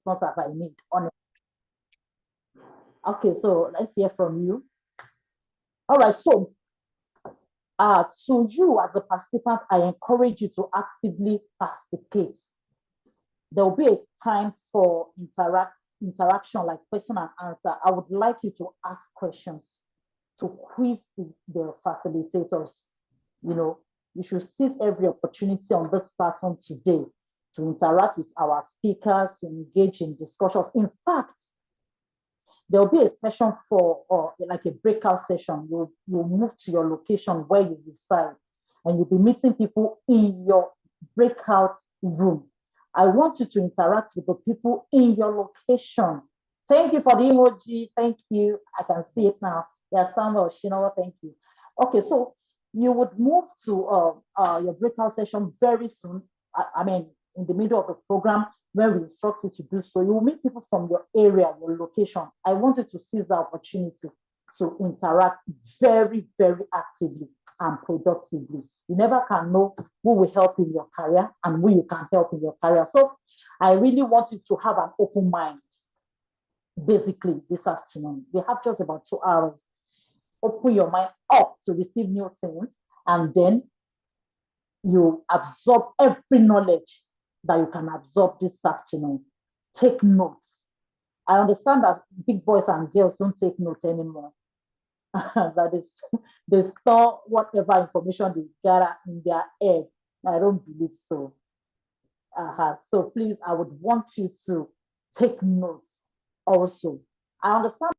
response that I need on it. Okay, so let's hear from you. All right, so to you as a participant, I encourage you to actively participate. There will be a time for interaction like question and answer. I would like you to ask questions, to quiz the facilitators. You know, you should seize every opportunity on this platform today to interact with our speakers, to engage in discussions. In fact, there will be a session or like a breakout session. You'll move to your location where you reside, and you'll be meeting people in your breakout room. I want you to interact with the people in your location. Thank you for the emoji. Thank you. I can see it now. Yeah, Samuel, Shinoa, thank you. Okay, so you would move to your breakout session very soon. I mean, in the middle of the program, when we instruct you to do so, you will meet people from your area, your location. I want you to seize the opportunity to interact very, very actively and productively. You never can know who will help in your career and who you can help in your career. So I really want you to have an open mind, basically, this afternoon. We have just about 2 hours. Open your mind up to receive new things, and then you absorb every knowledge that you can absorb this afternoon. Take notes. I understand that big boys and girls don't take notes anymore. That is, they store whatever information they gather in their head. I don't believe so. So please, I would want you to take notes also. I understand.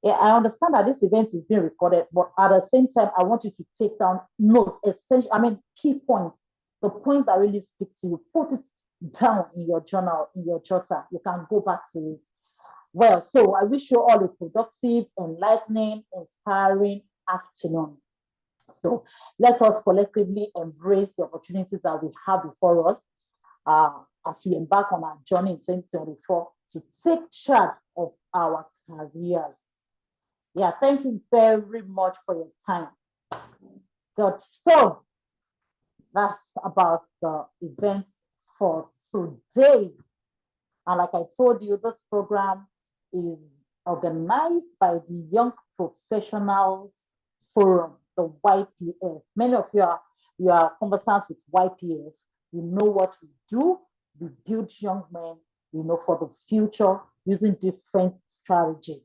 Yeah, I understand that this event is being recorded, but at the same time, I want you to take down notes, essential, key points, the points that really speak to you. Put it down in your journal, in your jotter. You can go back to it. Well, so I wish you all a productive, enlightening, inspiring afternoon. So let us collectively embrace the opportunities that we have before us as we embark on our journey in 2024 to take charge of our careers. Yeah, thank you very much for your time. Good. So that's about the event for today. And like I told you, this program is organized by the Young Professionals Forum, the YPF. Many of you are conversant with YPF. You know what we do. We build young men, for the future using different strategies.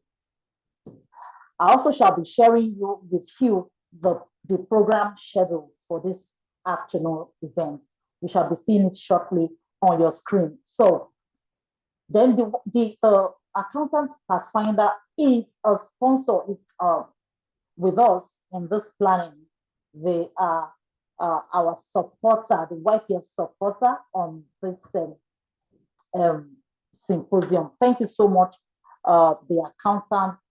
I also shall be sharing with you the program schedule for this afternoon event. We shall be seeing it shortly on your screen. So then the Accountants Pathfinder is a sponsor with us in this planning. They are our supporter, the YPF supporter on this symposium. Thank you so much, the Accountants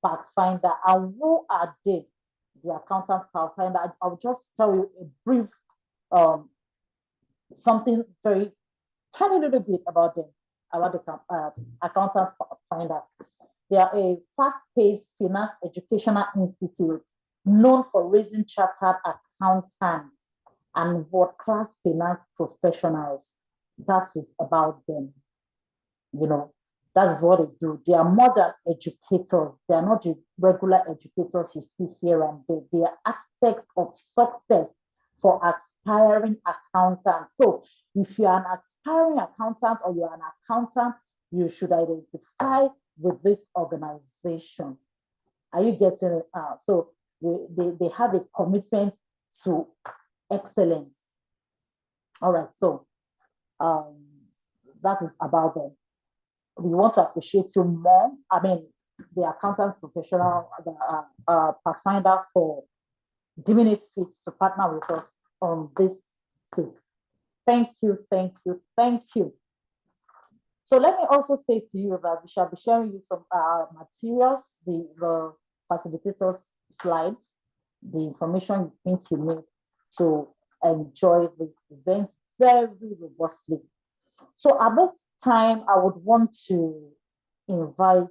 Pathfinder. And who are they? The Accountants Pathfinder. I'll just tell you a brief something very tiny little bit about them, about the Accountants Pathfinder. They are a fast-paced finance educational institute known for raising chartered accountants and world-class finance professionals. That is about them. That is what they do. They are more than educators. They are not the regular educators you see here and there. They are architects of success for aspiring accountants. So if you are an aspiring accountant or you are an accountant, you should identify with this organization. Are you getting it? So they have a commitment to excellence. All right, so that is about them. We want to appreciate you more. The accountant professional, the Pathfinder, for deeming it fit to partner with us on this case. Thank you, thank you, thank you. So let me also say to you that we shall be sharing you some materials, the facilitators' slides, the information you think you need to enjoy the event very robustly. So at this time, I would want to invite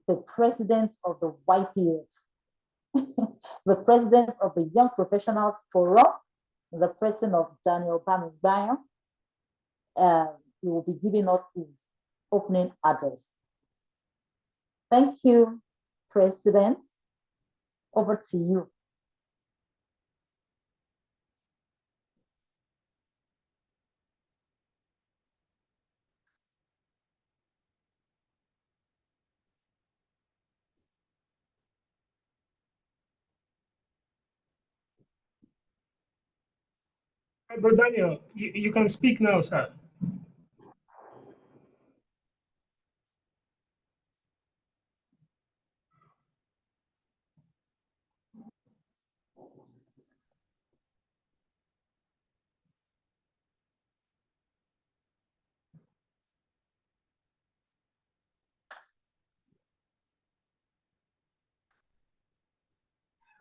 the president of the YPF, the the president of the Young Professionals Forum, the president of Daniel Bamigbayan. He will be giving us his opening address. Thank you, President. Over to you. Bro Daniel, you can speak now, sir.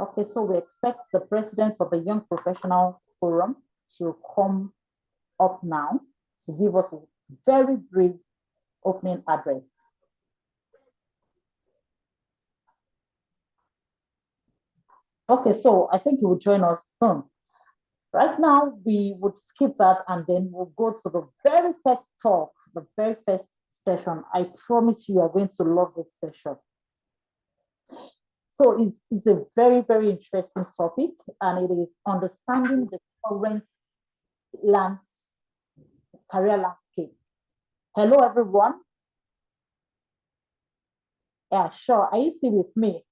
Okay, so we expect the president of the Young Professionals Forum to come up now to give us a very brief opening address. Okay, so I think he will join us soon. Right now, we would skip that and then we'll go to the very first talk, the very first session. I promise you are going to love this session. So it's a very, very interesting topic, and it is understanding the current career landscape. Hello, everyone. Yeah, sure. Are you still with me?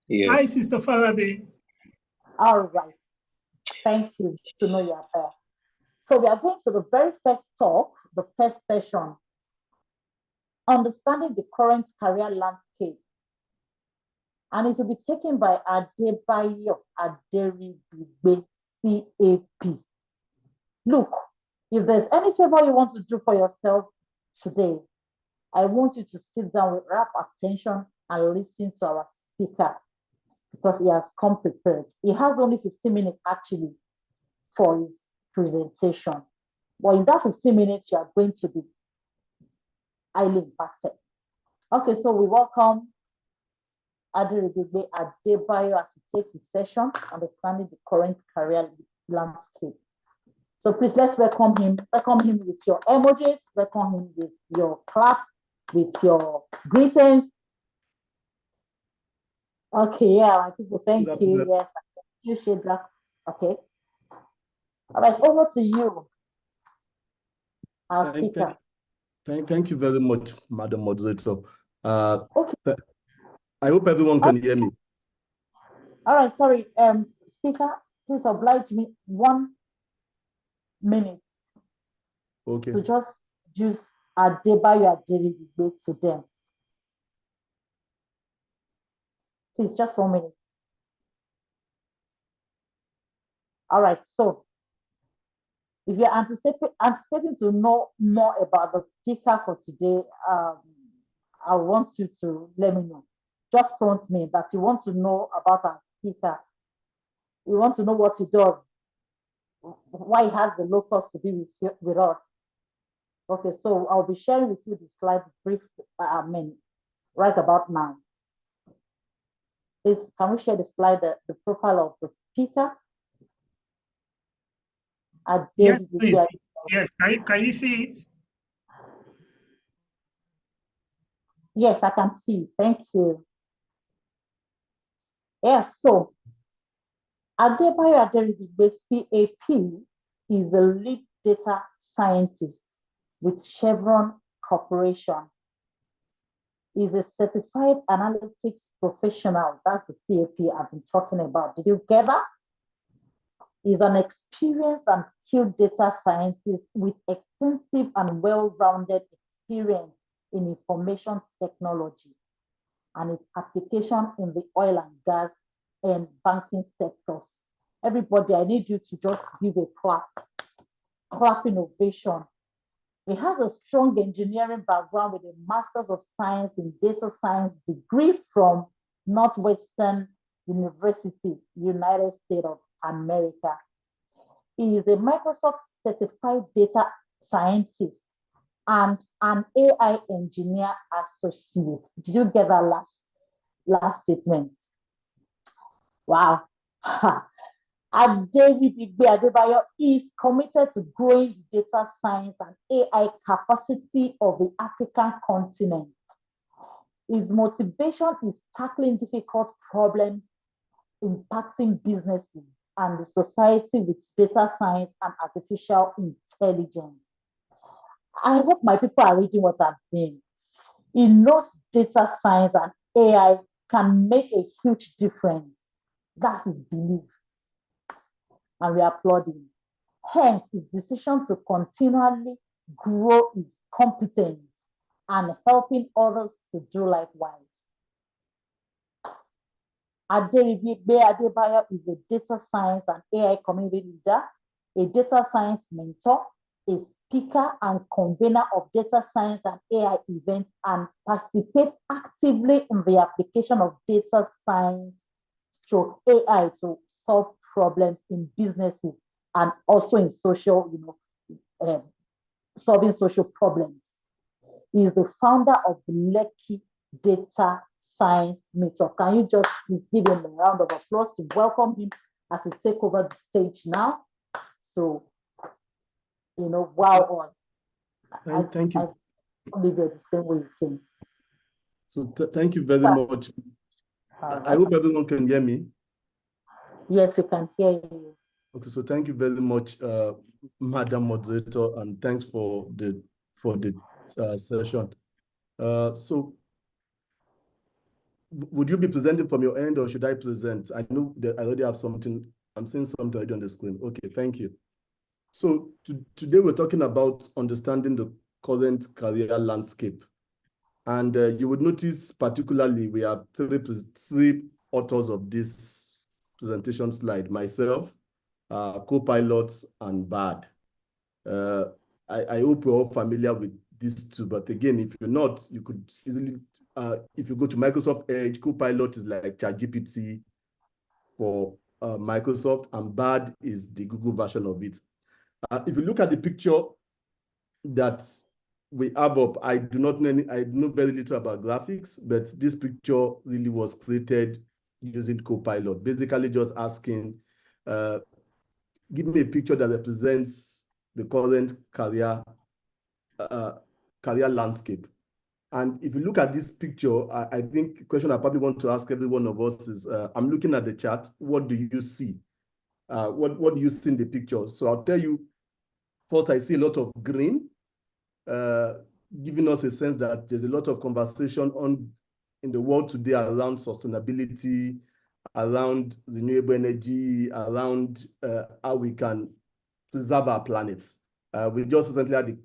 Yes. Hi, Sister Faraday. All right. Thank you to know you're there. So we are going to the very first talk, the first session, understanding the current career landscape. And it will be taken by Adebayo Aderibigbe, CAP. Look, if there's any favor you want to do for yourself today, I want you to sit down with rapt attention and listen to our speaker because he has come prepared. He has only 15 minutes actually for his presentation. But in that 15 minutes, you are going to be highly impacted. Okay, so we welcome Aderibigbe Adebayo as he takes his session, understanding the current career landscape. So please let's welcome him. Welcome him with your emojis, welcome him with your clap, with your greetings. Okay, yeah, my people, thank you. Yes, you should that. Okay. All right, over to you. Our speaker. Thank you very much, Madam Moderator. Okay. I hope everyone can hear me. All right, sorry. Speaker, please oblige me 1 minute. Okay. To just use Adebayo Aderibigbe to them. Please, just 1 minute. All right, so if you're anticipating to know more about the speaker for today, I want you to let me know. Just prompt me that you want to know about our speaker. You want to know what he does, why he has the locus to be with us. Okay, so I'll be sharing with you the slide brief, right about now. Please, can we share the slide, the profile of the speaker? Yes, please. Yes, can you see it? Yes, I can see. Thank you. Yes, so Adebayo Aderibigbe, CAP, is the lead data scientist with Chevron Corporation. He's a certified analytics professional. That's the CAP I've been talking about. Did you get that? He's an experienced and skilled data scientist with extensive and well-rounded experience in information technology and its application in the oil and gas and banking sectors. Everybody, I need you to just give a clap innovation. He has a strong engineering background with a Master's of Science in Data Science degree from Northwestern University, United States of America. He is a Microsoft certified data scientist and an AI engineer associate. Did you get that last? last statement. Wow. David Adebayo is committed to growing the data science and AI capacity of the African continent. His motivation is tackling difficult problems impacting businesses and the society with data science and artificial intelligence. I hope my people are reading what I'm saying. He knows data science and AI can make a huge difference. That's his belief. And we are applauding. Hence, his decision to continually grow his competence and helping others to do likewise. Aderibigbe Adebayo is a data science and AI community leader, a data science mentor, a speaker and convener of data science and AI events, and participates actively in the application of data science stroke AI to solve problems in businesses and also in social, solving social problems. He is the founder of the Lekki Data Science Meetup. Can you just please give him a round of applause to welcome him as he takes over the stage now? So, wow. Thank you. I leave it the same way you came. So thank you very much. I hope everyone can hear me. Yes, we can hear you. Okay, so thank you very much, Madam Moderator, and thanks for the session. So would you be presenting from your end, or should I present? I know that I already have something. I'm seeing something already on the screen. Okay, thank you. So today we're talking about understanding the current career landscape. And you would notice particularly we have three authors of this presentation slide, myself, co-pilots, and BAD. I hope we're all familiar with these two, but again, if you're not, you could easily, if you go to Microsoft Edge, co-pilot is like ChatGPT for Microsoft, and BAD is the Google version of it. If you look at the picture that we have up, I know very little about graphics, but this picture really was created using Copilot, basically just asking, give me a picture that represents the current career landscape. And if you look at this picture, I think the question I probably want to ask every one of us is, I'm looking at the chart, what do you see? What do you see in the picture? So I'll tell you, first I see a lot of green, giving us a sense that there's a lot of conversation in the world today around sustainability, around renewable energy, around how we can preserve our planet. We just recently had the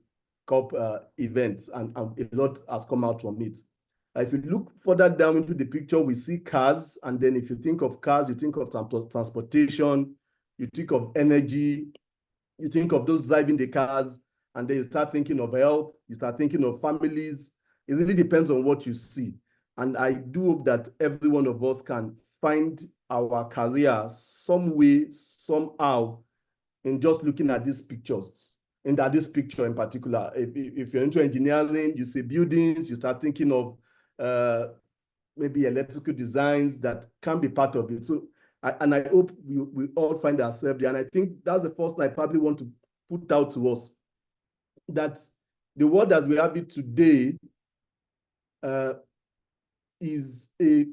COP events, and a lot has come out from it. If you look further down into the picture, we see cars, and then if you think of cars, you think of transportation, you think of energy, you think of those driving the cars, and then you start thinking of health, you start thinking of families. It really depends on what you see. And I do hope that every one of us can find our career some way, somehow, in just looking at these pictures, and at this picture in particular. If you're into engineering, you see buildings, you start thinking of maybe electrical designs that can be part of it. So, and I hope we all find ourselves there. And I think that's the first thing I probably want to put out to us, that the world as we have it today is a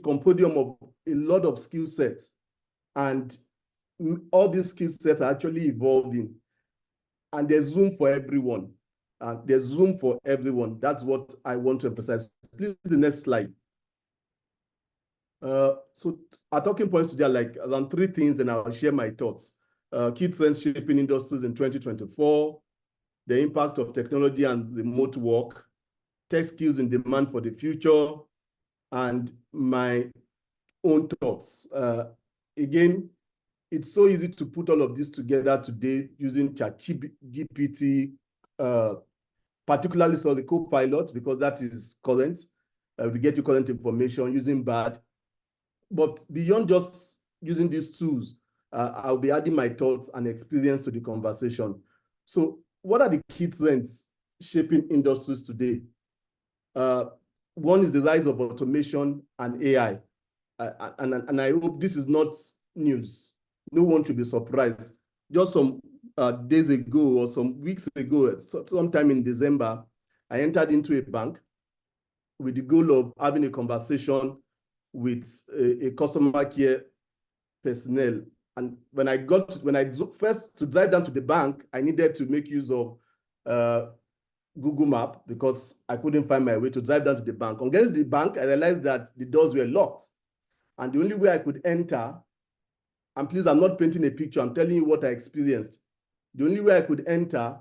compendium of a lot of skill sets, and all these skill sets are actually evolving, and there's room for everyone. There's room for everyone. That's what I want to emphasize. Please, the next slide. So our talking points today are like around 3 things, and I'll share my thoughts. Key trends shaping industries in 2024, the impact of technology and remote work, tech skills in demand for the future, and my own thoughts. Again, it's so easy to put all of this together today using ChatGPT, particularly so the Copilot, because that is current. We get you current information using BAD. But beyond just using these tools, I'll be adding my thoughts and experience to the conversation. So what are the key trends shaping industries today? one is the rise of automation and AI. And I hope this is not news. No one should be surprised. Just some days ago or some weeks ago, sometime in December, I entered into a bank with the goal of having a conversation with a customer care personnel. And when I first to drive down to the bank, I needed to make use of Google Map because I couldn't find my way to drive down to the bank. On getting to the bank, I realized that the doors were locked. And the only way I could enter, and please, I'm not painting a picture, I'm telling you what I experienced. The only way I could enter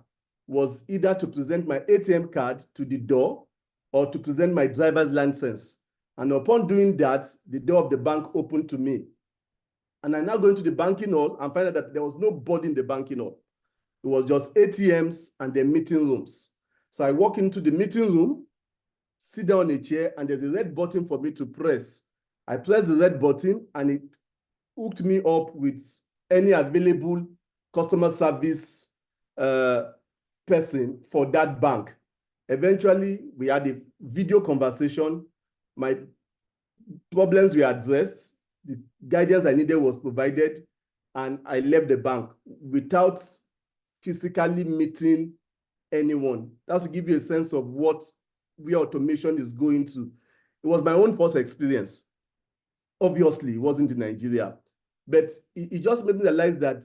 was either to present my ATM card to the door or to present my driver's license. And upon doing that, the door of the bank opened to me. And I now go into the banking hall and find out that there was nobody in the banking hall. It was just ATMs and the meeting rooms. So I walk into the meeting room, sit down on a chair, and there's a red button for me to press. I press the red button and it hooked me up with any available customer service person for that bank. Eventually, we had a video conversation. My problems were addressed. The guidance I needed was provided, and I left the bank without physically meeting anyone. That's to give you a sense of where automation is going to. It was my own first experience. Obviously, it wasn't in Nigeria, but it just made me realize that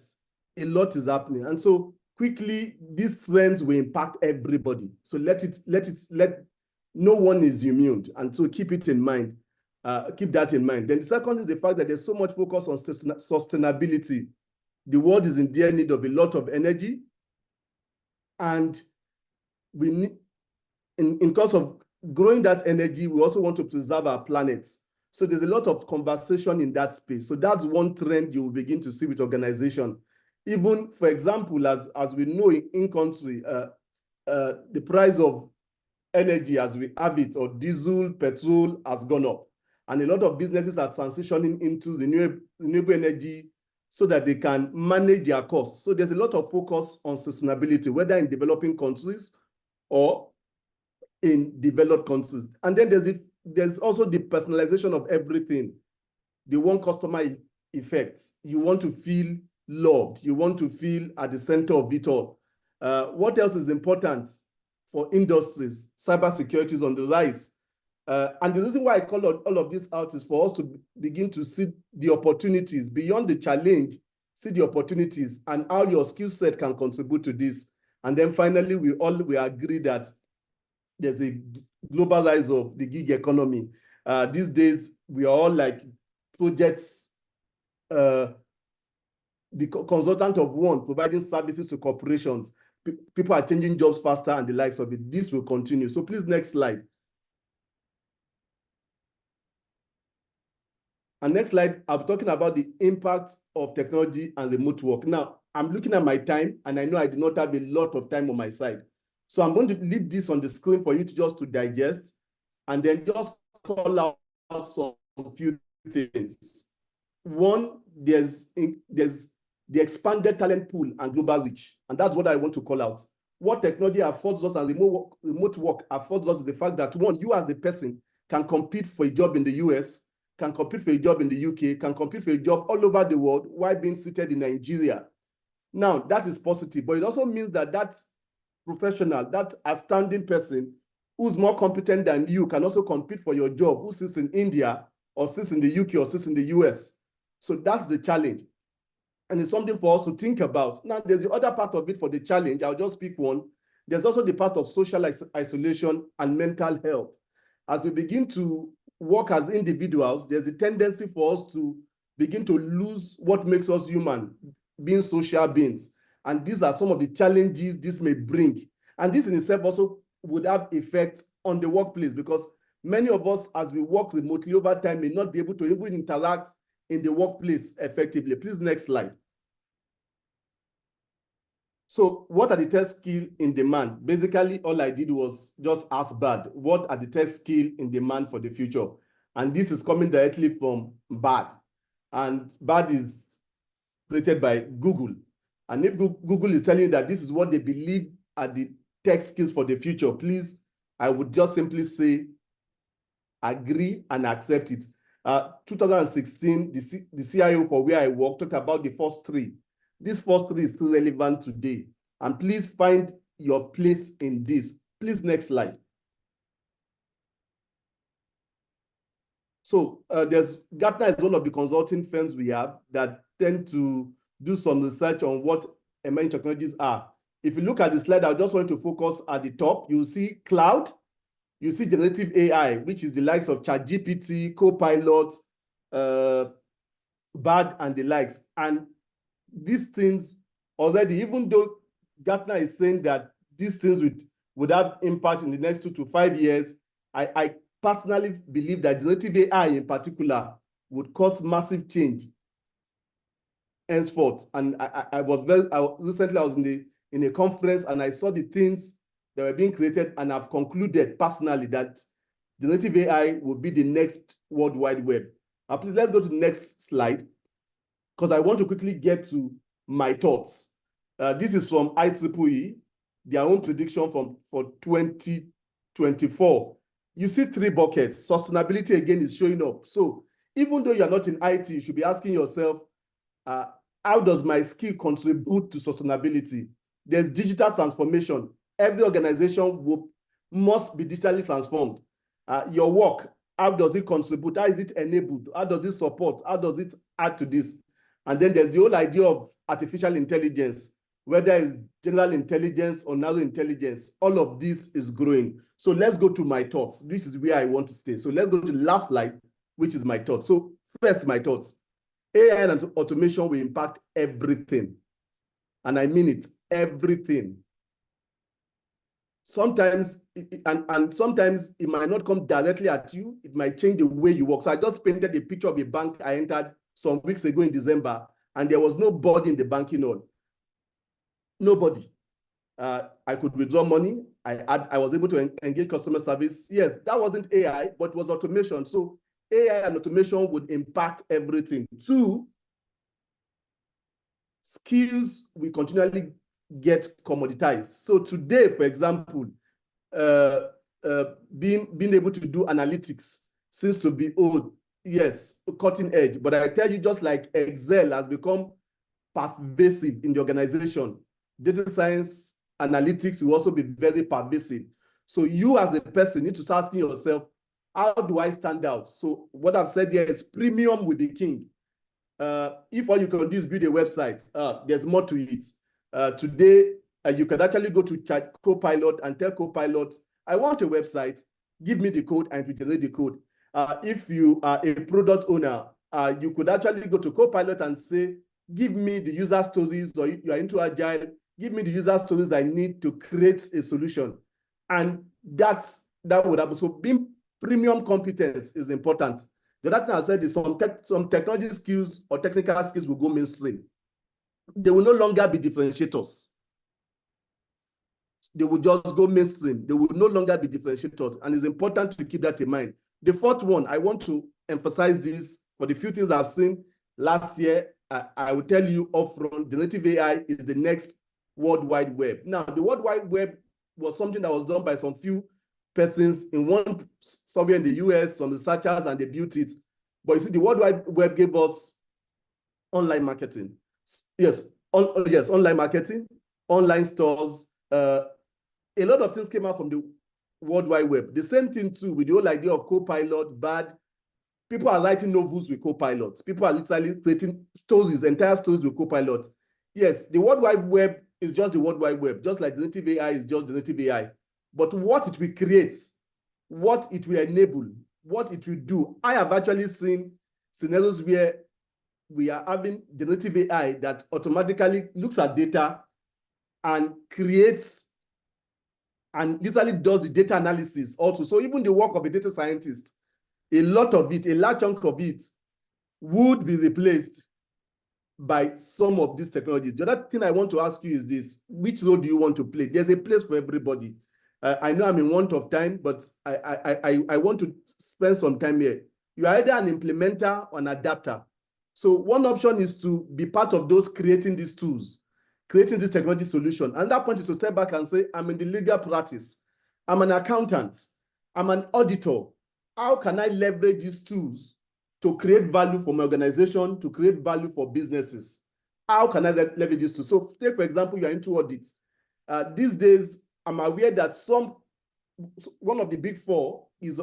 a lot is happening. And so quickly, these trends will impact everybody. So no one is immune. And so keep it in mind. Keep that in mind. Then the second is the fact that there's so much focus on sustainability. The world is in dire need of a lot of energy. And we need, in course of growing that energy, we also want to preserve our planet. So there's a lot of conversation in that space. So that's one trend you will begin to see with organization. Even, for example, as we know in country, the price of energy as we have it, or diesel, petrol, has gone up. And a lot of businesses are transitioning into renewable energy so that they can manage their costs. So there's a lot of focus on sustainability, whether in developing countries or in developed countries. And then there's also the personalization of everything. The one customer effect. You want to feel loved. You want to feel at the center of it all. What else is important for industries? Cybersecurity is on the rise. And the reason why I call all of this out is for us to begin to see the opportunities beyond the challenge, see the opportunities and how your skill set can contribute to this. And then finally, we agree that there's a global rise of the gig economy. These days, we are all like projects, the consultant of one providing services to corporations. People are changing jobs faster and the likes of it. This will continue. So please, next slide. And next slide, I'm talking about the impact of technology and remote work. Now, I'm looking at my time, and I know I do not have a lot of time on my side. So I'm going to leave this on the screen for you to digest, and then just call out some few things. One, there's the expanded talent pool and global reach, and that's what I want to call out. What technology affords us and remote work affords us is the fact that, one, you as a person can compete for a job in the US, can compete for a job in the UK, can compete for a job all over the world while being seated in Nigeria. Now, that is positive, but it also means that that professional, that outstanding person who's more competent than you can also compete for your job, who sits in India or sits in the UK or sits in the US. So that's the challenge. And it's something for us to think about. Now, there's the other part of it for the challenge. I'll just pick one. There's also the part of social isolation and mental health. As we begin to work as individuals, there's a tendency for us to begin to lose what makes us human, being social beings. And these are some of the challenges this may bring. And this in itself also would have effect on the workplace, because many of us, as we work remotely over time, may not be able to even interact in the workplace effectively. Please, next slide. So what are the tech skills in demand? Basically, all I did was just ask BAD, what are the tech skills in demand for the future? And this is coming directly from BAD. And BAD is created by Google. And if Google is telling you that this is what they believe are the tech skills for the future, please, I would just simply say agree and accept it. 2016, the CIO for where I work talked about the first three. This first three is still relevant today. And please find your place in this. Please, next slide. So Gartner is one of the consulting firms we have that tend to do some research on what emerging technologies are. If you look at the slide, I just want to focus at the top. You see cloud, you see generative AI, which is the likes of ChatGPT, Copilot, Bard, and the likes. And these things already, even though Gartner is saying that these things would have impact in the next 2 to 5 years, I personally believe that generative AI in particular would cause massive change henceforth. And recently I was in a conference and I saw the things that were being created, and I've concluded personally that generative AI will be the next World Wide Web. Please, let's go to the next slide, because I want to quickly get to my thoughts. This is from IEEE, their own prediction for 2024. You see 3 buckets. Sustainability again is showing up. So even though you're not in IT, you should be asking yourself, how does my skill contribute to sustainability? There's digital transformation. Every organization must be digitally transformed. Your work, how does it contribute? How is it enabled? How does it support? How does it add to this? And then there's the whole idea of artificial intelligence, whether it's general intelligence or narrow intelligence. All of this is growing. So let's go to my thoughts. This is where I want to stay. So let's go to the last slide, which is my thoughts. So first, my thoughts. AI and automation will impact everything. And I mean it, everything. Sometimes, sometimes it might not come directly at you. It might change the way you work. So I just painted a picture of a bank I entered some weeks ago in December, and there was nobody in the banking hall. Nobody. I could withdraw money. I was able to engage customer service. Yes, that wasn't AI, but it was automation. So AI and automation would impact everything. 2, skills will continually get commoditized. So today, for example, being able to do analytics seems to be old. Yes, cutting edge. But I tell you, just like Excel has become pervasive in the organization, data science analytics will also be very pervasive. So you as a person need to start asking yourself, how do I stand out? So what I've said here is premium will be king. If all you can do is build a website, there's more to it. Today, you can actually go to Copilot and tell Copilot, I want a website, give me the code, and it will generate the code. If you are a product owner, you could actually go to Copilot and say, give me the user stories, or you are into Agile, give me the user stories I need to create a solution. And that would happen. So being premium competence is important. The other thing I said is some technology skills or technical skills will go mainstream. They will no longer be differentiators. They will just go mainstream. They will no longer be differentiators. And it's important to keep that in mind. The fourth one, I want to emphasize this for the few things I've seen last year. I will tell you upfront, generative AI is the next World Wide Web. Now, the World Wide Web was something that was done by some few persons somewhere in the US, some researchers, and they built it. But you see, the World Wide Web gave us online marketing. Yes, online marketing, online stores. A lot of things came out from the World Wide Web. The same thing too with the whole idea of Copilot, Bard. People are writing novels with Copilot. People are literally creating stories, entire stories with Copilot. Yes, the World Wide Web is just the World Wide Web, just like generative AI is just generative AI. But what it will create, what it will enable, what it will do, I have actually seen scenarios where we are having generative AI that automatically looks at data and creates and literally does the data analysis also. So even the work of a data scientist, a lot of it, a large chunk of it would be replaced by some of these technologies. The other thing I want to ask you is this: which role do you want to play? There's a place for everybody. I know I'm in want of time, but I want to spend some time here. You are either an implementer or an adapter. So one option is to be part of those creating these tools, creating this technology solution. And that point is to step back and say, I'm in the legal practice. I'm an accountant. I'm an auditor. how can I leverage these tools to create value for my organization, to create value for businesses? How can I leverage these tools? So take, for example, you're into audit. These days, I'm aware that one of the big four is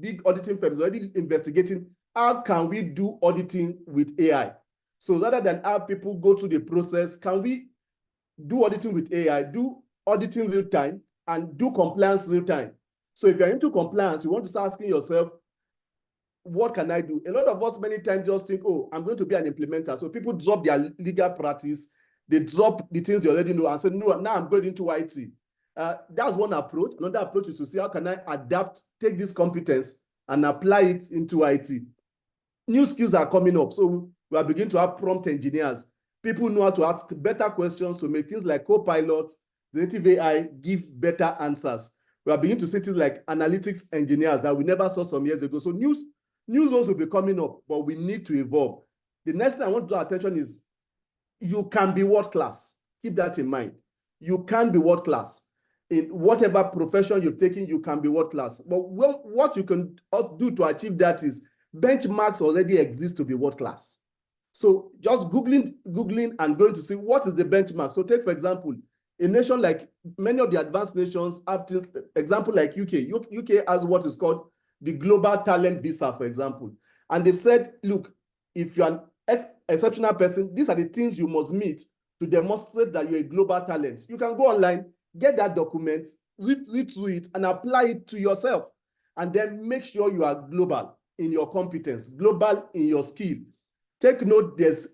big auditing firms already investigating how can we do auditing with AI. So rather than have people go through the process, can we do auditing with AI, do auditing real time, and do compliance real time? So if you're into compliance, you want to start asking yourself, what can I do? A lot of us many times just think, oh, I'm going to be an implementer. So people drop their legal practice, they drop the things they already know and say, no, now I'm going into IT. That's one approach. Another approach is to see how can I adapt, take this competence and apply it into IT. New skills are coming up. So we are beginning to have prompt engineers. People know how to ask better questions to make things like Copilot, generative AI give better answers. We are beginning to see things like analytics engineers that we never saw some years ago. So new roles will be coming up, but we need to evolve. The next thing I want to draw attention is you can be world class. Keep that in mind. You can be world class. In whatever profession you've taken, you can be world class. But what you can do to achieve that is benchmarks already exist to be world class. So just Googling and going to see what is the benchmark. So take, for example, a nation like many of the advanced nations have this example like UK. UK has what is called the Global Talent Visa, for example. And they've said, look, if you're an exceptional person, these are the things you must meet to demonstrate that you're a global talent. You can go online, get that document, read through it, and apply it to yourself. And then make sure you are global in your competence, global in your skill. Take note, there's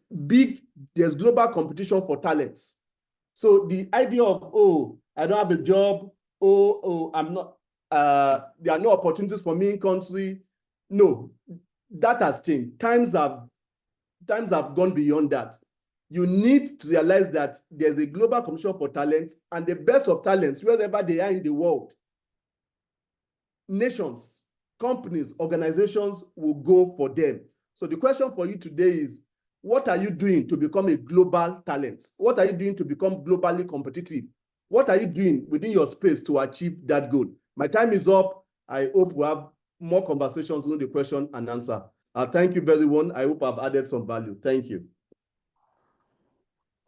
global competition for talents. So the idea of, oh, I don't have a job, I'm not, there are no opportunities for me in country. No, that has changed. Times have gone beyond that. You need to realize that there's a global competition for talent, and the best of talents, wherever they are in the world, nations, companies, organizations will go for them. So the question for you today is, what are you doing to become a global talent? What are you doing to become globally competitive? What are you doing within your space to achieve that goal? My time is up. I hope we have more conversations on the question and answer. Thank you, everyone. I hope I've added some value. Thank you.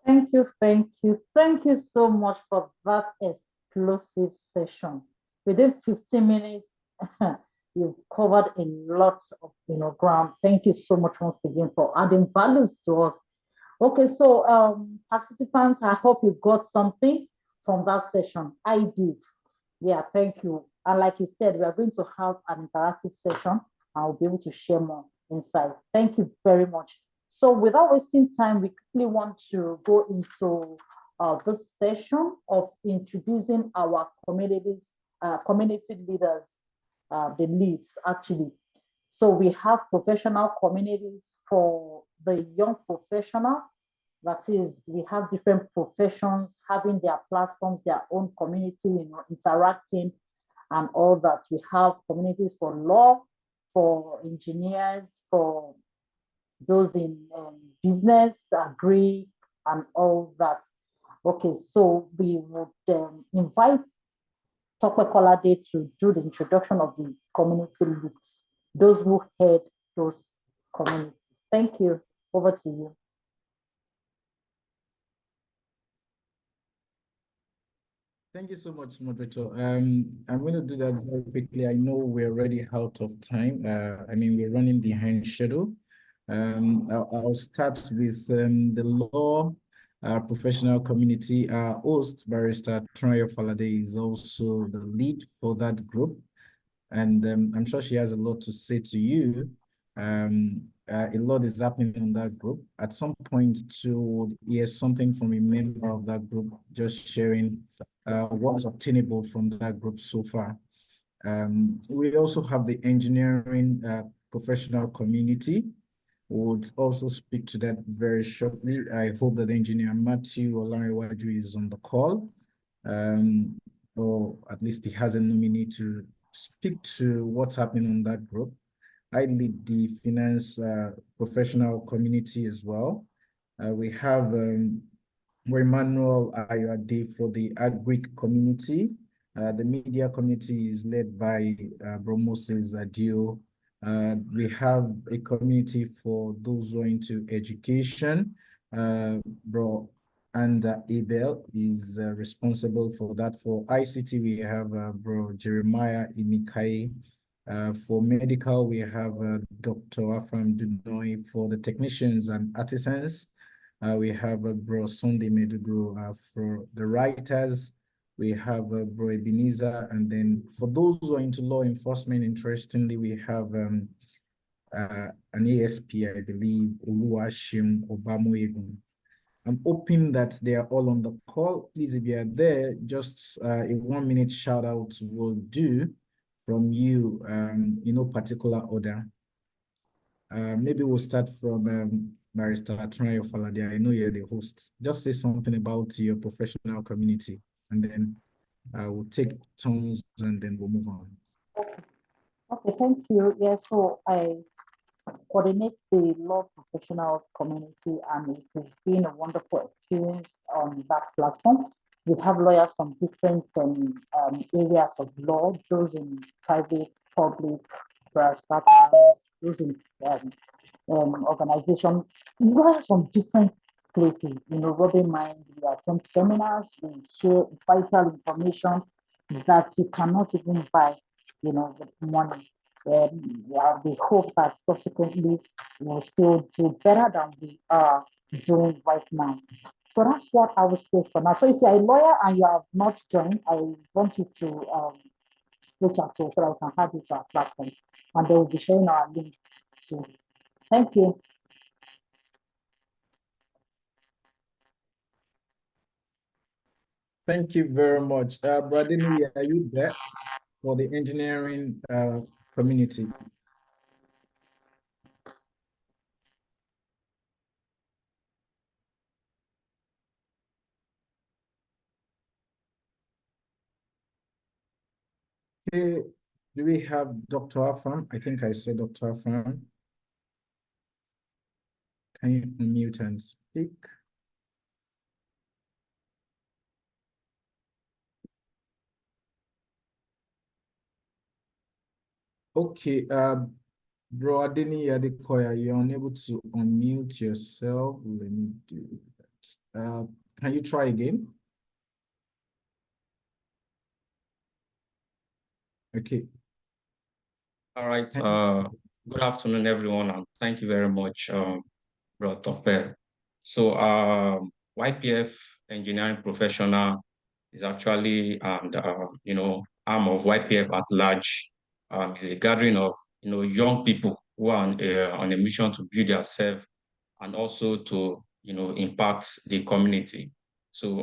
Thank you, thank you. Thank you so much for that explosive session. Within 15 minutes, you've covered a lot of ground. Thank you so much once again for adding values to us. Okay, so participants, I hope you got something from that session. I did. Yeah, thank you. And like you said, we are going to have an interactive session. I'll be able to share more insight. Thank you very much. So without wasting time, we quickly want to go into this session of introducing our community leaders, the leads actually. So we have professional communities for the young professional. That is, we have different professions having their platforms, their own community, interacting and all that. We have communities for law, for engineers, for those in business, agree, and all that. Okay, so we would invite Tokwe Kolade to do the introduction of the community leads, those who head those communities. Thank you. Over to you. Thank you so much, moderator. I'm going to do that very quickly. I know we're already out of time. We're running behind schedule. I'll start with the law professional community. Our host, Barrister Troyo Falade, is also the lead for that group. And I'm sure she has a lot to say to you. A lot is happening on that group. At some point, to hear something from a member of that group, just sharing what's obtainable from that group so far. We also have the engineering professional community. We'll also speak to that very shortly. I hope that engineer Matthew Olanrewaju is on the call, or at least he has a nominee to speak to what's happening on that group. I lead the finance professional community as well. We have Emmanuel Ayode for the agri community. The media committee is led by Bro Moses Adio. We have a community for those who are into education. Bro and Abel is responsible for that. For ICT, we have Bro Jeremiah Imikai. For medical, we have Dr. Afam Dunoy. For the technicians and artisans, we have Bro Sunday Medugo. For the writers, we have Bro Ebenezer. And then for those who are into law enforcement, interestingly, we have an ASP, I believe, Oluwashim Obamoyegun. I'm hoping that they are all on the call. Please, if you are there, just a 1 minute shout out will do from you, in no particular order. Maybe we'll start from Barrister Atrayo Falade. I know you're the host. Just say something about your professional community, and then we'll take turns and then we'll move on. Okay, thank you. Yeah, so I coordinate the law professionals community, and it has been a wonderful experience on that platform. We have lawyers from different areas of law, those in private, public, startups, those in organization, lawyers from different places, rubbing mind. We attend seminars, we share vital information that you cannot even buy, with money. We hope that subsequently we'll still do better than we are doing right now. So that's what I would say for now. So if you're a lawyer and you have not joined, I want you to reach out to us so that we can add you to our platform, and they will be sharing our link soon. Thank you. Thank you very much. Bradini, are you there for the engineering community? Okay, do we have Dr. Afam? I think I saw Dr. Afam. Can you unmute and speak? Okay, Bro Adeni Adekoya, you're unable to unmute yourself. Let me do that. Can you try again? Okay. All right. Good afternoon, everyone, and thank you very much, Bro Topper. So, YPF engineering professional is actually, arm of YPF at large. It's a gathering of, young people who are on a mission to build themselves and also to, impact the community. So,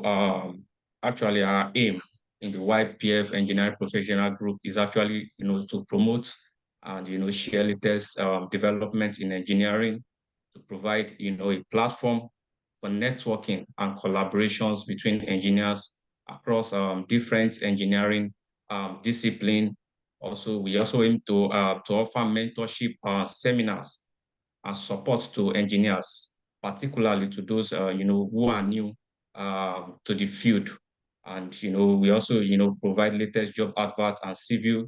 actually, our aim in the YPF engineering professional group is actually, to promote and, share latest development in engineering, to provide, a platform for networking and collaborations between engineers across different engineering discipline. Also, we also aim to offer mentorship seminars and support to engineers, particularly to those who are new to the field. And we also provide latest job advert and CV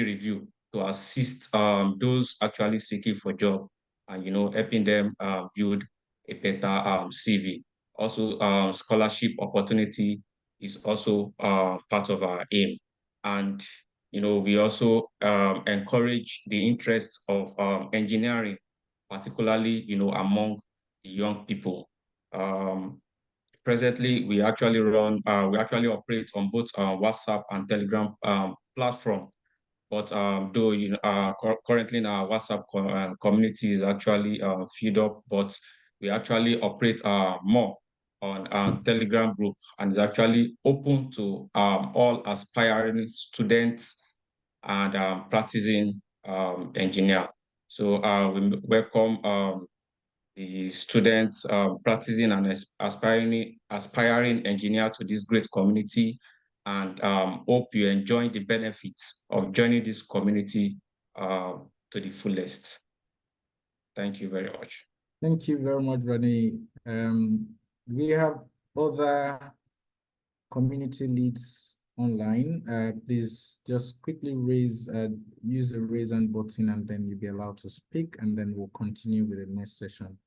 review to assist those actually seeking for job, and helping them build a better CV. Also, scholarship opportunity is also part of our aim. And we also encourage the interest of engineering, particularly among the young people. Presently, we actually operate on both WhatsApp and Telegram platform. But though currently in our WhatsApp community is actually filled up, but we actually operate more on Telegram group, and is actually open to all aspiring students and practicing engineer. So we welcome the students practicing and aspiring engineer to this great community, and hope you enjoy the benefits of joining this community to the fullest. Thank you very much. Thank you very much, Rani. We have other community leads online, please just quickly use the raise hand button, and then you'll be allowed to speak, and then we'll continue with the next session.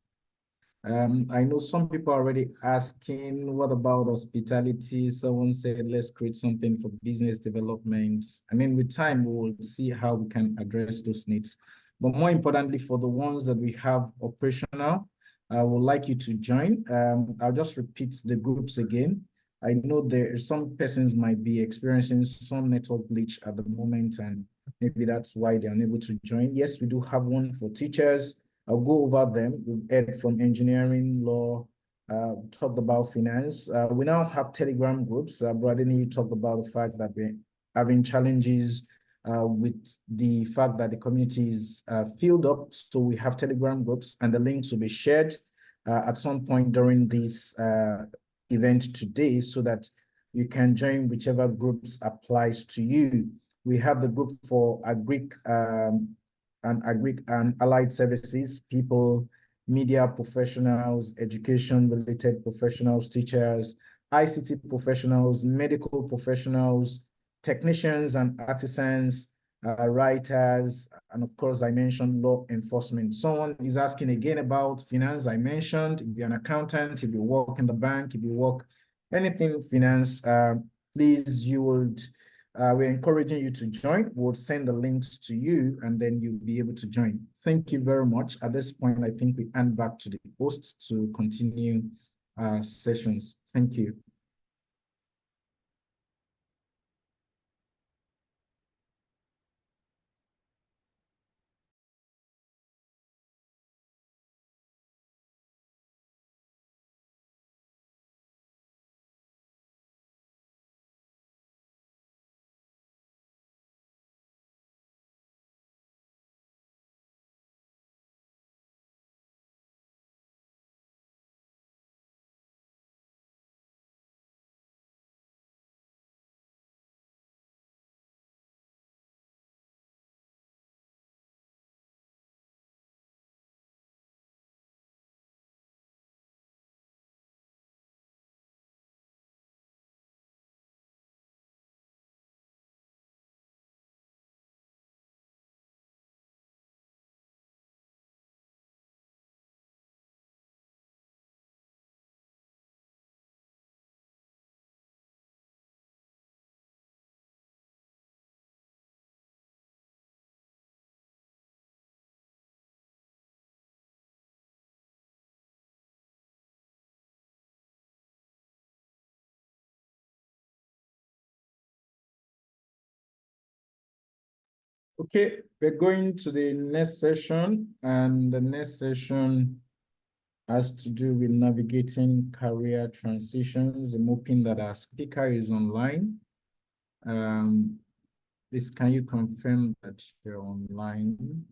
I know some people are already asking, what about hospitality? Someone said, let's create something for business development. I mean, with time, we will see how we can address those needs. But more importantly, for the ones that we have operational, I would like you to join. I'll just repeat the groups again. I know there some persons might be experiencing some network glitch at the moment, and maybe that's why they're unable to join. Yes, we do have one for teachers. I'll go over them. We've heard from engineering, law, talked about finance. We now have Telegram groups. Bradley talked about the fact that we're having challenges with the fact that the community is filled up. So we have Telegram groups, and the links will be shared at some point during this event today, so that you can join whichever groups applies to you. We have the group for agric and allied services, people, media professionals, education-related professionals, teachers, ICT professionals, medical professionals, technicians and artisans, writers, and of course, I mentioned law enforcement. Someone is asking again about finance. I mentioned, if you're an accountant, if you work in the bank, if you work anything finance, please, we're encouraging you to join. We'll send the links to you, and then you'll be able to join. Thank you very much. At this point, I think we hand back to the hosts to continue sessions. Thank you. Okay, we're going to the next session, and the next session has to do with navigating career transitions. I'm hoping that our speaker is online. Please, can you confirm that you're online?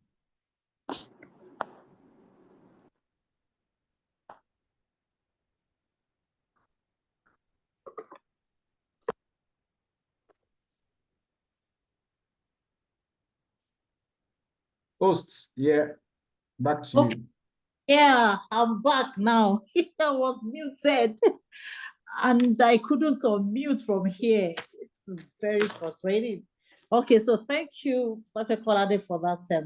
Hosts, yeah, back to you. Yeah, I'm back now. I was muted and I couldn't unmute from here. It's very frustrating. Okay, so thank you, Dr. Kolade, for that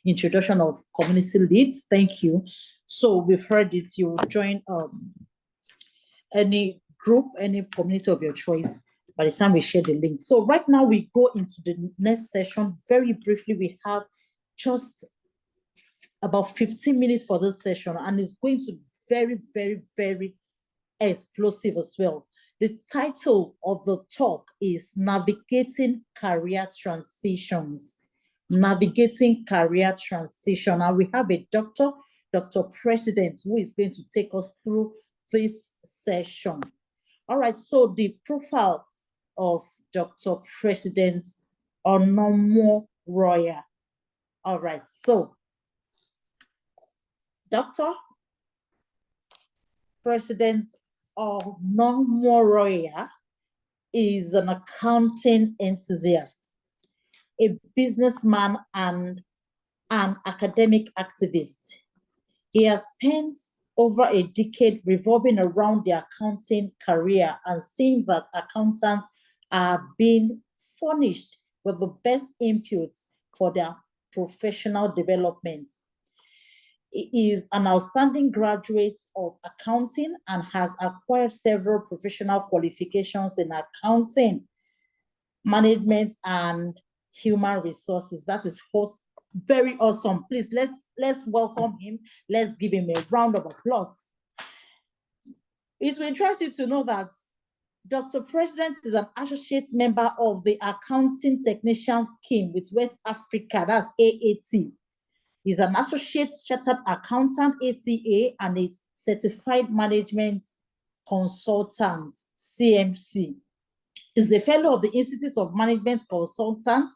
introduction of community leads. Thank you. So we've heard it. You join any group, any community of your choice by the time we share the link. So right now we go into the next session. Very briefly, we have just about 15 minutes for this session, and it's going to be very, very, very explosive as well. The title of the talk is Navigating Career Transitions. Navigating Career Transition. And we have a Dr. President, who is going to take us through this session. All right, so the profile of Dr. President Onomo Roya. All right, so Dr. President Onomo Roya is an accounting enthusiast, a businessman, and an academic activist. He has spent over a decade revolving around the accounting career and seeing that accountants are being furnished with the best inputs for their professional development. He is an outstanding graduate of accounting and has acquired several professional qualifications in accounting, management, and human resources. That is very awesome. Please, let's welcome him. Let's give him a round of applause. It will interest you to know that Dr. President is an associate member of the Accounting Technician Scheme with West Africa, that's AAT. He's an associate chartered accountant, ACA, and a certified management consultant, CMC. He's a fellow of the Institute of Management Consultants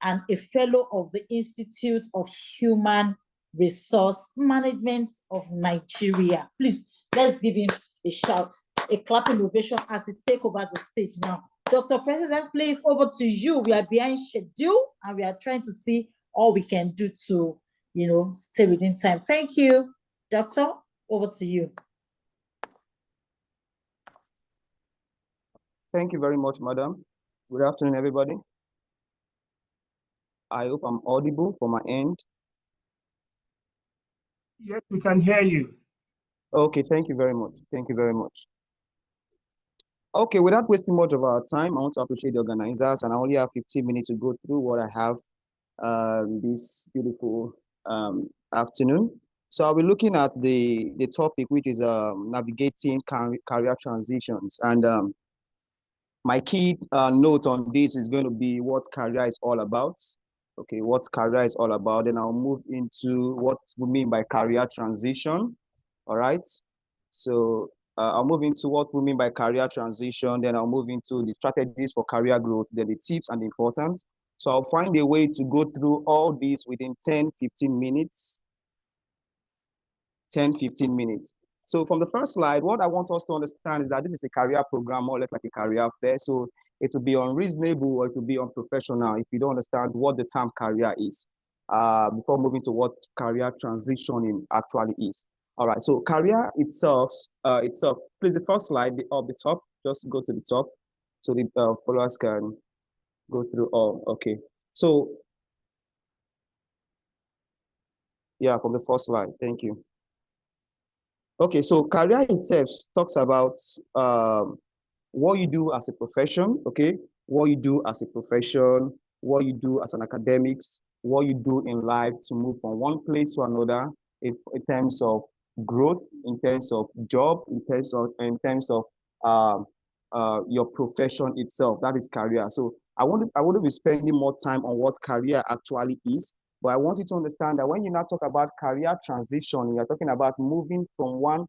and a fellow of the Institute of Human Resource Management of Nigeria. Please, let's give him a shout, a clapping ovation as he takes over the stage now. Dr. President, please, over to you. We are behind schedule and we are trying to see all we can do to, stay within time. Thank you. Doctor, over to you. Thank you very much, madam. Good afternoon, everybody. I hope I'm audible from my end. Yes, we can hear you. Okay, thank you very much. Thank you very much. Okay, without wasting much of our time, I want to appreciate the organizers, and I only have 15 minutes to go through what I have this beautiful afternoon. So I'll be looking at the topic, which is navigating career transitions. And my key note on this is going to be what career is all about. Okay, what career is all about. Then I'll move into what we mean by career transition. All right. So I'll move into what we mean by career transition. Then I'll move into the strategies for career growth, then the tips and the importance. So I'll find a way to go through all these within 10, 15 minutes. 10, 15 minutes. So from the first slide, what I want us to understand is that this is a career program, more or less like a career fair. So it will be unreasonable or it will be unprofessional if you don't understand what the term career is before moving to what career transitioning actually is. All right, so career itself, please, the first slide up the top, just go to the top so the followers can go through all. Okay, so yeah, from the first slide, thank you. Okay, so career itself talks about what you do as a profession, okay? What you do as a profession, what you do as an academics, what you do in life to move from one place to another in terms of growth, in terms of job, in terms of your profession itself. That is career. So I wouldn't be spending more time on what career actually is, but I want you to understand that when you now talk about career transition, you're talking about moving from one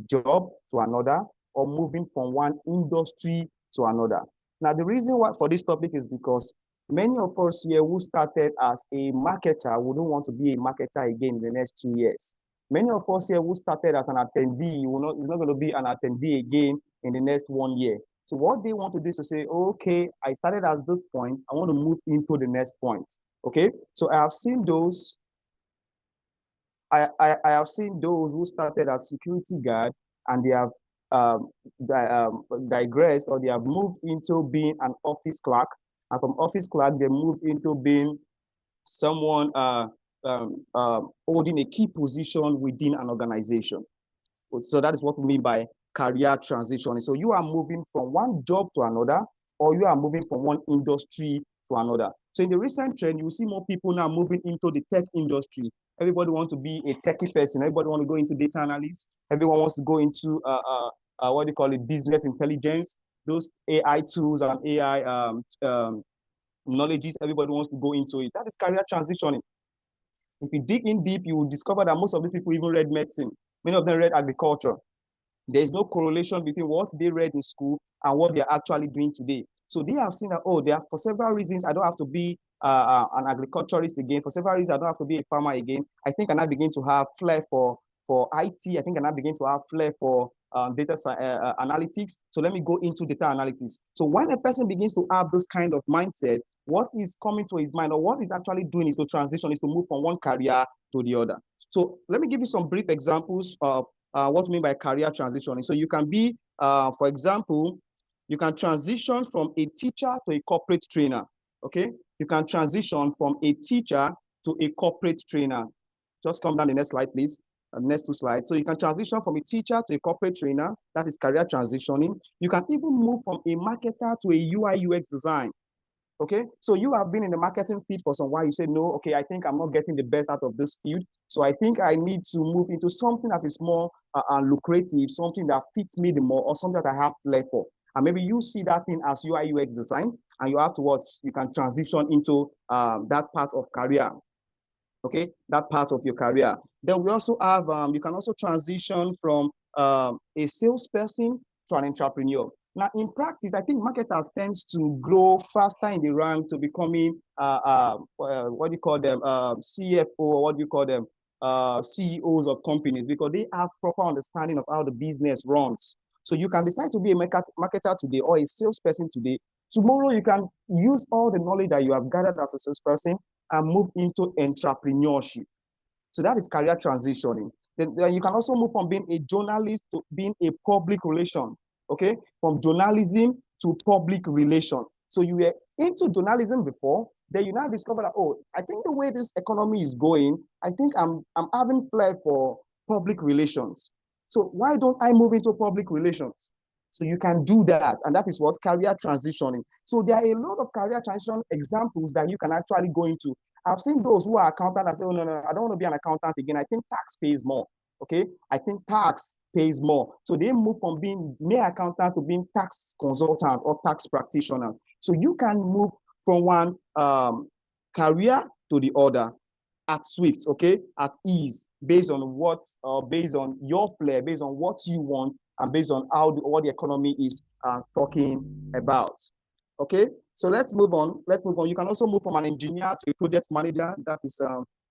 job to another or moving from one industry to another. Now, the reason why for this topic is because many of us here who started as a marketer wouldn't want to be a marketer again in the next 2 years. Many of us here who started as an attendee, you're not going to be an attendee again in the next 1 year. So what they want to do is to say, okay, I started at this point, I want to move into the next point. Okay, so I have seen those. I have seen those who started as security guard and they have digressed, or they have moved into being an office clerk, and from office clerk they moved into being someone holding a key position within an organization. So that is what we mean by career transition. So you are moving from one job to another, or you are moving from one industry to another. So in the recent trend, you see more people now moving into the tech industry. Everybody wants to be a techie person. Everybody wants to go into data analysis. Everyone wants to go into what do you call it, business intelligence, those AI tools and AI knowledges. Everybody wants to go into it. That is career transitioning. If you dig in deep, you will discover that most of these people even read medicine. Many of them read agriculture. There is no correlation between what they read in school and what they're actually doing today. So they have seen that, oh, they are, for several reasons, I don't have to be an agriculturist again. For several reasons, I don't have to be a farmer again. I think I now begin to have flair for IT. I think I now begin to have flair for data analytics. So let me go into data analytics. So when a person begins to have this kind of mindset, what is coming to his mind, or what he's actually doing, is to transition, is to move from one career to the other. So let me give you some brief examples of what we mean by career transitioning. So you can be, for example, You can transition from a teacher to a corporate trainer. Okay, you can transition from a teacher to a corporate trainer. Just come down the next slide, please. Next 2 slides. So you can transition from a teacher to a corporate trainer. That is career transitioning. You can even move from a marketer to a UI UX design. Okay, so you have been in the marketing field for some while. You said, no, okay, I think I'm not getting the best out of this field. So I think I need to move into something that is more lucrative, something that fits me the more, or something that I have flair for. And maybe you see that thing as UI UX design, and you afterwards, you can transition into that part of career. Okay, that part of your career. Then we also have, you can also transition from a salesperson to an entrepreneur. Now, in practice, I think marketers tends to grow faster in the rank to becoming, what do you call them, CFO, or what do you call them, CEOs of companies, because they have proper understanding of how the business runs. So you can decide to be a marketer today or a salesperson today. Tomorrow, you can use all the knowledge that you have gathered as a salesperson and move into entrepreneurship. So that is career transitioning. Then you can also move from being a journalist to being a public relation. Okay, from journalism to public relation. So you were into journalism before, then you now discover that, oh, I think the way this economy is going, I think I'm having flair for public relations. So why don't I move into public relations? So you can do that, and that is what career transitioning. So there are a lot of career transition examples that you can actually go into. I've seen those who are accountants and say, oh, no, I don't want to be an accountant again. I think tax pays more. Okay, I think tax pays more. So they move from being mere accountant to being tax consultant or tax practitioner. So you can move from one career to the other at swift, okay, at ease, based on what, based on your flair, based on what you want, and based on what the economy is talking about. Okay, so let's move on. You can also move from an engineer to a project manager. That is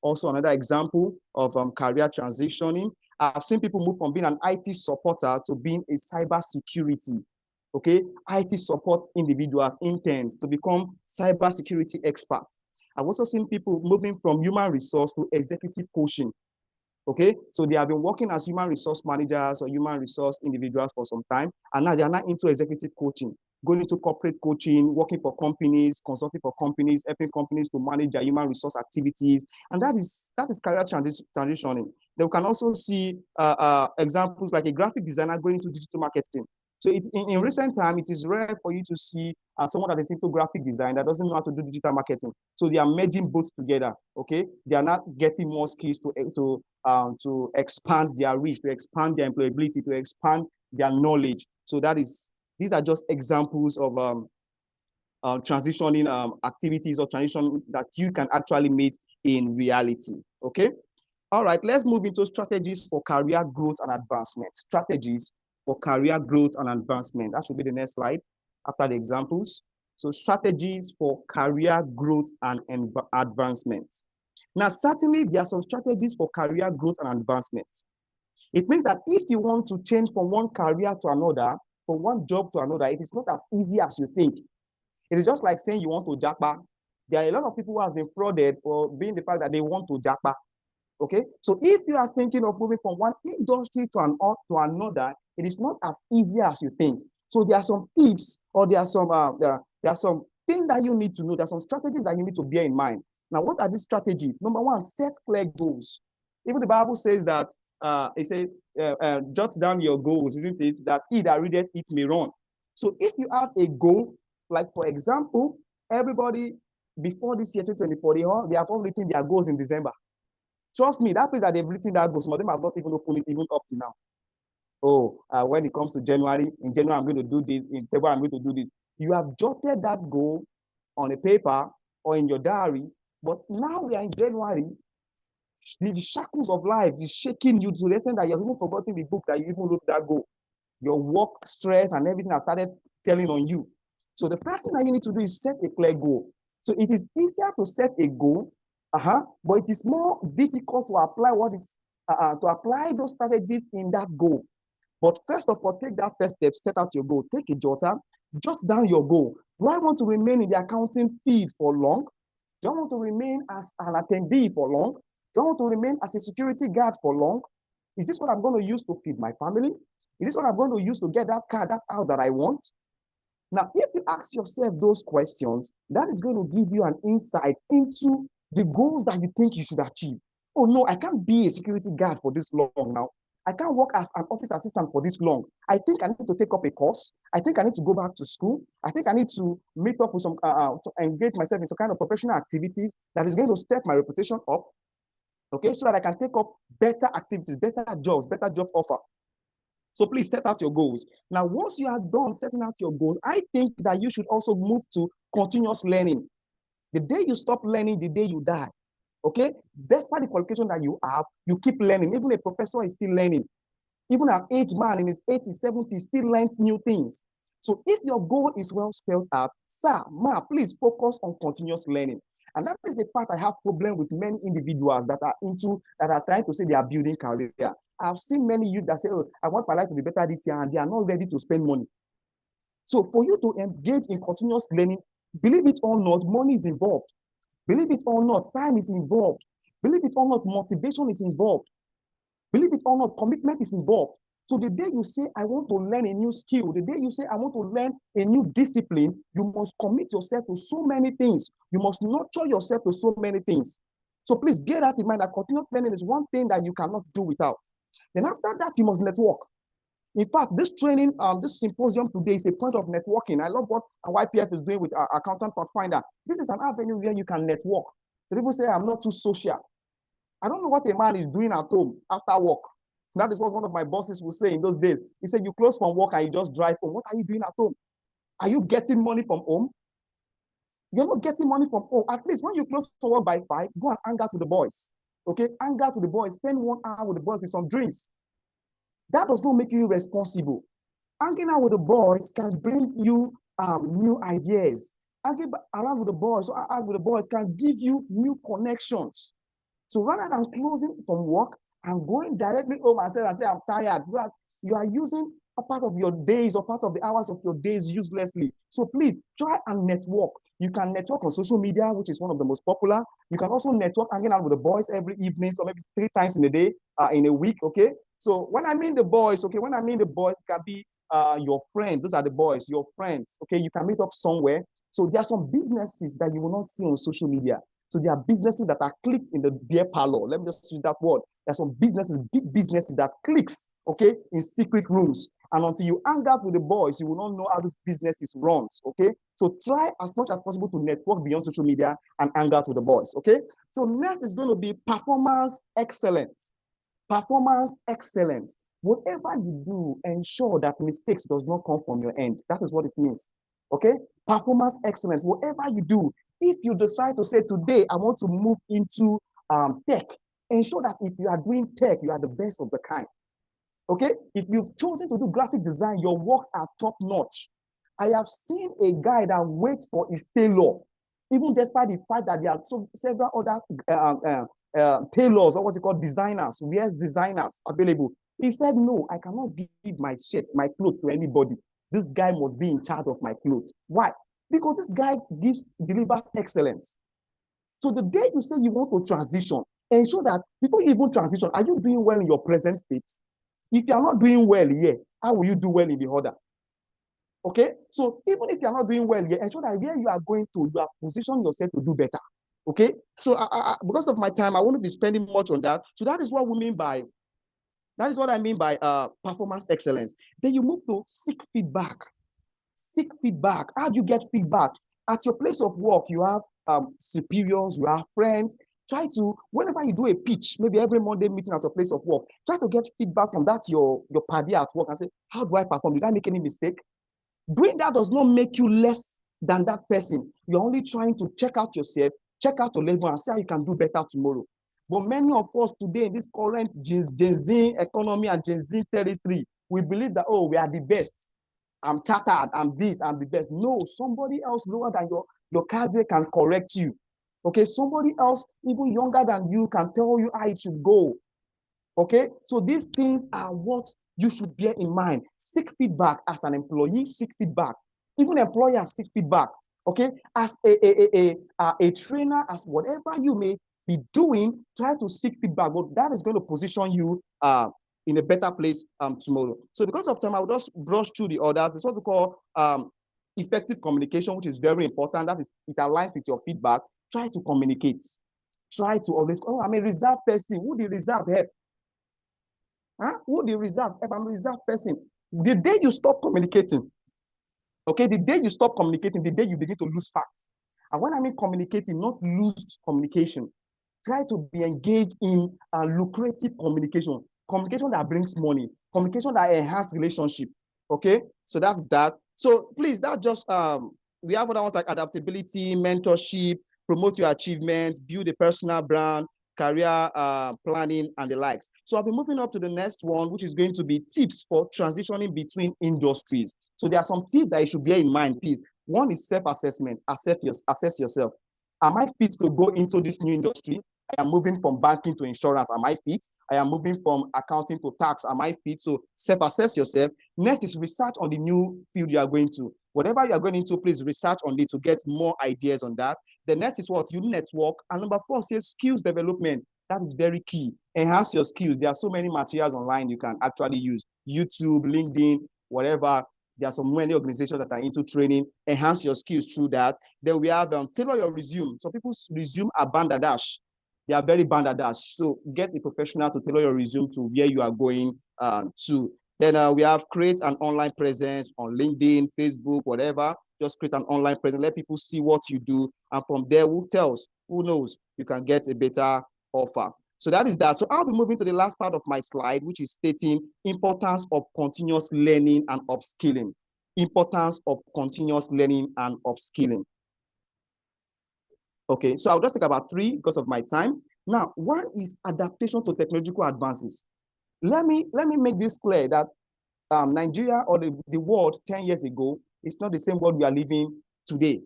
also another example of career transitioning. I've seen people move from being an IT supporter to being a cyber security. Okay, IT support individuals, interns, to become cyber security experts. I've also seen people moving from human resource to executive coaching. Okay, so they have been working as human resource managers or human resource individuals for some time, and now they are not into executive coaching, going into corporate coaching, working for companies, consulting for companies, helping companies to manage their human resource activities, and that is career transitioning. Then we can also see examples like a graphic designer going into digital marketing. So in recent time, it is rare for you to see someone that is into graphic design that doesn't know how to do digital marketing. So they are merging both together. Okay, they are not getting more skills to expand their reach, to expand their employability, to expand their knowledge. So these are just examples of transitioning activities or transition that you can actually meet in reality. Okay. All right, let's move into strategies for career growth and advancement. Strategies for career growth and advancement. That should be the next slide after the examples. So strategies for career growth and advancement. Now, certainly there are some strategies for career growth and advancement. It means that if you want to change from one career to another, from one job to another, it is not as easy as you think. It is just like saying you want to japa. There are a lot of people who have been frauded or being the fact that they want to japa. Okay, so if you are thinking of moving from one industry to another, it is not as easy as you think. So there are some tips, or there are some things that you need to know. There are some strategies that you need to bear in mind. Now, what are these strategies? Number one, set clear goals. Even the Bible says that it says, jot down your goals, isn't it? That he that readeth it may run. So if you have a goal, like for example, everybody before this year 2024, they have all written their goals in December. Trust me, that place that they've written that goal, some of them have not even opened it even up to now. Oh, when it comes to January, in January I'm going to do this, in February I'm going to do this. You have jotted that goal on a paper or in your diary, but now we are in January. The shackles of life is shaking you to the extent that you've even forgotten the book that you even wrote that goal. Your work stress and everything has started telling on you. So the first thing that you need to do is set a clear goal. So it is easier to set a goal, but it is more difficult to apply apply those strategies in that goal. But first of all, take that first step, set out your goal, take a jotter, jot down your goal. Do I want to remain in the accounting field for long? Do I want to remain as an attendee for long? Do I want to remain as a security guard for long? Is this what I'm going to use to feed my family? Is this what I'm going to use to get that car, that house that I want? Now, if you ask yourself those questions, that is going to give you an insight into the goals that you think you should achieve. Oh no, I can't be a security guard for this long now. I can't work as an office assistant for this long. I think I need to take up a course. I think I need to go back to school. I think I need to meet up with engage myself in some kind of professional activities that is going to step my reputation up. Okay, so that I can take up better activities, better job offer. So please set out your goals. Now, once you are done setting out your goals, I think that you should also move to continuous learning. The day you stop learning, the day you die. Okay, despite the qualification that you have, you keep learning. Even a professor is still learning. Even an aged man in his 80s, 70s still learns new things. So if your goal is well spelled out, sir, ma, please focus on continuous learning. And that is the part I have problem with many individuals that are trying to say they are building career. I've seen many youth that say, oh, I want my life to be better this year, and they are not ready to spend money. So for you to engage in continuous learning, believe it or not, money is involved. Believe it or not, time is involved. Believe it or not, motivation is involved. Believe it or not, commitment is involved. So the day you say, I want to learn a new skill, the day you say, I want to learn a new discipline, you must commit yourself to so many things. You must nurture yourself to so many things. So please bear that in mind, that continuous learning is one thing that you cannot do without. Then after that, you must network. In fact, this training, this symposium today is a point of networking. I love what YPF is doing with our Accountants Pathfinder. This is an avenue where you can network. So people say, I'm not too social. I don't know what a man is doing at home after work. That is what one of my bosses will say in those days. He said, you close from work and you just drive home. What are you doing at home? Are you getting money from home? You're not getting money from home. At least when you close for work by 5, go and hang out with the boys. Okay, hang out with the boys. Spend 1 hour with the boys with some drinks. That does not make you responsible. Hanging out with the boys can bring you new ideas. Hanging around with the boys, or out with the boys can give you new connections. So rather than closing from work and going directly home and say, I'm tired, you are using a part of your days or part of the hours of your days uselessly. So please try and network. You can network on social media, which is one of the most popular. You can also network hanging out with the boys every evening, so maybe 3 times in a day, in a week, okay? So when I mean the boys, okay, when I mean the boys, it can be your friends. Those are the boys, your friends, okay? You can meet up somewhere. So there are some businesses that you will not see on social media. So there are businesses that are clicked in the beer parlor. Let me just use that word. There are some businesses, big businesses that clicks, okay, in secret rooms. And until you hang out with the boys, you will not know how this business is run, okay? So try as much as possible to network beyond social media and hang out with the boys, okay? So next is going to be performance excellence. Performance excellence. Whatever you do, ensure that mistakes does not come from your end. That is what it means, okay? Performance excellence. Whatever you do, if you decide to say, today, I want to move into tech, ensure that if you are doing tech, you are the best of the kind. Okay? If you've chosen to do graphic design, your works are top notch. I have seen a guy that waits for his tailor, even despite the fact that there are several other tailors, or what you call designers, wears designers available. He said, no, I cannot give my shirt, my clothes to anybody. This guy must be in charge of my clothes. Why? Because this guy delivers excellence. So the day you say you want to transition, ensure that before you even transition, are you doing well in your present state? If you are not doing well here, how will you do well in the other? Okay, so even if you are not doing well here, ensure that where you are going to, you are positioning yourself to do better. Okay, so because of my time, I won't be spending much on that. So that is what we mean by, that is what I mean by performance excellence. Then you move to seek feedback. Seek feedback. How do you get feedback? At your place of work, you have superiors, you have friends. Try to, whenever you do a pitch, maybe every Monday meeting at your place of work, try to get feedback from that your party at work and say, how do I perform? Did I make any mistake? Doing that does not make you less than that person. You're only trying to check out yourself, check out your level, and see how you can do better tomorrow. But many of us today in this current Gen Z economy and Gen Z territory, we believe that, oh, we are the best. I'm chartered, I'm this, I'm the best. No, somebody else lower than your cadre can correct you. Okay, somebody else even younger than you can tell you how it should go. Okay, so these things are what you should bear in mind. Seek feedback as an employee, seek feedback. Even employers seek feedback. Okay, as a trainer, as whatever you may be doing, try to seek feedback. But that is going to position you in a better place tomorrow. So because of time, I will just brush through the others. There's what we call effective communication, which is very important. That is, it aligns with your feedback. Try to communicate. Try to always, oh, I'm a reserved person. Who the reserve help? Huh? Who the reserve help? I'm a reserved person. The day you stop communicating, okay, the day you stop communicating, the day you begin to lose facts. And when I mean communicating, not lose communication, try to be engaged in lucrative communication, communication that brings money, communication that enhances relationship. Okay, so that's that. So please, that just we have other ones like adaptability, mentorship, promote your achievements, build a personal brand, career planning, and the likes. So I'll be moving up to the next one, which is going to be tips for transitioning between industries. So there are some tips that you should bear in mind, please. One is self-assessment. Assess yourself. Am I fit to go into this new industry? I am moving from banking to insurance. Am I fit? I am moving from accounting to tax. Am I fit? So self-assess yourself. Next is research on the new field you are going to. Whatever you are going into, please research on it to get more ideas on that. The next is what? You network. And number 4 says skills development. That is very key. Enhance your skills. There are so many materials online you can actually use. YouTube, LinkedIn, whatever. There are so many organizations that are into training. Enhance your skills through that. Then we have tailor your resume. So people's resume are bandadas. They are very bandadas. So get a professional to tailor your resume to where you are going to. Then we have create an online presence on LinkedIn, Facebook, whatever. Just create an online presence. Let people see what you do. And from there, who knows, you can get a better offer. So that is that. So I'll be moving to the last part of my slide, which is stating importance of continuous learning and upskilling. Importance of continuous learning and upskilling. Okay, so I'll just take about 3 because of my time. Now, one is adaptation to technological advances. Let me make this clear that Nigeria or the world 10 years ago is not the same world we are living today.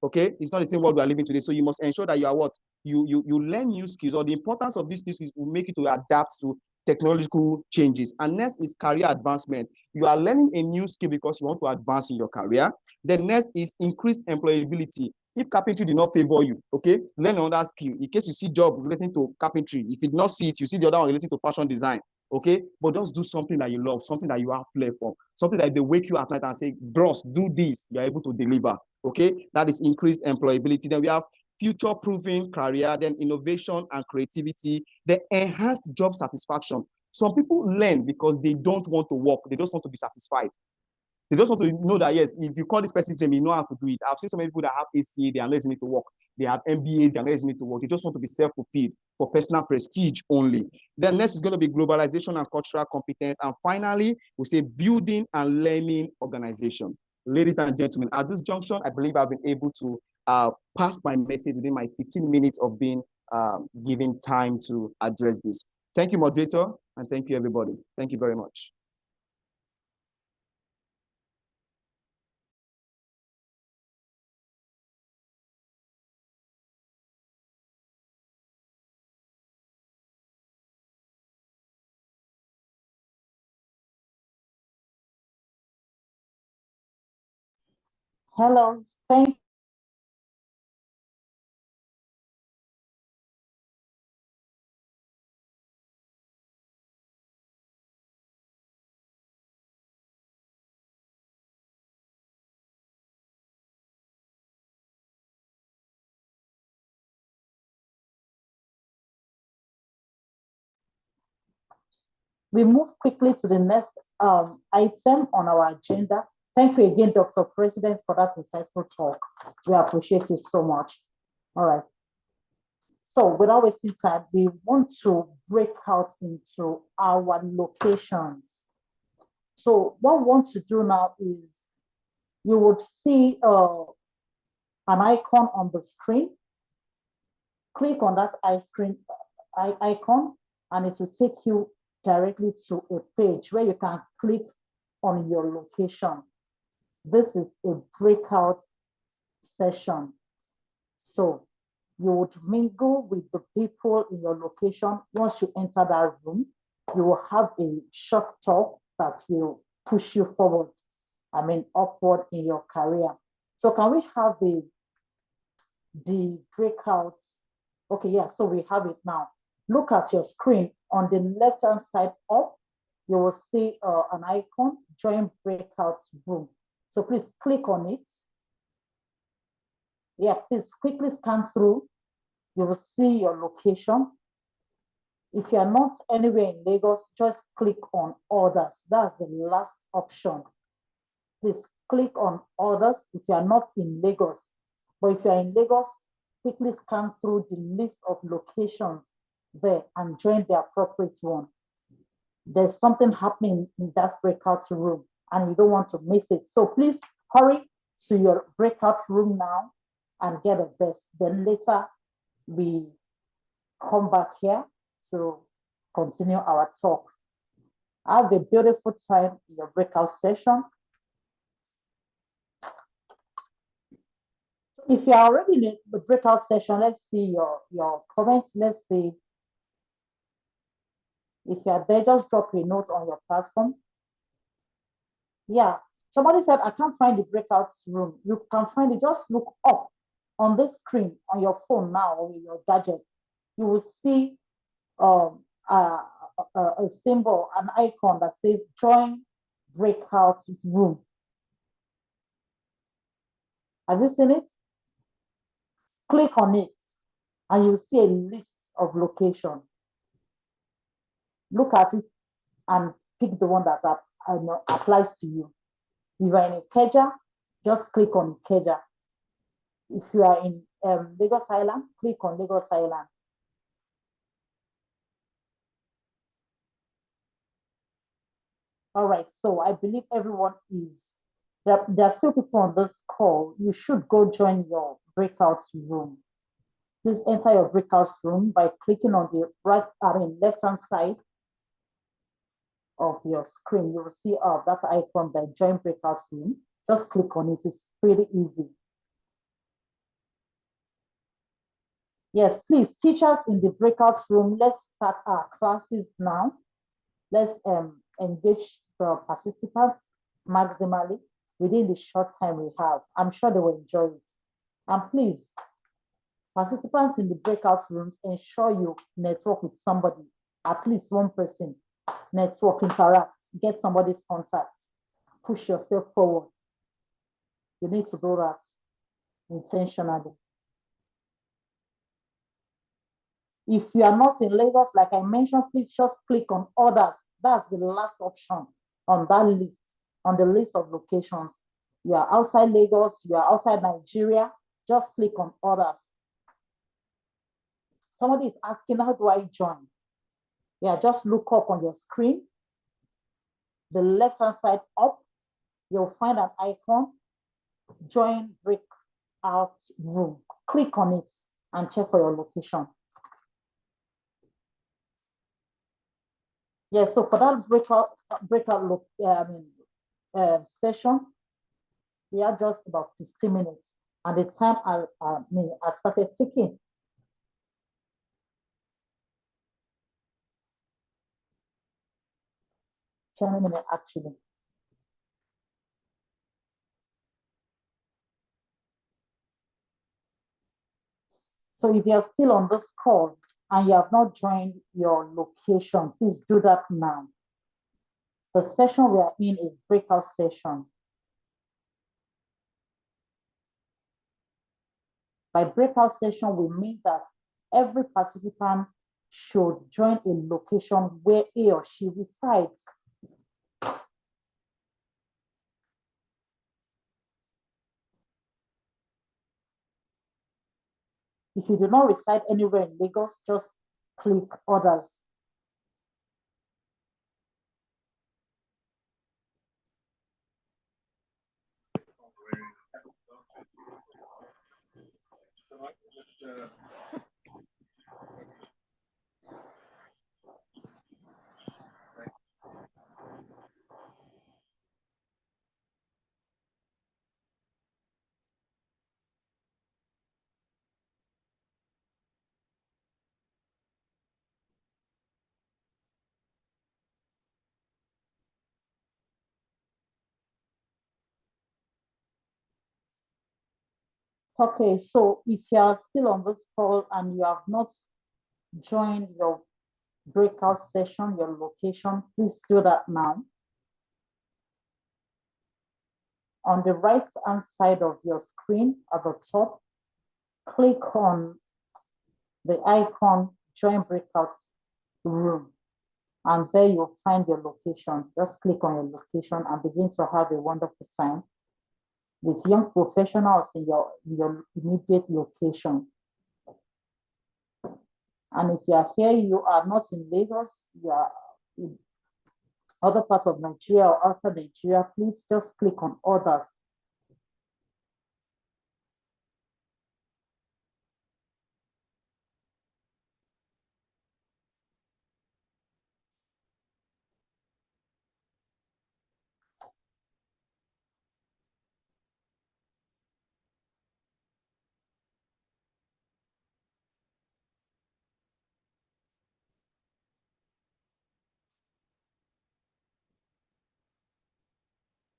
Okay, it's not the same world we are living today. So you must ensure that you are what? You learn new skills, or the importance of these skills will make you to adapt to technological changes. And next is career advancement. You are learning a new skill because you want to advance in your career. Then next is increased employability. If carpentry did not favor you, okay, learn another skill. In case you see job relating to carpentry, if you did not see it, you see the other one relating to fashion design. Okay, but just do something that you love, something that you have flair for, something that they wake you at night and say, bros, do this, you are able to deliver. Okay, that is increased employability. Then we have future-proofing career, then innovation and creativity, the enhanced job satisfaction. Some people learn because they don't want to work, they just want to be satisfied. They just want to know that, yes, if you call this person's name, you know how to do it. I've seen so many people that have ACA, they are not using it to work. They have MBAs, they are not using it to work. They just want to be self-fulfilled for personal prestige only. Then next is going to be globalization and cultural competence. And finally, we say building and learning organization. Ladies and gentlemen, at this junction, I believe I've been able to pass my message within my 15 minutes of being given time to address this. Thank you, moderator, and thank you, everybody. Thank you very much. Hello, thank we move quickly to the next item on our agenda. Thank you again, Dr. President, for that insightful talk. We appreciate you so much. All right. So without wasting time, we want to break out into our locations. So what we want to do now is you would see an icon on the screen. Click on that icon and it will take you directly to a page where you can click on your location. This is a breakout session. So you would mingle with the people in your location. Once you enter that room, you will have a short talk that will push you forward, upward in your career. So can we have the breakout? Okay, yeah, so we have it now. Look at your screen. On the left-hand side up, you will see an icon, join breakout room. So please click on it. Yeah, please quickly scan through. You will see your location. If you are not anywhere in Lagos, just click on others. That's the last option. Please click on others if you are not in Lagos. But if you are in Lagos, quickly scan through the list of locations there and join the appropriate one. There's something happening in that breakout room and you don't want to miss it. So please hurry to your breakout room now and get a best. Then later we come back here to continue our talk. Have a beautiful time in your breakout session. If you're already in the breakout session, let's see your comments. Let's see. If you're there, just drop a note on your platform. Yeah, somebody said, I can't find the breakout room. You can find it, just look up on this screen on your phone now or your gadget. You will see a symbol, an icon that says join breakout room. Have you seen it? Click on it and you'll see a list of locations. Look at it and pick the one that applies to you. If you are in Ikeja, just click on Ikeja. If you are in Lagos Island, click on Lagos Island. All right, so I believe everyone is, there are still people on this call. You should go join your breakout room. Please enter your breakout room by clicking on the left-hand side of your screen. You will see that icon there, join breakout room. Just click on it, it's pretty easy. Yes, please, teachers in the breakout room, let's start our classes now. Let's engage the participants maximally within the short time we have. I'm sure they will enjoy it. And please, participants in the breakout rooms, ensure you network with somebody, at least one person. Network, interact, get somebody's contact, push yourself forward. You need to do that intentionally. If you are not in Lagos, like I mentioned, please just click on others. That's the last option on that list, on the list of locations. You are outside Lagos, you are outside Nigeria, just click on others. Somebody is asking, how do I join? Yeah, just look up on your screen. The left-hand side up, you'll find an icon, join breakout room. Click on it and check for your location. Yeah, so for that breakout session, we are just about 15 minutes. And the time I started ticking. 10 minutes actually. So if you are still on this call and you have not joined your location, please do that now. The session we are in is breakout session. By breakout session, we mean that every participant should join a location where he or she resides. If you do not reside anywhere in Lagos, just click others. Okay, so if you are still on this call and you have not joined your breakout session, your location, please do that now. on the right-hand side of your screen at the top, click on the icon, join breakout room. And there you'll find your location. Just click on your location and begin to have a wonderful time with young professionals in your immediate location. And if you are here, you are not in Lagos, you are in other parts of Nigeria or outside Nigeria, please just click on others.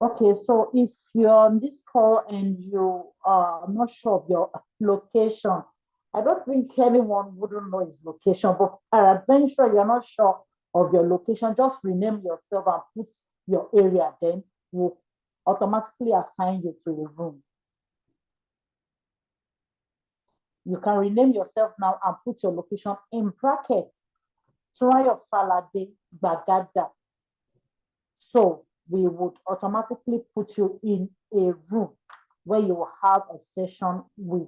Okay, so if you're on this call and you are not sure of your location, I don't think anyone wouldn't know his location, but peradventure you're not sure of your location, just rename yourself and put your area, then we'll automatically assign you to the room. You can rename yourself now and put your location in brackets. Turayo Falade Bagada. So we would automatically put you in a room where you will have a session with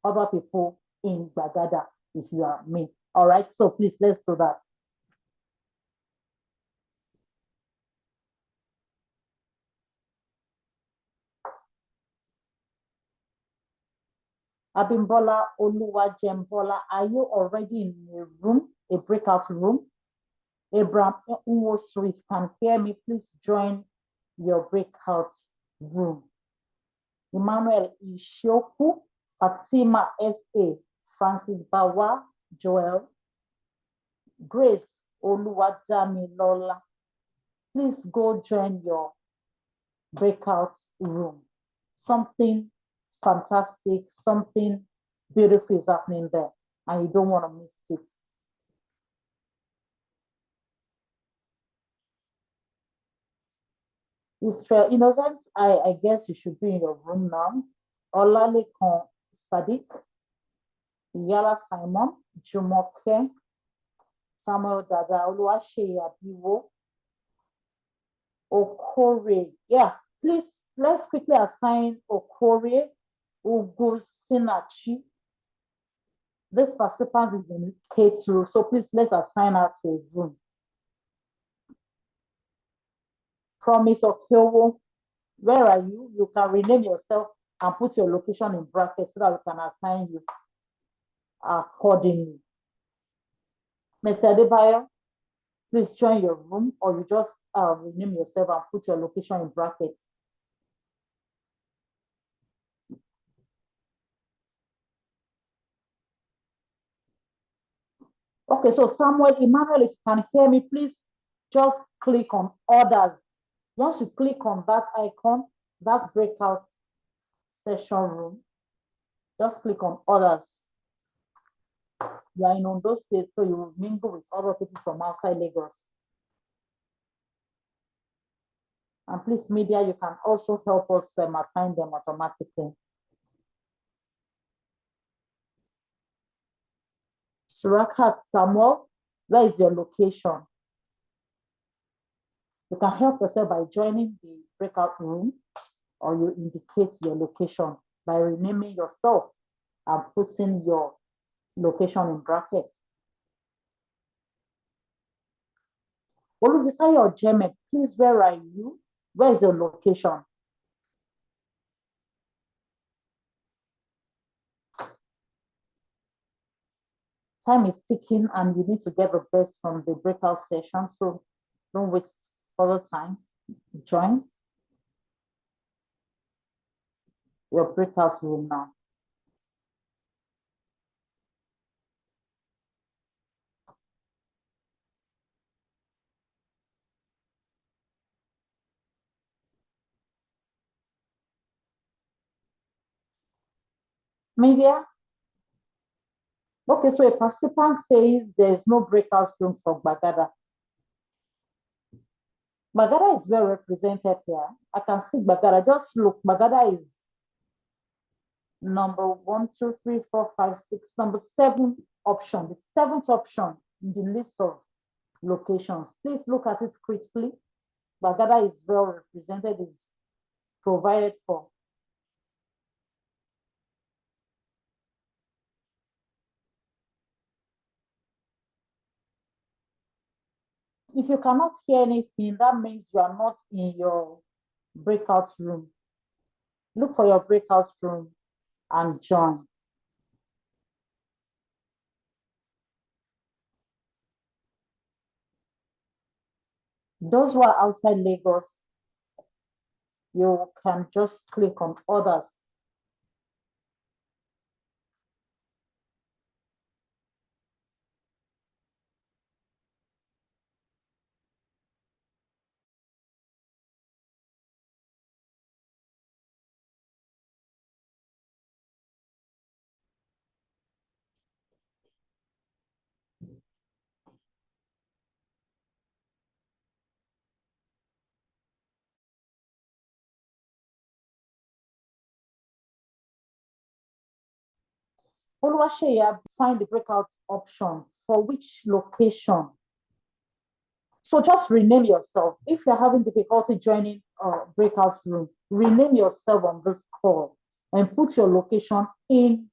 other people in Bagada if you are me. All right, so please let's do that. Abimbola Oluwajembola, are you already in a room, a breakout room? Abraham Nwosu, if you can hear me, please join your breakout room. Emmanuel Ishoku, Fatima S.A., Francis Bawa, Joel, Grace Oluwadamilola. Please go join your breakout room. Something fantastic, something beautiful is happening there, and you don't want to miss it. Israel Innocent, I guess you should be in your room now. Olalekan Sadiq, Yala Simon, Jumoke, Samuel Dada, Oluwaseyi Abiwo, Okore. Yeah, please, let's quickly assign Okore Ugusinachi. This participant is in K2, so please let's assign her to a room. Promise Okeowo, where are you? You can rename yourself and put your location in brackets so that we can assign you accordingly. Mr. Adebayo, please join your room, or you just rename yourself and put your location in brackets. Okay, so Samuel, Emmanuel, if you can hear me, please just click on others. Once you click on that icon, that breakout session room, just click on others. You are in Ondo State, so you will mingle with other people from outside Lagos. And please, media, you can also help us assign them automatically. Surakat Samuel, where is your location? You can help yourself by joining the breakout room, or you indicate your location by renaming yourself and putting your location in brackets. Oluvisayo Ojeme, please, where are you? Where is your location? Time is ticking and you need to get the best from the breakout session, so don't waste further time. Join your breakout room now. Media. Okay, so a participant says there is no breakout room for Bagada. Bagada is well represented here. I can see Bagada. Just look, Bagada is number 1, 2, 3, 4, 5, 6, number 7 option, the 7th option in the list of locations. Please look at it critically. Bagada is well represented, is provided for. If you cannot hear anything, that means you are not in your breakout room. Look for your breakout room and join. Those who are outside Lagos, you can just click on others. Oluwaseya, find the breakout option for which location. So just rename yourself. If you're having difficulty joining a breakout room, rename yourself on this call and put your location in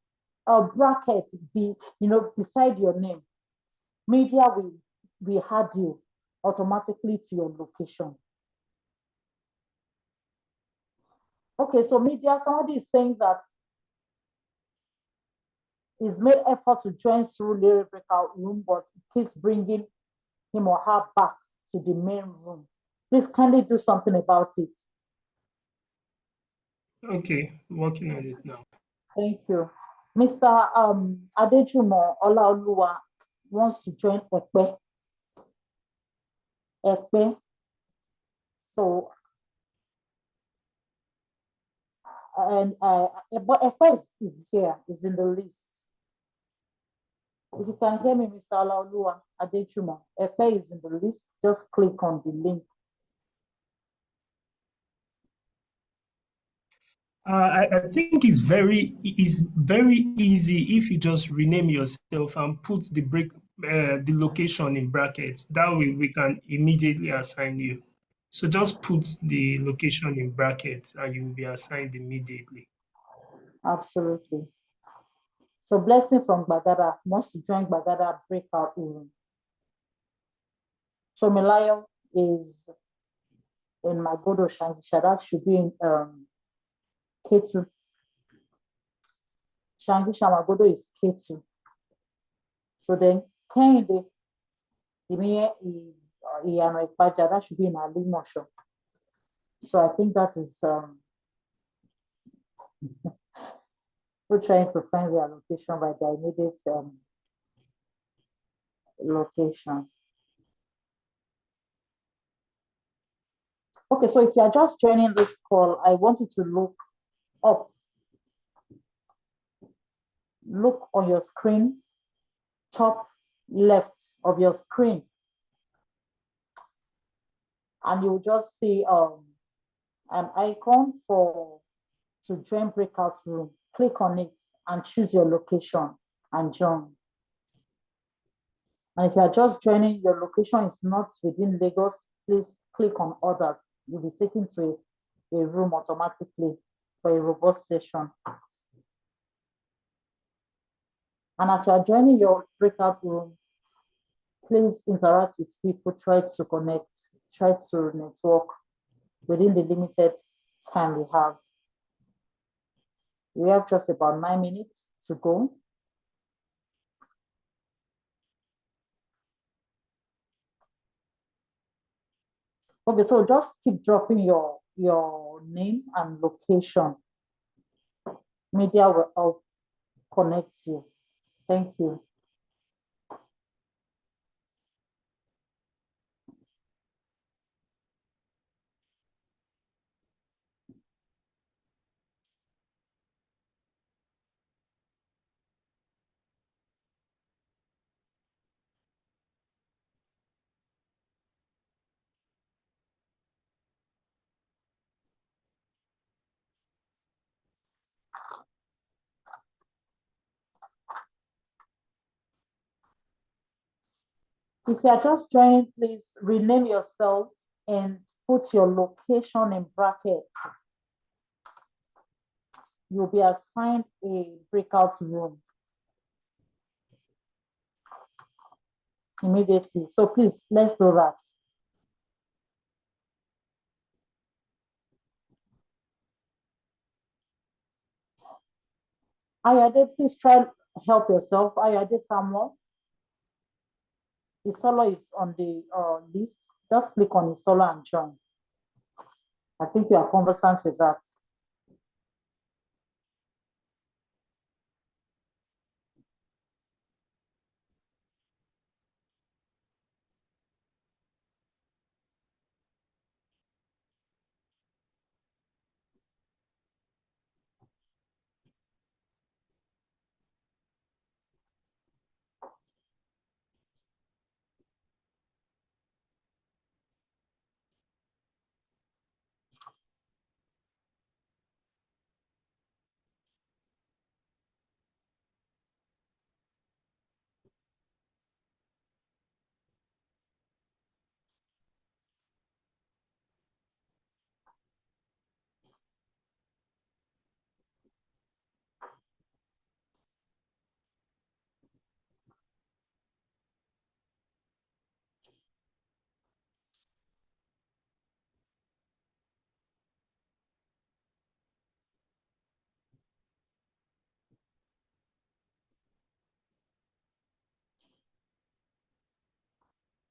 a bracket, beside your name. Media will add you automatically to your location. Okay, so media, somebody is saying that he's made effort to join through Lyric breakout room, but it keeps bringing him or her back to the main room. Please kindly do something about it. Okay, working on it now. Thank you. Mr. Adejumo Olaoluwa wants to join Ekpe. Ekpe. So, and but Ekpe is here, is in the list. If you can hear me, Mr. Olaoluwa Adejumo, Ekpe is in the list. Just click on the link. I think it's very easy if you just rename yourself and put the location in brackets. That way we can immediately assign you. So just put the location in brackets and you will be assigned immediately. Absolutely. So Blessing from Bagada wants to join Bagada breakout room. So Melayo is in Magodo Shangisha. That should be in K2. Shangisha Magodo is K2. So then Kende Imiye Iyano Ipaja, that should be in Ali Mosho. So I think that is we're trying to find their location by their immediate location. Okay, so if you are just joining this call, I want you to look up. Look on your screen, top left of your screen, and you'll just see an icon to join breakout room. Click on it and choose your location and join. And if you are just joining, your location is not within Lagos, please click on others. You'll be taken to a room automatically for a robust session. And as you are joining your breakout room, please interact with people, try to connect, try to network within the limited time we have. We have just about 9 minutes to go. Okay, so just keep dropping your name and location. Media will help connect you. Thank you. If you are just joining, please rename yourself and put your location in brackets. You'll be assigned a breakout room immediately. So please, let's do that. Ayade, please try help yourself. Ayade Samuel. Isolo is on the list. Just click on Isolo and join. I think you are conversant with that.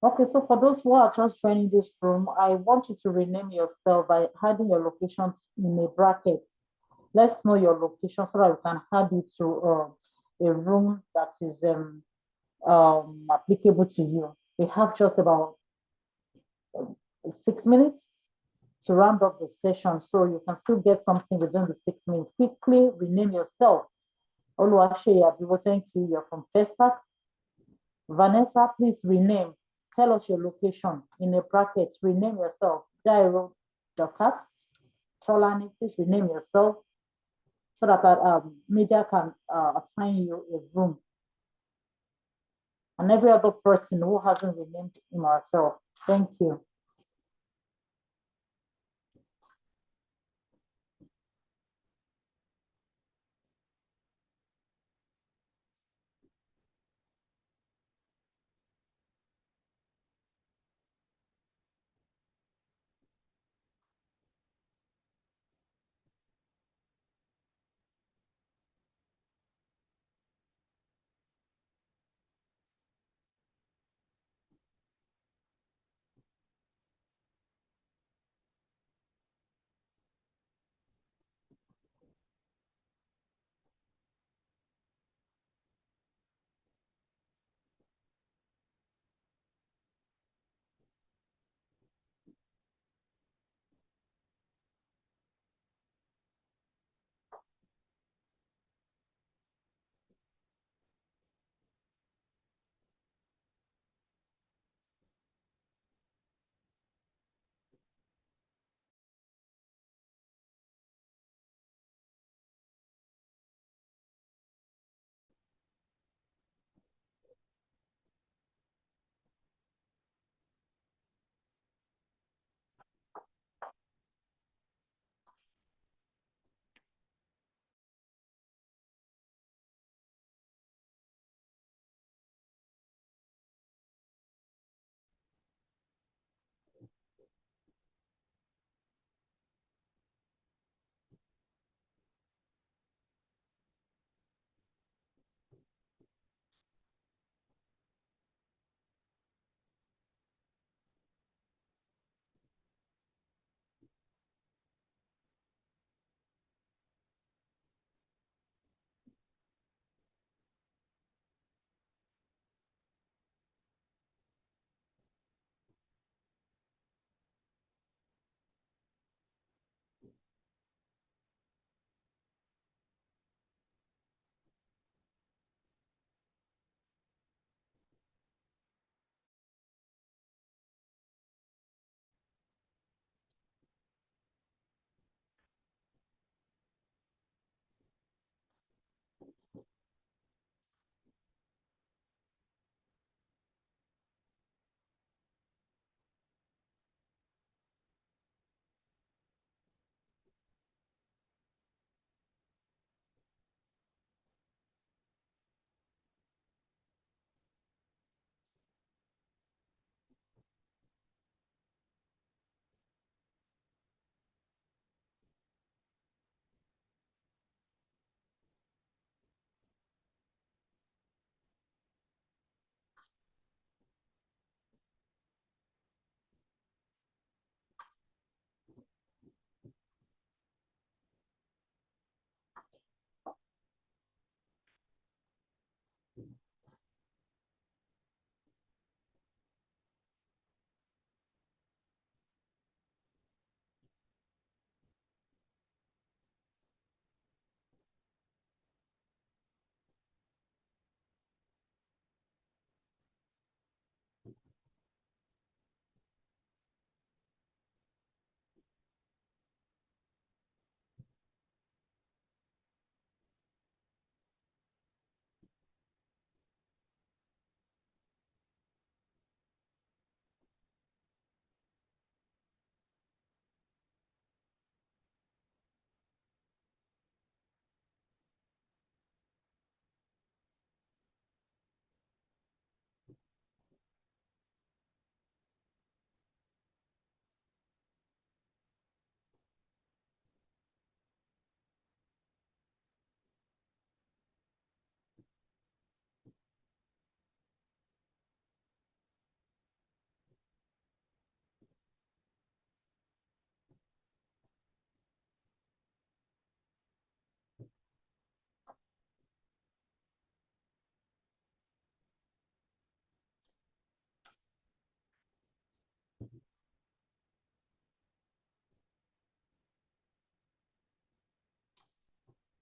Okay, so for those who are just joining this room, I want you to rename yourself by adding your location in a bracket. Let's know your location so that we can add it to a room that is applicable to you. We have just about 6 minutes to round up the session, so you can still get something within the 6 minutes. Quickly rename yourself. Oluwaseyi Abibo, thank you. You're from Festac. Vanessa, please rename. Tell us your location in a bracket. Rename yourself. Jairo Dorcas. Tolani, please rename yourself so that media can assign you a room. And every other person who hasn't renamed him or herself. Thank you.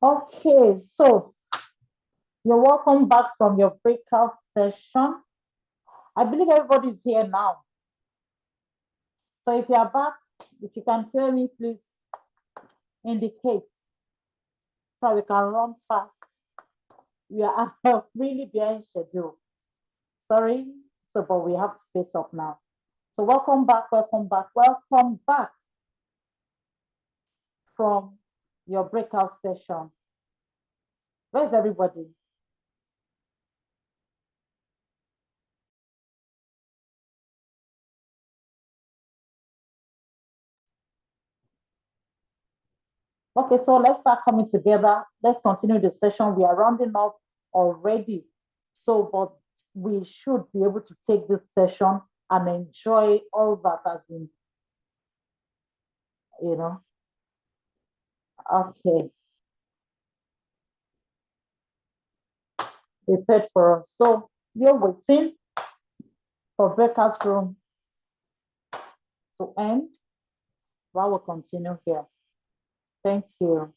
Okay, so you're welcome back from your breakout session. I believe everybody is here now. So if you are back, if you can hear me, please indicate so we can run fast. We are really behind schedule. Sorry, so but we have to pace up now. So welcome back, welcome back, welcome back from your breakout session. Where's everybody? Okay, so let's start coming together. Let's continue the session. We are rounding up already. So, but we should be able to take this session and enjoy all that has been, you know. Okay, prepared for us. So we're waiting for breakout room to end while we continue here. Thank you.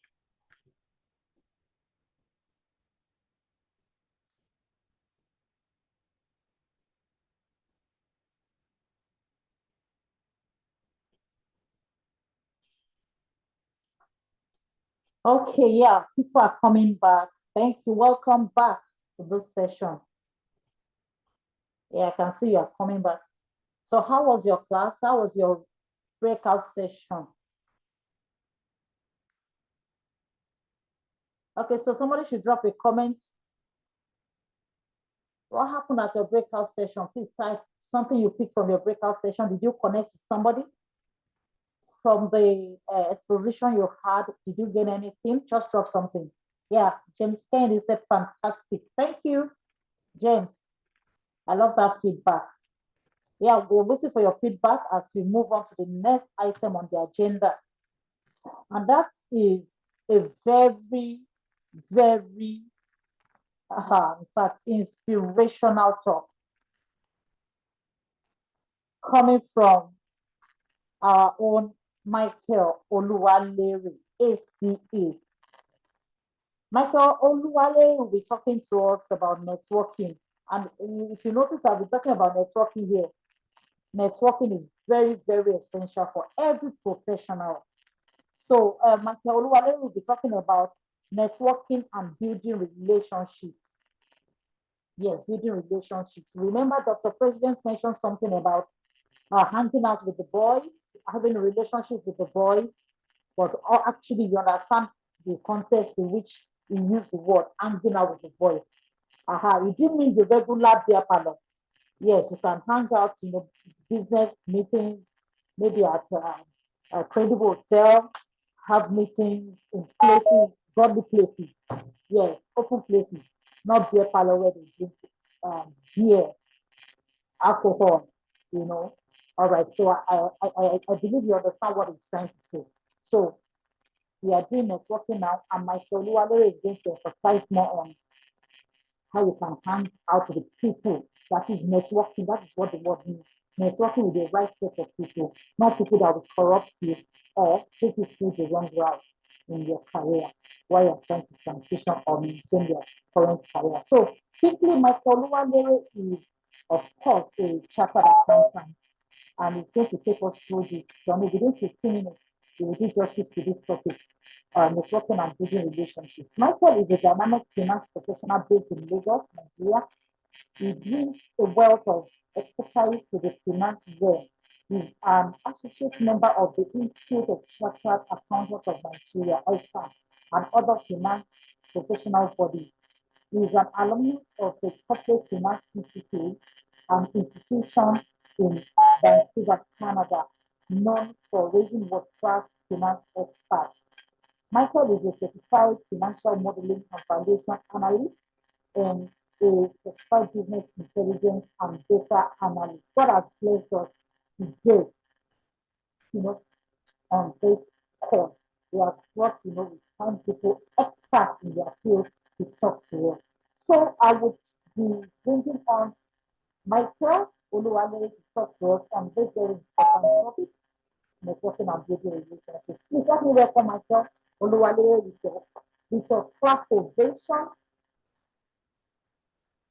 Okay, yeah, people are coming back. Thank you. Welcome back to this session. Yeah, I can see you are coming back. So how was your class? How was your breakout session? Okay, so somebody should drop a comment. What happened at your breakout session? Please type something you picked from your breakout session. Did you connect with somebody? From the exposition you had, did you gain anything? Just drop something. Yeah, James Kennedy said fantastic. Thank you, James. I love that feedback. Yeah, we're waiting for your feedback as we move on to the next item on the agenda. And that is a very, very, in fact, inspirational talk coming from our own Michael Oluwalere, ACA. Michael Oluwalere will be talking to us about networking. And if you notice, I'll be talking about networking here. Networking is very, very essential for every professional. So Michael Oluwalere will be talking about networking and building relationships. Yes, building relationships. Remember, Dr. President mentioned something about hanging out with the boys, having a relationship with the boys, but actually you understand the context in which he used the word hanging out with the boys. It didn't mean the regular beer parlor. Yes, you can hang out, business meetings, maybe at a credible hotel, have meetings in places, godly places. Yes, open places, not beer parlor where they drink beer, alcohol, you know. All right, so I believe you understand what it's trying to say. So we are doing networking now, and my Oluwalere is going to emphasize more on how you can hang out with people. That is networking. That is what the word means. Networking with the right set of people, not people that will corrupt you or take you through the wrong route in your career while you're trying to transition or maintain your current career. So quickly, my Oluwalere is, of course, a chartered accountant, and he's going to take us through this journey. Within 15 minutes, we will do justice to this topic, networking and building relationships. Michael is a dynamic finance professional based in Lagos, Nigeria. He brings a wealth of expertise to the finance realm. He's an associate member of the Institute of Chartered Accountants of Nigeria, ICAN, and other finance professional bodies. He is an alumnus of the Corporate Finance Institute, an institution in Vancouver, Canada, known for raising world-class finance experts. Michael is a certified financial modeling and valuation analyst and a certified business intelligence and data analyst. God has blessed us today, on this course. We have brought, with some people experts in their field to talk to us. So I would be bringing on Michael Oluwalere to talk to us on this very important topic, networking and building relationships. Please let me welcome myself, Oluwalere, with your with your clap ovation,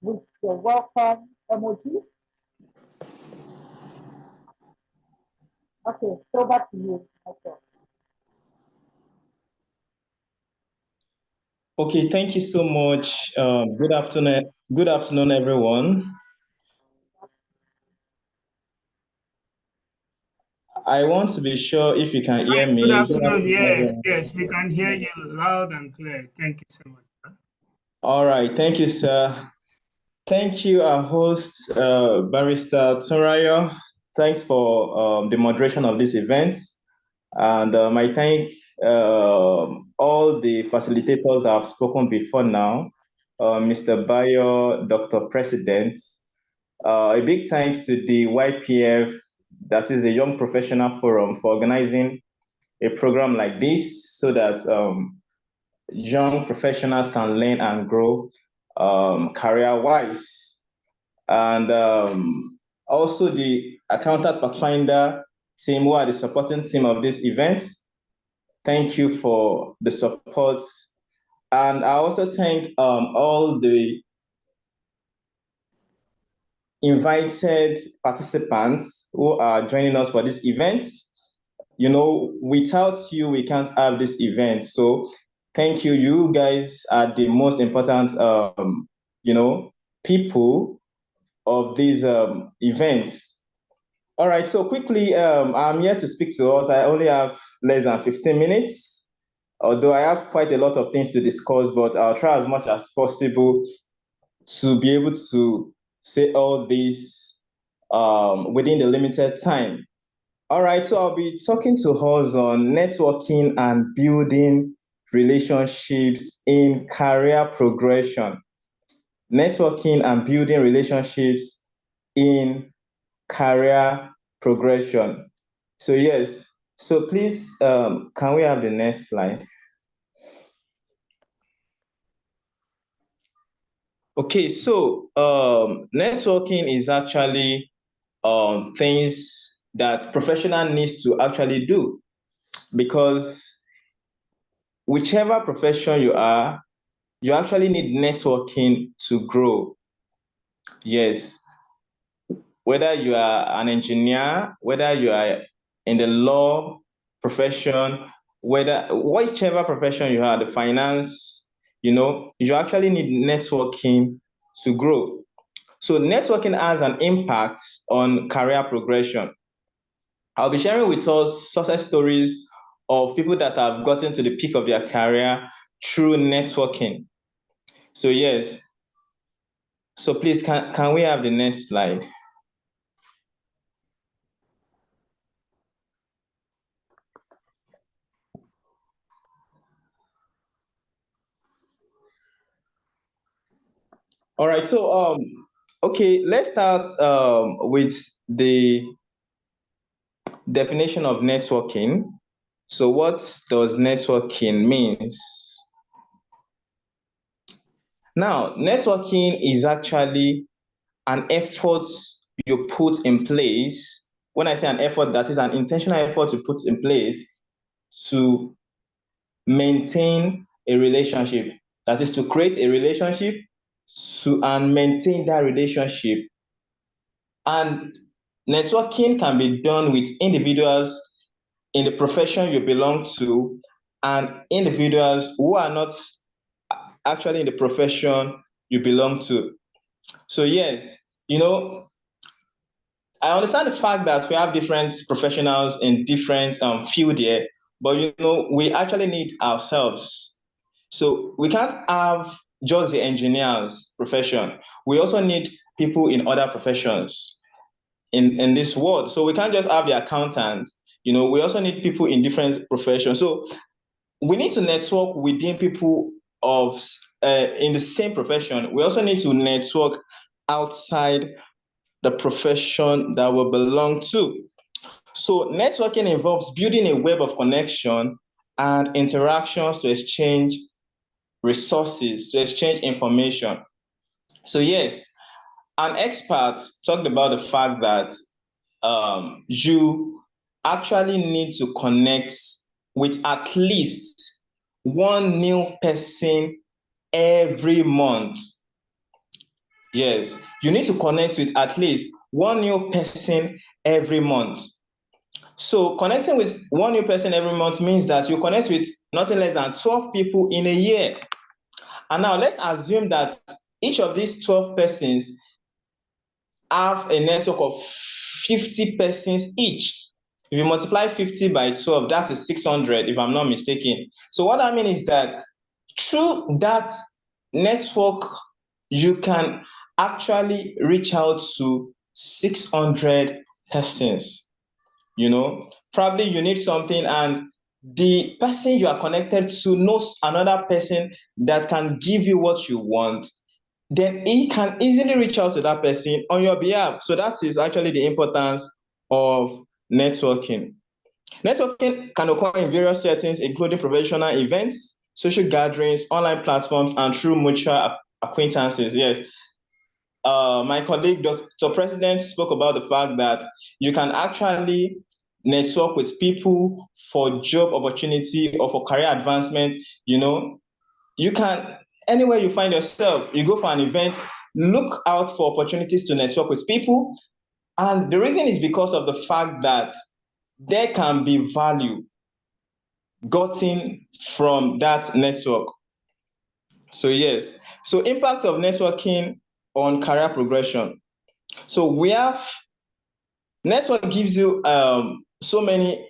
with your welcome emoji. Okay, over to you. Okay. Okay, thank you so much. Good afternoon. Good afternoon, everyone. I want to be sure if you can hear Good me. Good afternoon. afternoon, Yes, everyone. yes, we can hear you loud and clear. Thank you so much. All right, thank you, sir. Thank you, our host, Barrister Turayo. Thanks for the moderation of this event. And I thank all the facilitators that have spoken before now, Mr. Bayo, Dr. President. A big thanks to the YPF, that is the Young Professional Forum, for organizing a program like this so that young professionals can learn and grow career-wise. And also the Accountant Pathfinder team, who are the supporting team of this event. Thank you for the support. And I also thank all the invited participants who are joining us for this event. You know, without you, we can't have this event. So thank you. You guys are the most important, people of these events. All right, so quickly, I'm here to speak to us. I only have less than 15 minutes, although I have quite a lot of things to discuss, but I'll try as much as possible to be able to say all this within the limited time. All right, so I'll be talking to us on networking and building relationships in career progression. Networking and building relationships in career progression. So yes, so please, can we have the next slide? Okay, so networking is actually things that professional needs to actually do, because whichever profession you are, you actually need networking to grow. Yes, whether you are an engineer, whether you are in the law profession, whether whichever profession you are, the finance, you actually need networking to grow. So networking has an impact on career progression. I'll be sharing with us success stories of people that have gotten to the peak of their career through networking. So yes, so please, can we have the next slide? All right, so okay, let's start with the definition of networking. So what does networking means? Now, networking is actually an effort you put in place. When I say an effort, that is an intentional effort to put in place to maintain a relationship. That is to create a relationship and maintain that relationship. And networking can be done with individuals in the profession you belong to and individuals who are not actually in the profession you belong to. So yes, I understand the fact that we have different professionals in different field here, but we actually need ourselves. So we can't have just the engineers profession. We also need people in other professions in this world. So we can't just have the accountants. We also need people in different professions. So we need to network within people of in the same profession. We also need to network outside the profession that we belong to. So networking involves building a web of connection and interactions to exchange resources, to exchange information. So yes, an expert talked about the fact that you actually need to connect with at least one new person every month. Yes, you need to connect with at least one new person every month. So connecting with one new person every month means that you connect with nothing less than 12 people in a year. And now let's assume that each of these 12 persons have a network of 50 persons each. If you multiply 50 by 12, that is 600, if I'm not mistaken. So what I mean is that through that network, you can actually reach out to 600 persons. Probably you need something and the person you are connected to knows another person that can give you what you want, then he can easily reach out to that person on your behalf. So that is actually the importance of networking. Networking can occur in various settings, including professional events, social gatherings, online platforms, and through mutual acquaintances. Yes. My colleague, Dr. President, spoke about the fact that you can actually network with people for job opportunity or for career advancement. You can, anywhere you find yourself, you go for an event, look out for opportunities to network with people. And the reason is because of the fact that there can be value gotten from that network. So yes, so impact of networking on career progression. So we have network gives you so many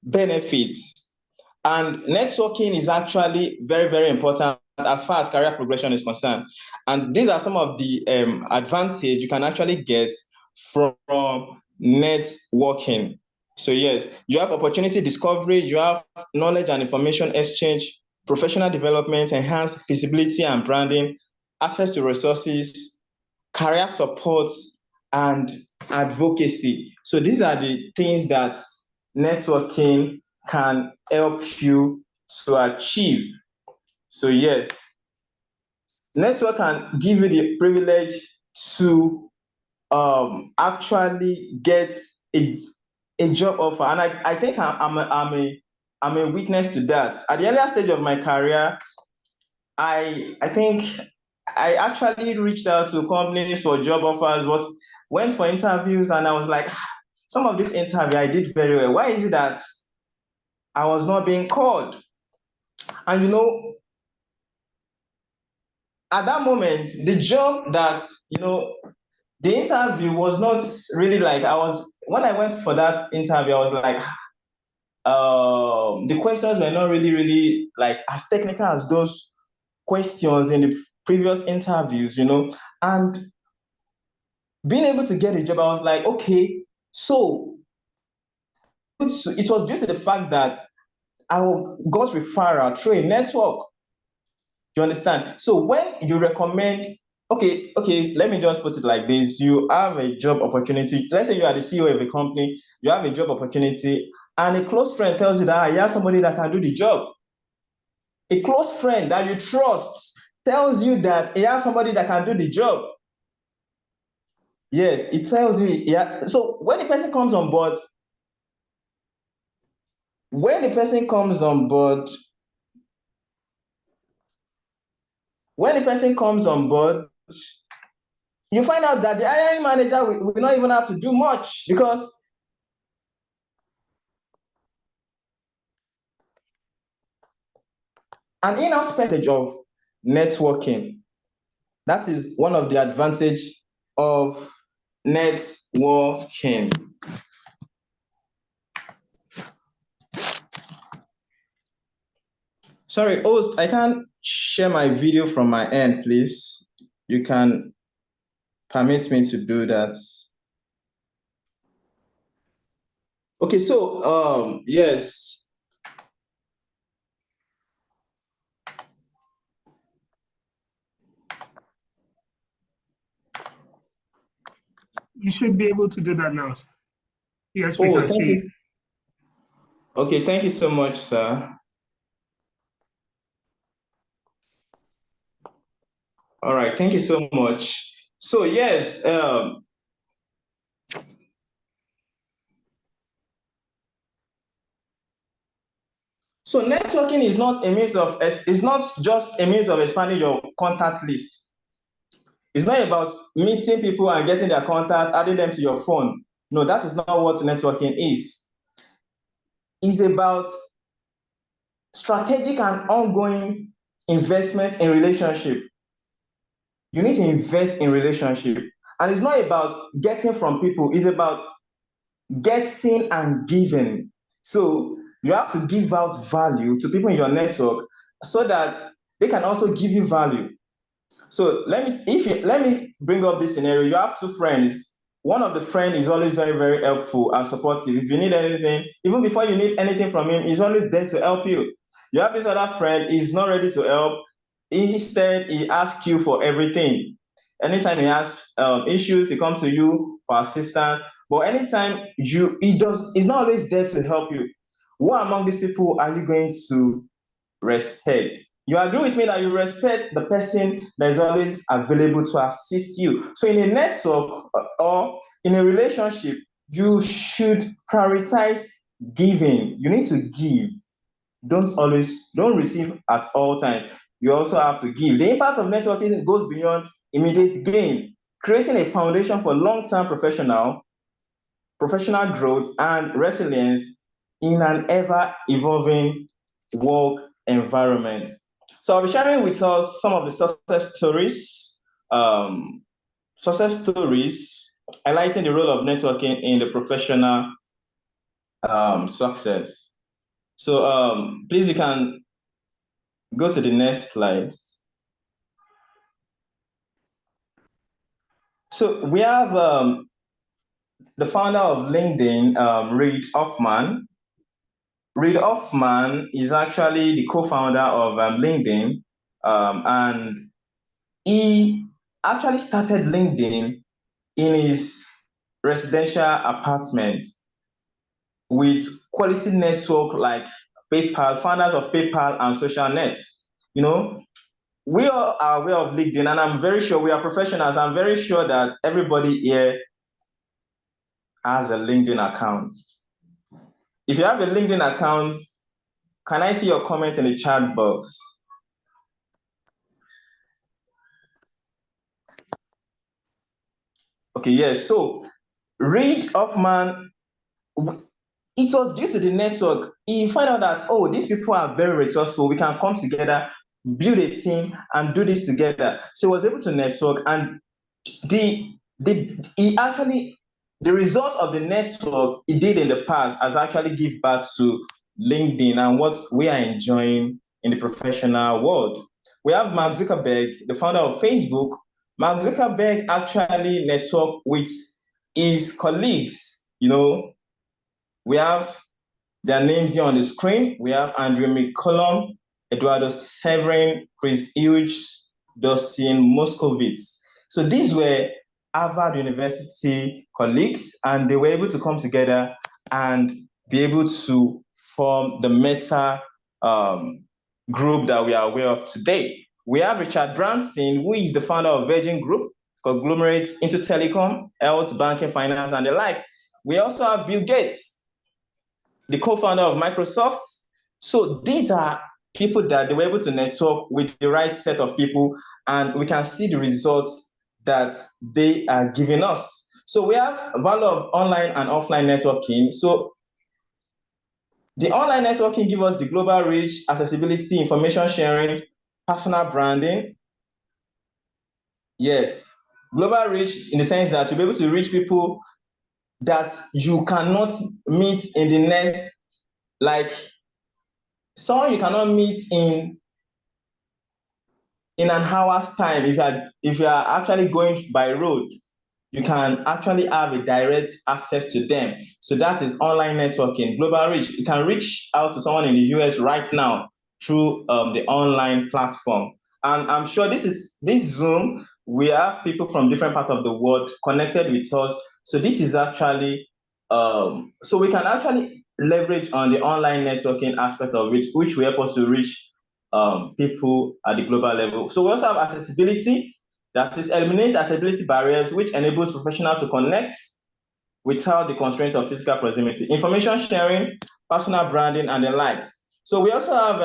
benefits, and networking is actually very, very important as far as career progression is concerned. And these are some of the advantage you can actually get from networking. So yes, you have opportunity discovery, you have knowledge and information exchange, professional development, enhanced visibility and branding, access to resources, career support, and advocacy. So these are the things that networking can help you to achieve. So yes, network can give you the privilege to actually get a job offer. And I think I'm a witness to that. At the earlier stage of my career, I think I actually reached out to companies for job offers, went for interviews, and I was like, some of this interview I did very well. Why is it that I was not being called? And at that moment, the job that, the interview was not really like when I went for that interview, I was like, the questions were not really, really like as technical as those questions in the previous interviews, and being able to get a job, I was like, okay, so it was due to the fact that I got referral through a network. You understand? So when you recommend, okay, let me just put it like this. You have a job opportunity. Let's say you are the CEO of a company, you have a job opportunity, and a close friend tells you that you have somebody that can do the job. A close friend that you trust tells you that he has somebody that can do the job. Yes, it tells you, yeah. So when the person comes on board, when the person comes on board, you find out that the hiring manager will not even have to do much, because an in-house percentage of networking. That is one of the advantage of networking. Sorry, host, I can't share my video from my end, please. You can permit me to do that. Okay, so yes. You should be able to do that now. Yes, we can see you. Okay, thank you so much, sir. All right, thank you so much. So yes, So networking is not a means of, it's not just a means of expanding your contact list. It's not about meeting people and getting their contacts, adding them to your phone. No, that is not what networking is. It's about strategic and ongoing investment in relationship. You need to invest in relationship. And it's not about getting from people, it's about getting and giving. So you have to give out value to people in your network so that they can also give you value. So let me bring up this scenario. You have two friends. One of the friends is always very, very helpful and supportive. If you need anything, even before you need anything from him, he's always there to help you. You have this other friend, he's not ready to help. Instead, he asks you for everything. Anytime he has issues, he comes to you for assistance. But anytime he's not always there to help you. What among these people are you going to respect? You agree with me that you respect the person that is always available to assist you. So in a network or in a relationship, you should prioritize giving. You need to give. Don't receive at all times. You also have to give. The impact of networking goes beyond immediate gain, creating a foundation for long-term professional growth and resilience in an ever-evolving work environment. So I'll be sharing with us some of the success stories highlighting the role of networking in the professional success. So please, you can go to the next slide. So we have the founder of LinkedIn, Reid Hoffman. Reid Hoffman is actually the co-founder of LinkedIn, and he actually started LinkedIn in his residential apartment with quality network like PayPal, founders of PayPal and SocialNet. You know, we all are aware of LinkedIn, and I'm very sure we are professionals. I'm very sure that everybody here has a LinkedIn account. If you have a LinkedIn account, can I see your comment in the chat box? Okay, yes. So Reid Hoffman, it was due to the network. He found out that, oh, these people are very resourceful. We can come together, build a team, and do this together. So he was able to network, and the result of the network he did in the past has actually give back to LinkedIn and what we are enjoying in the professional world. We have Mark Zuckerberg, the founder of Facebook. Mark Zuckerberg actually networked with his colleagues. You know, we have their names here on the screen. We have Andrew McCollum, Eduardo Severin, Chris Hughes, Dustin Moskovitz. So these were Harvard University colleagues, and they were able to come together and be able to form the Meta group that we are aware of today. We have Richard Branson, who is the founder of Virgin Group, conglomerates into telecom, health, banking, finance, and the likes. We also have Bill Gates, the co-founder of Microsoft. So these are people that they were able to network with the right set of people, and we can see the results that they are giving us. So we have a value of online and offline networking. So the online networking gives us the global reach, accessibility, information sharing, personal branding. Yes, global reach in the sense that you'll be able to reach people that you cannot meet in the next, like someone you cannot meet in an hour's time. If you are actually going by road, you can actually have a direct access to them. So that is online networking, global reach. You can reach out to someone in the US right now through the online platform. And I'm sure this Zoom, we have people from different parts of the world connected with us. So this is actually, so we can actually leverage on the online networking aspect of which will help us to reach people at the global level. So we also have accessibility. That is, eliminates accessibility barriers, which enables professionals to connect without the constraints of physical proximity. Information sharing, personal branding, and the likes. So we also have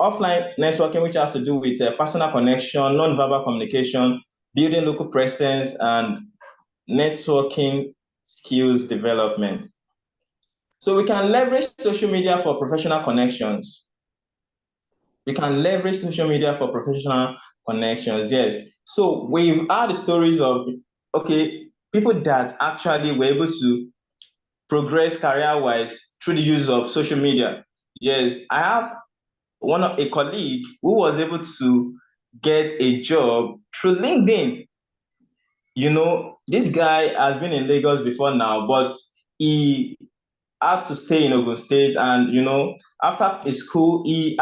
offline networking, which has to do with personal connection, non-verbal communication, building local presence, and networking skills development. So we can leverage social media for professional connections. We can leverage social media for professional connections, yes. So we've had the stories of, okay, people that actually were able to progress career-wise through the use of social media. Yes, I have a colleague who was able to get a job through LinkedIn. You know, this guy has been in Lagos before now, but he had to stay in Ogun State, and you know, after his school, he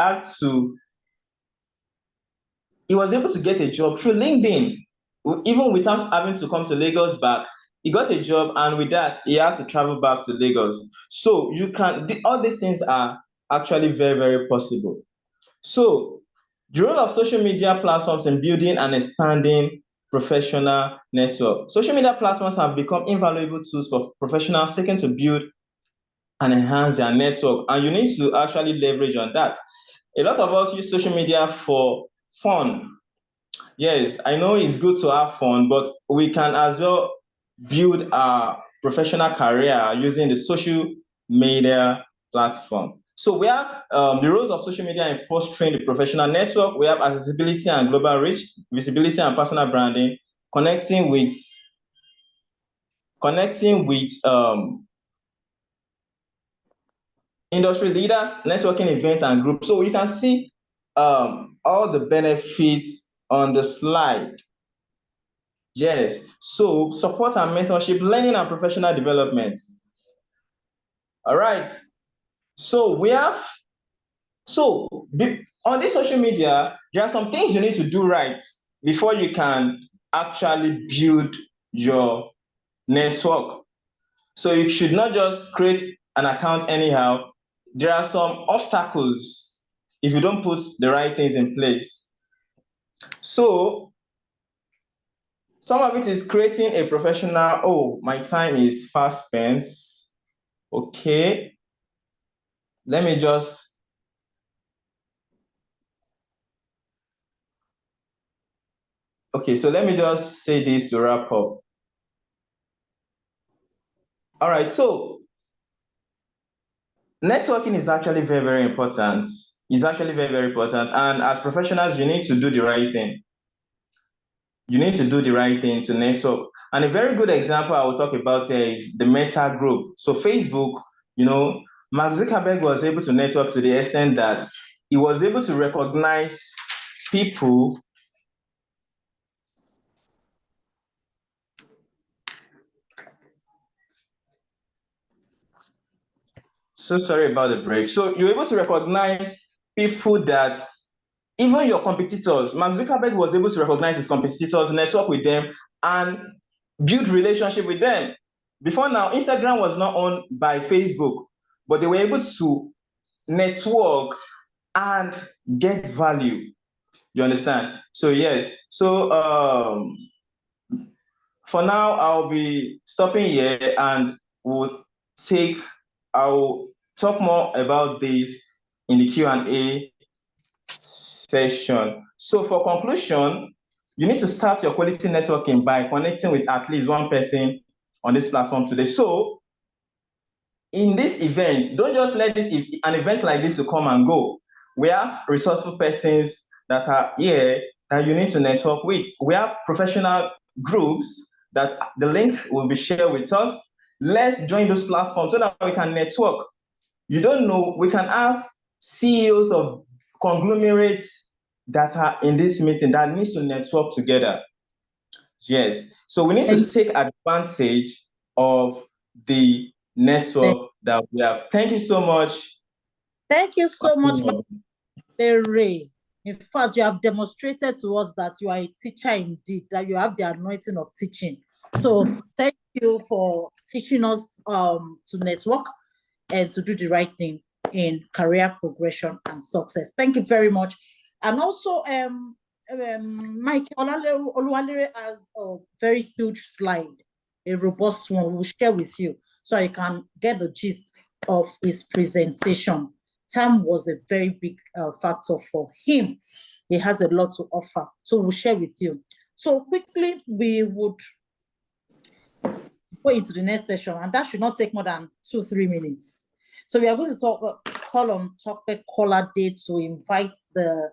was able to get a job through LinkedIn, even without having to come to Lagos back. He got a job, and with that, he had to travel back to Lagos. So you can, all these things are actually very, very possible. So the role of social media platforms in building and expanding professional network. Social media platforms have become invaluable tools for professionals seeking to build and enhance their network, and you need to actually leverage on that. A lot of us use social media for fun. Yes, I know it's good to have fun, but we can as well build our professional career using the social media platform. So we have the roles of social media in fostering the professional network. We have accessibility and global reach, visibility and personal branding, connecting with industry leaders, networking events and groups. So you can see all the benefits on the slide. Yes, so support and mentorship, learning and professional development. All right, so on this social media, there are some things you need to do right before you can actually build your network. So you should not just create an account anyhow. There are some obstacles if you don't put the right things in place. So some of it is creating a professional, oh, my time is fast spent. Okay, let me just, okay, so let me just say this to wrap up. All right, so networking is actually very, very important. It's actually very, very important. And as professionals, you need to do the right thing. You need to do the right thing to network. And a very good example I will talk about here is the Meta group. So Facebook, you know, Mark Zuckerberg was able to network to the extent that he was able to recognize people So sorry about the break. So you're able to recognize people that even your competitors, Mark Zuckerberg was able to recognize his competitors, network with them, and build relationship with them. Before now, Instagram was not owned by Facebook, but they were able to network and get value. You understand? So yes. So for now, I'll be stopping here, and I'll talk more about this in the Q&A session. So for conclusion, you need to start your quality networking by connecting with at least one person on this platform today. So in this event, don't just let an event like this to come and go. We have resourceful persons that are here that you need to network with. We have professional groups that the link will be shared with us. Let's join those platforms so that we can network. You don't know, we can have CEOs of conglomerates that are in this meeting that needs to network together. Yes, so we need to take advantage of the network that we have. Thank you so much. Thank you so much, Larry. In fact, you have demonstrated to us that you are a teacher indeed, that you have the anointing of teaching. So thank you for teaching us to network and to do the right thing in career progression and success. Thank you very much. And also, Mike Oluwalere has a very huge slide, a robust one we'll share with you so you can get the gist of his presentation. time was a very big factor for him. He has a lot to offer, so we'll share with you. So quickly, we would go into the next session, and that should not take more than 2-3 minutes. So we are going to call on topic caller day to invite the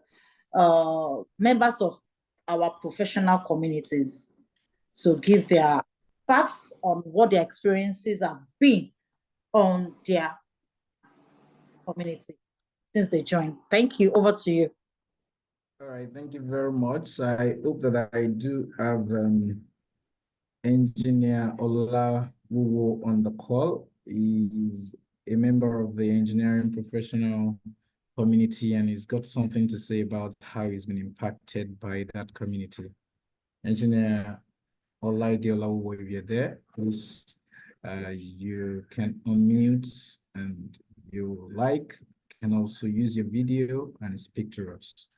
members of our professional communities to give their facts on what their experiences have been on their community since they joined. Thank you. Over to you. All right, thank you very much. I hope that I do have Engineer Olawuwo on the call. He's a member of the engineering professional community, and he's got something to say about how he's been impacted by that community. Engineer Olawuwo, if you're there, please, you can unmute, and you can also use your video and speak to us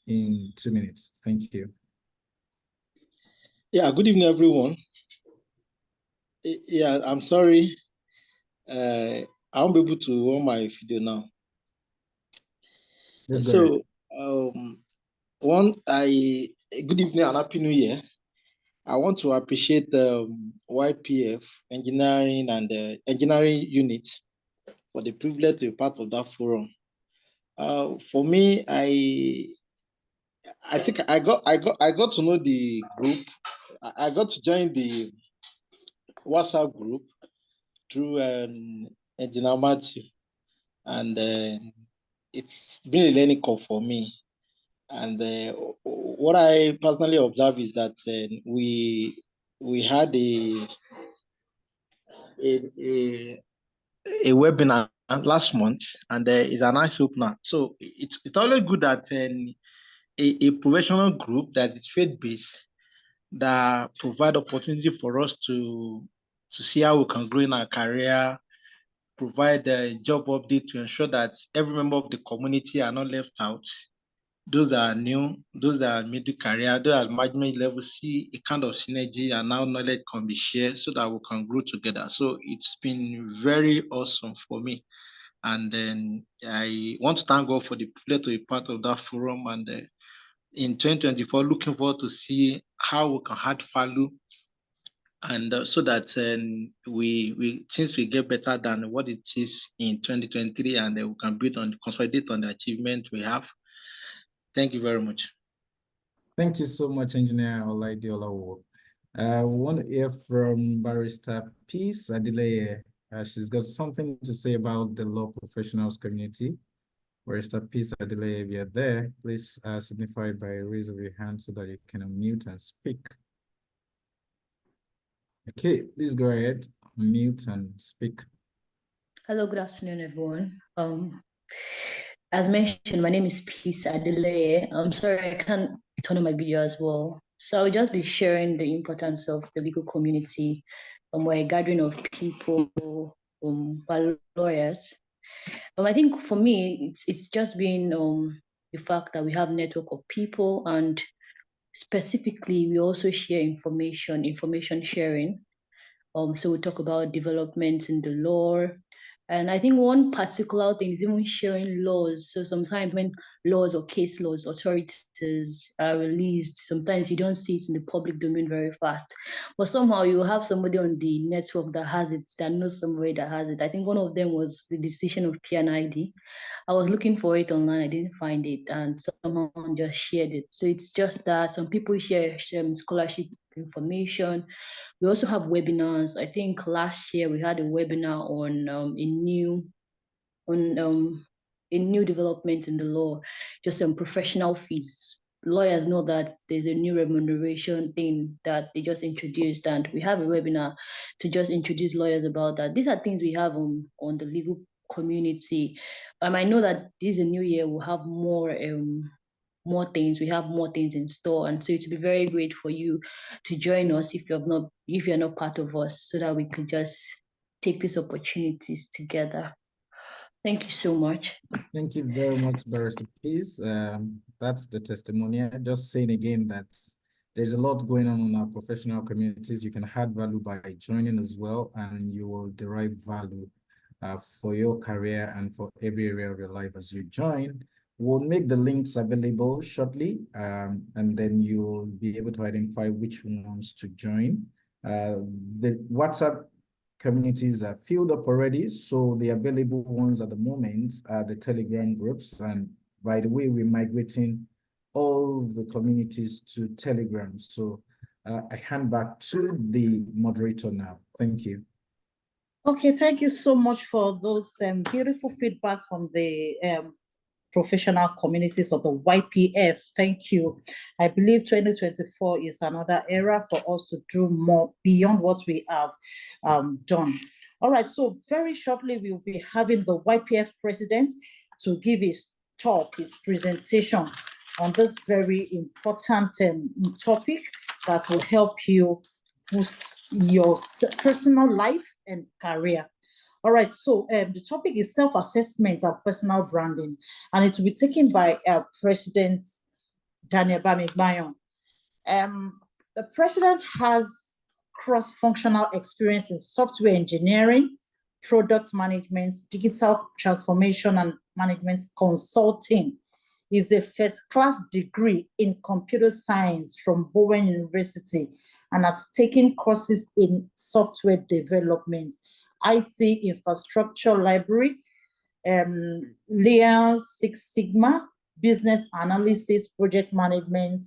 in 2 minutes. Thank you. Yeah, good evening, everyone. Yeah, I'm sorry. I won't be able to run my video now. Let's go ahead. Good evening and Happy New Year. I want to appreciate the YPF engineering and the engineering unit for the privilege to be part of that forum. For me, I think I got to know the group. I got to join the WhatsApp group through Engineer Matthew, and it's been a learning curve for me. And what I personally observe is that we had a webinar last month, and it's a nice opener. So it's always good that a professional group that is faith-based that provide opportunity for us to see how we can grow in our career, provide a job update to ensure that every member of the community are not left out. Those that are new, those that are middle career, those at management level, see a kind of synergy and now knowledge can be shared so that we can grow together. So it's been very awesome for me. And then I want to thank God for the privilege to be part of that forum. And in 2024, looking forward to see how we can add value, and so that things will get better than what it is in 2023, and we can consolidate on the achievement we have. Thank you very much. Thank you so much, Engineer Olawuwo. We want to hear from Barrister Peace Adeleye. She's got something to say about the law professionals community. Barrister Peace Adeleye, if you're there, please signify by a raise of your hand so that you can unmute and speak. Okay, please go ahead, unmute and speak. Hello, good afternoon, everyone. As mentioned, my name is Peace Adeleye. I'm sorry, I can't turn on my video as well. So I'll just be sharing the importance of the legal community. We're a gathering of people, lawyers. I think for me, it's just been the fact that we have a network of people, and specifically, we also share information sharing. So we talk about developments in the law. And I think one particular thing is even sharing laws. So sometimes when laws or case laws, authorities are released, sometimes you don't see it in the public domain very fast. But somehow you have somebody on the network that has it, that knows somebody that has it. I think one of them was the decision of PNID. I was looking for it online, I didn't find it, and someone just shared it. So it's just that some people share scholarship information. We also have webinars. I think last year we had a webinar on a new development in the law, just some professional fees. Lawyers know that there's a new remuneration thing that they just introduced, and we have a webinar to just introduce lawyers about that. These are things we have on the legal community. I know that this is a new year, we'll have more things. We have more things in store, and so it would be very great for you to join us if you're not part of us, so that we could just take these opportunities together. Thank you so much. Thank you very much, Barrister Peace. That's the testimonial. Just saying again that there's a lot going on in our professional communities. You can add value by joining as well, and you will derive value for your career and for every area of your life as you join. We'll make the links available shortly, and then you'll be able to identify which ones to join. The WhatsApp communities are filled up already, so the available ones at the moment are the Telegram groups. And by the way, we're migrating all the communities to Telegram. So I hand back to the moderator now. Thank you. Okay, thank you so much for those beautiful feedbacks from the professional communities of the YPF. Thank you. I believe 2024 is another era for us to do more beyond what we have done. All right, so very shortly, we'll be having the YPF president to give his talk, his presentation on this very important topic that will help you boost your personal life and career. All right, so the topic is self-assessment and personal branding, and it will be taken by President Daniel Bamigbayon. The president has cross-functional experience in software engineering, product management, digital transformation, and management consulting. He's a first-class degree in computer science from Bowen University and has taken courses in software development, IT infrastructure library, Lean Six Sigma, business analysis, project management,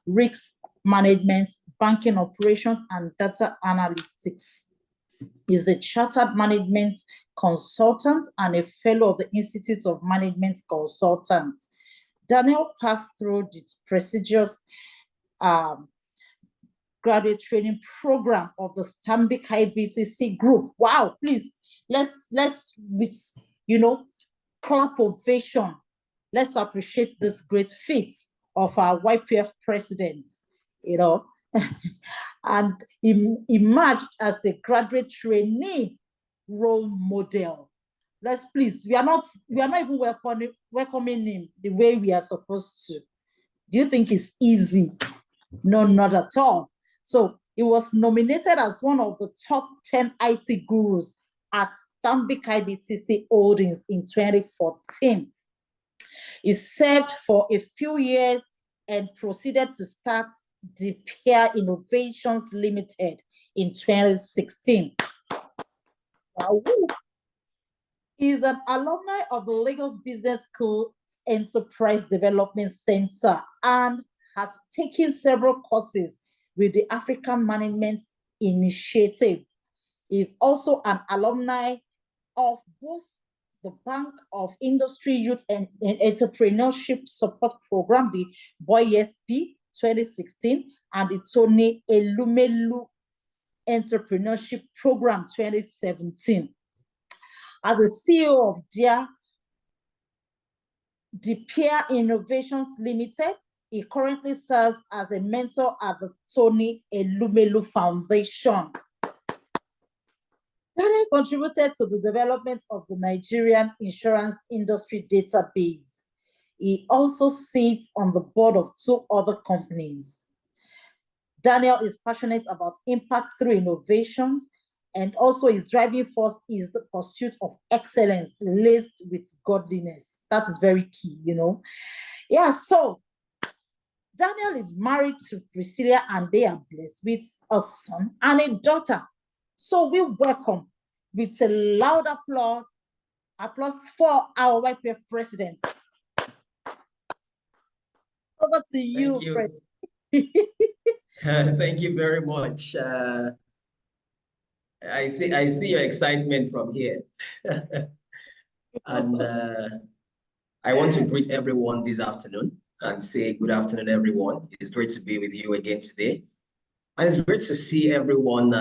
risk management, banking operations, and data analytics. Is a chartered management consultant and a fellow of the Institute of Management Consultants. Daniel passed through the prestigious graduate training program of the Stanbic IBTC group. Wow, please, let's with, clap ovation. Let's appreciate this great feat of our YPF president, and he emerged as a graduate trainee role model. Let's please, we are not even welcoming him the way we are supposed to. Do you think it's easy? No, not at all. So he was nominated as one of the top 10 IT gurus at Stanbic IBTC Holdings in 2014. He served for a few years and proceeded to start the Peer Innovations Limited in 2016. He's an alumni of the Lagos Business School Enterprise Development Center and has taken several courses with the African Management Initiative. He's also an alumni of both the Bank of Industry Youth and Entrepreneurship Support Program, the BOYSP 2016, and the Tony Elumelu Entrepreneurship Program 2017. As a CEO of the Peer Innovations Limited, he currently serves as a mentor at the Tony Elumelu Foundation. Daniel contributed to the development of the Nigerian insurance industry database. He also sits on the board of 2 other companies. Daniel is passionate about impact through innovations, and also his driving force is the pursuit of excellence laced with godliness. That is very key, Yeah, so Daniel is married to Priscilla and they are blessed with a son and a daughter. So we welcome with a loud applause for our YPF president. Over to you, President. Thank you very much. I see your excitement from here. And I want to greet everyone this afternoon and say good afternoon, everyone. It's great to be with you again today. And it's great to see everyone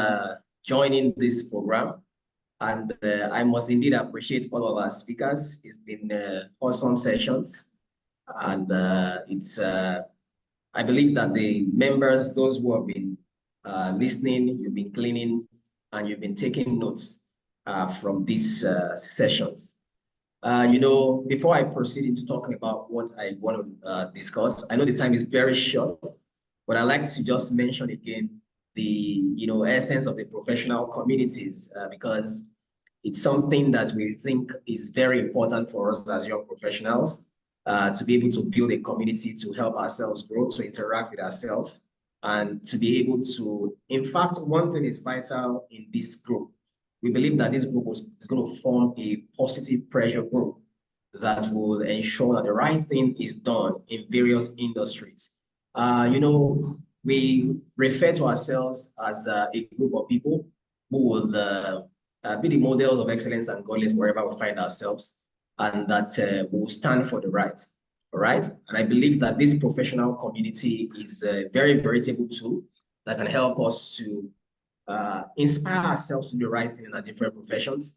joining this program. And I must indeed appreciate all of our speakers. It's been awesome sessions. And I believe that the members, those who have been listening, you've been cleaning, and you've been taking notes from these sessions. Before I proceed into talking about what I want to discuss, I know the time is very short, but I'd like to just mention again the essence of the professional communities because It's something that we think is very important for us as young professionals, to be able to build a community to help ourselves grow, to interact with ourselves, and to be able to, in fact, one thing is vital in this group. We believe that this group is going to form a positive pressure group that will ensure that the right thing is done in various industries. You know, we refer to ourselves as a group of people who will be the models of excellence and godliness wherever we find ourselves, and that we will stand for the right. All right. And I believe that this professional community is a very veritable tool that can help us to inspire ourselves to do the right thing in our different professions,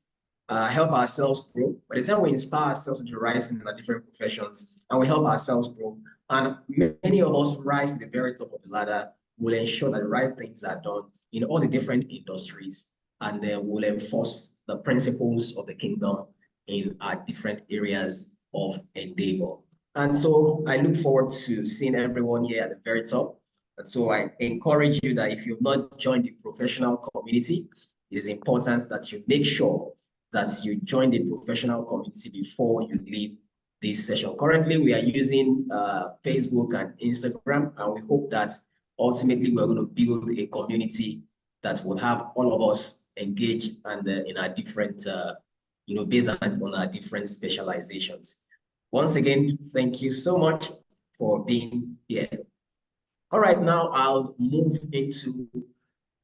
help ourselves grow. By the time we inspire ourselves to do the right thing in our different professions, and we help ourselves grow, and many of us rise to the very top of the ladder, will ensure that the right things are done in all the different industries, and will enforce the principles of the kingdom in our different areas of endeavor. And so I look forward to seeing everyone here at the very top. And so I encourage you that if you've not joined the professional community, it is important that you make sure that you join the professional community before you leave this session. Currently, we are using Facebook and Instagram, and we hope that ultimately we're going to build a community that will have all of us engaged and in our different, based on our different specializations. Once again, thank you so much for being here. All right, now I'll move into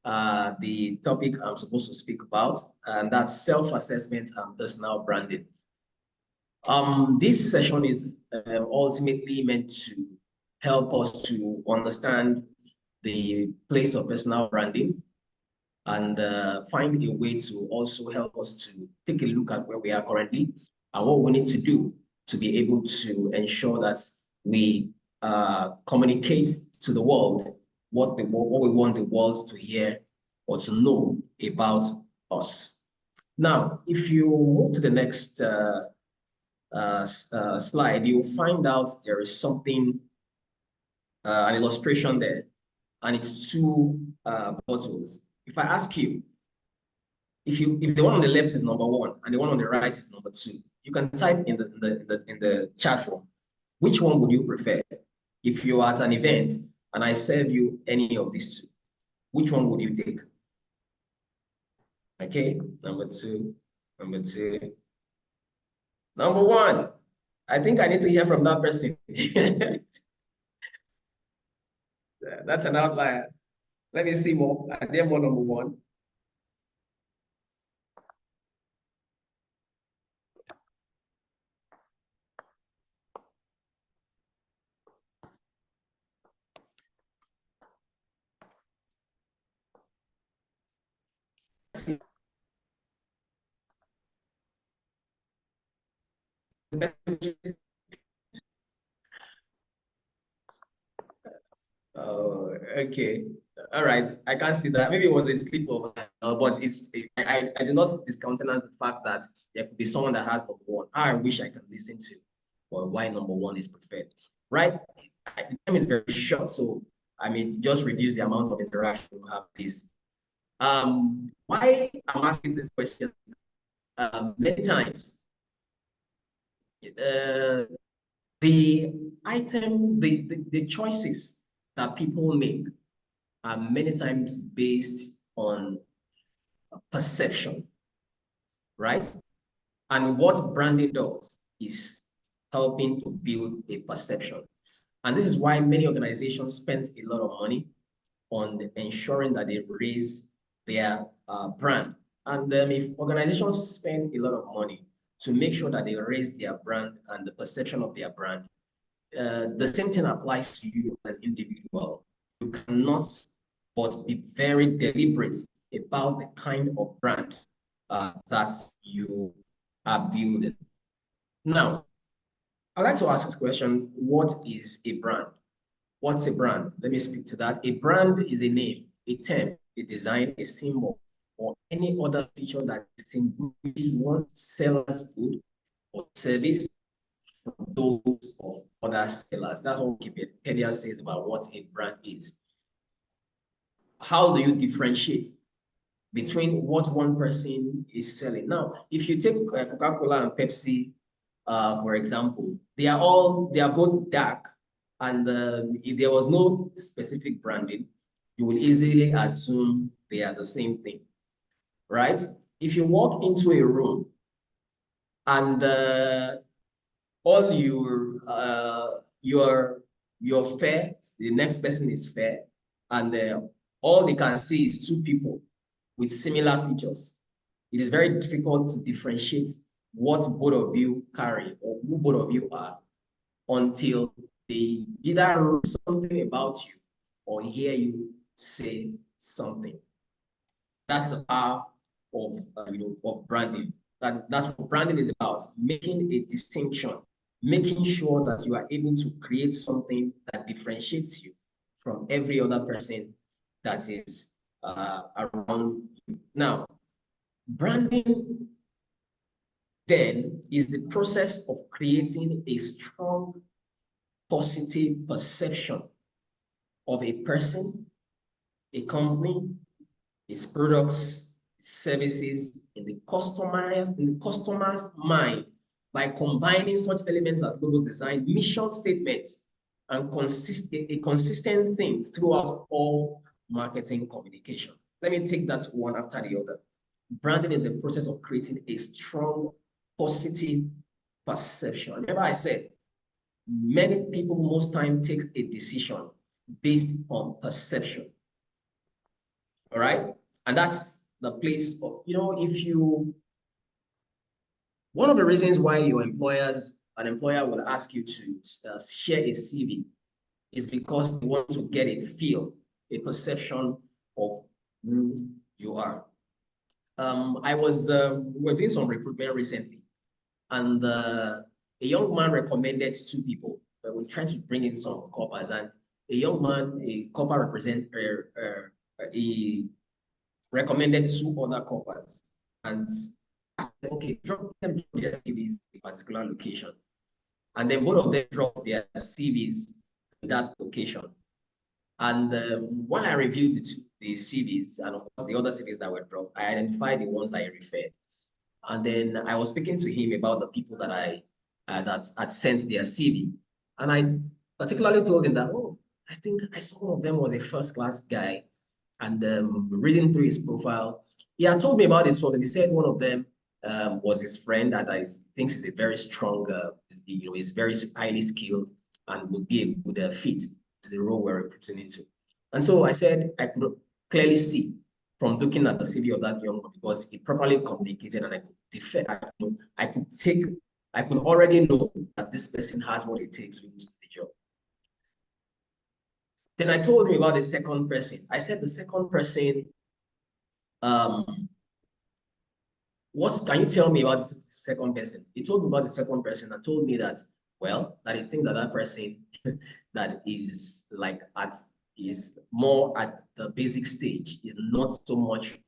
the topic I'm supposed to speak about, and that's self-assessment and personal branding. This session is ultimately meant to help us to understand the place of personal branding and find a way to also help us to take a look at where we are currently and what we need to do to be able to ensure that we communicate to the world what we want the world to hear or to know about us. Now, if you move to the next slide, you'll find out there is something, an illustration there, and it's two bottles. If I ask you, if the one on the left is number 1 and the one on the right is number 2, you can type in the chat room, which one would you prefer? If you're at an event and I serve you any of these 2, which one would you take? Okay, number 2, number 2, number 1. I think I need to hear from that person. That's an outlier. Let me see more. Are there more number 1? Oh, okay. All right. I can't see that. Maybe it was a sleepover, but I do not discountenance the fact that there could be someone that has number 1. I wish I could listen to, or why number 1 is preferred. Right? The time is very short, so I mean, just reduce the amount of interaction we have this. Why I'm asking this question many times. The choices that people make are many times based on perception, right? And what branding does is helping to build a perception. And this is why many organizations spend a lot of money on ensuring that they raise their brand. And if organizations spend a lot of money to make sure that they raise their brand and the perception of their brand, the same thing applies to you as an individual. You cannot but be very deliberate about the kind of brand that you are building. Now, I'd like to ask this question: what is a brand? What's a brand? Let me speak to that. A brand is a name, a term, a design, a symbol, or any other feature that distinguishes one seller's good or service from those of other sellers. That's what Wikipedia says about what a brand is. How do you differentiate between what one person is selling. Now, if you take Coca-Cola and Pepsi, for example, they are both dark, and if there was no specific branding, you will easily assume they are the same thing, right? If you walk into a room and all you're fair, the next person is fair, and all they can see is two people with similar features, it is very difficult to differentiate what both of you carry or who both of you are until they either read something about you or hear you say something. That's the power of of branding. That's what branding is about: making a distinction, making sure that you are able to create something that differentiates you from every other person that is around you. Now, branding then is the process of creating a strong, positive perception of a person, a company, its products, its services in the customer's mind by combining such elements as logos design, mission statements, and consistent thing throughout all marketing communication. Let me take that one after the other. Branding is the process of creating a strong, positive perception. Remember I said, many people most time take a decision based on perception. All right? And that's the place of, one of the reasons why an employer will ask you to share a CV is because they want to get a feel, a perception of who you are. We're doing some recruitment recently, and a young man recommended two people. We're trying to bring in some corpers, and a young man, a corper he recommended two other corpers, and okay, drop them their CVs in a particular location, and then both of them dropped their CVs in that location. And when I reviewed the CVs and of course the other CVs that were dropped, I identified the ones that I referred. And then I was speaking to him about the people that that had sent their CV. And I particularly told him that, oh, I think I saw one of them was a first-class guy. And reading through his profile, he had told me about it. So he said one of them was his friend that I thinks is a very strong, is very highly skilled and would be a good fit to the role we're recruiting into. And so I said I could clearly see from looking at the CV of that young man, because he properly communicated, and I could defend. I could already know that this person has what it takes to do the job. Then I told him about the second person. I said the second person, what can you tell me about the second person? He told me about the second person and told me that, well, that he thinks that that person that is like is more at the basic stage is not so much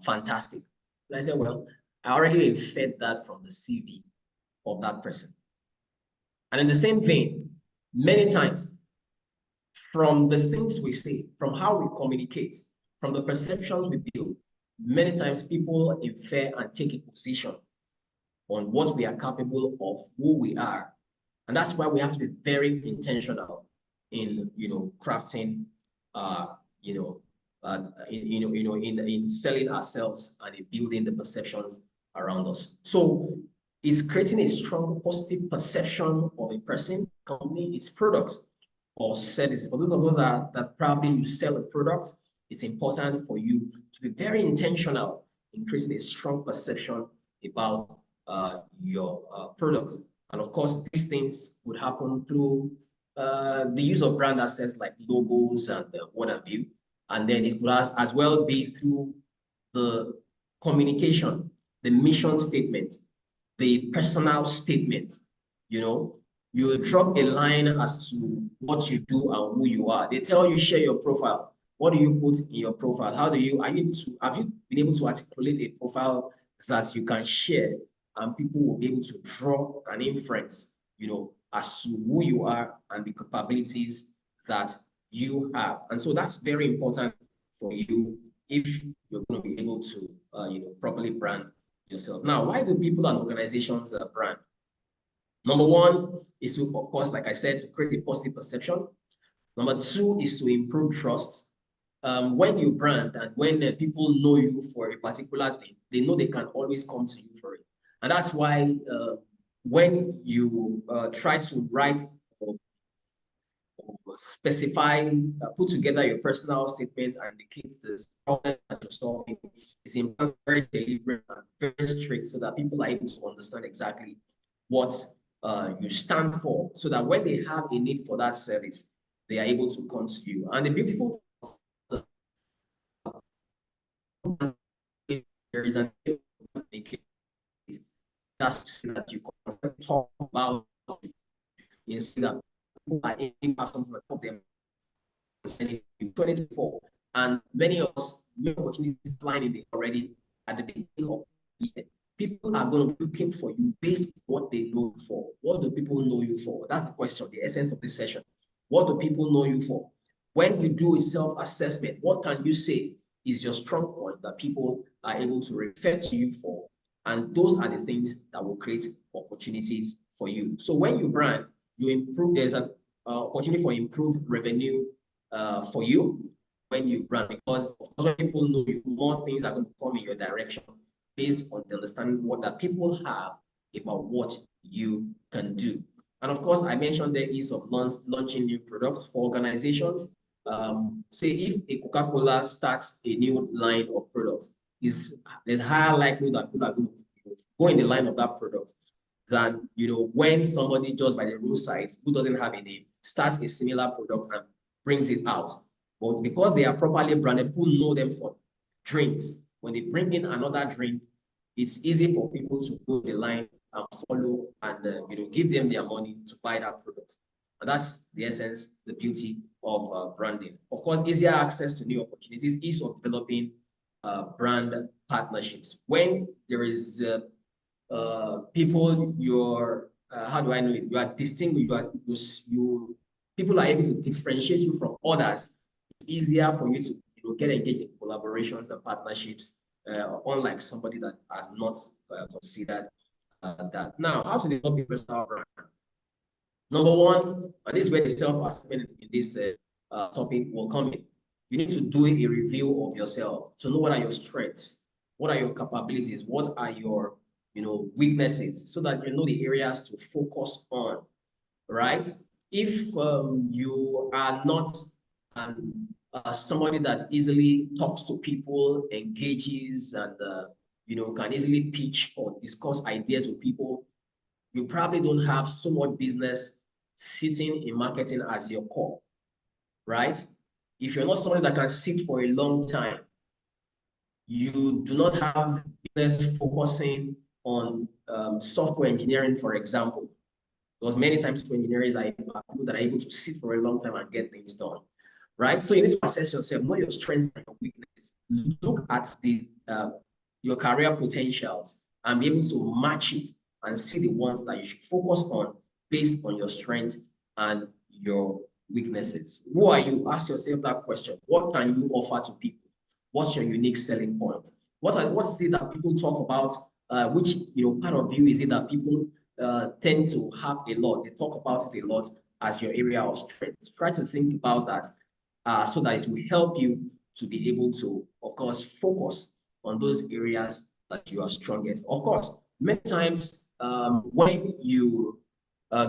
fantastic. And I said, well, I already inferred that from the CV of that person. And in the same vein, many times, from the things we say, from how we communicate, from the perceptions we build, many times people infer and take a position on what we are capable of, who we are. And that's why we have to be very intentional in crafting in selling ourselves and in building the perceptions around us. So it's creating a strong positive perception of a person, company, its product or service. For those of us that probably you sell a product, it's important for you to be very intentional in creating a strong perception about your product. And of course, these things would happen through the use of brand assets like logos and what have you. And then it could as well be through the communication, the mission statement, the personal statement. You drop a line as to what you do and who you are. They tell you share your profile. What do you put in your profile? Have you been able to articulate a profile that you can share and people will be able to draw an inference, as to who you are and the capabilities that you have? And so that's very important for you if you're going to be able to properly brand yourself. Now, why do people and organizations brand? Number one is to, of course, like I said, to create a positive perception. Number two is to improve trust. When you brand and when people know you for a particular thing, they know they can always come to you for it. And that's why when you try to write or specify, put together your personal statement and indicate the problem that you're solving, it's important, very deliberate and very strict, so that people are able to understand exactly what you stand for, so that when they have a need for that service, they are able to come to you. And the beautiful thing, there is an that's that you can talk about instead that people are aiming at something like them 2024, and many of us, many opportunities lying in already at the beginning of the year. People are going to be looking for you based on what they know you for. What do people know you for? That's the question, the essence of this session. What do people know you for? When you do a self-assessment, what can you say is your strong point that people are able to refer to you for? And those are the things that will create opportunities for you. So when you brand, you improve, there's an opportunity for improved revenue for you when you brand, because of course, when people know you, more things are going to come in your direction based on the understanding what that people have about what you can do. And of course, I mentioned the ease of launching new products for organizations. Say if a Coca-Cola starts a new line of products, there's higher likelihood that people are going to go in the line of that product than when somebody just by the roadside who doesn't have a name starts a similar product and brings it out. But because they are properly branded, who know them for drinks, when they bring in another drink, it's easy for people to go the line and follow and give them their money to buy that product. And that's the essence, the beauty of branding. Of course, easier access to new opportunities, ease of developing brand partnerships. When there is people, how do I know it? You are distinguished. People are able to differentiate you from others. It's easier for you to get engaged in collaborations and partnerships, unlike somebody that has not considered that. Now, how to develop a personal brand? Number one, and this is where the self-assessment in this topic will come in. You need to do a review of yourself to know what are your strengths, what are your capabilities, what are your weaknesses, so that you know the areas to focus on, right? If you are not somebody that easily talks to people, engages, and can easily pitch or discuss ideas with people, you probably don't have so much business sitting in marketing as your core, right? If you're not somebody that can sit for a long time, you do not have business focusing on software engineering, for example, because many times software engineers are people that are able to sit for a long time and get things done, right? So you need to assess yourself, know your strengths and your weaknesses. Look at your career potentials and be able to match it and see the ones that you should focus on based on your strengths and your weaknesses. Who are you? Ask yourself that question. What can you offer to people? What's your unique selling point? What is it that people talk about? Which part of you is it that people tend to have a lot? They talk about it a lot as your area of strength. Try to think about that so that it will help you to be able to, of course, focus on those areas that you are strongest. Of course, many times when you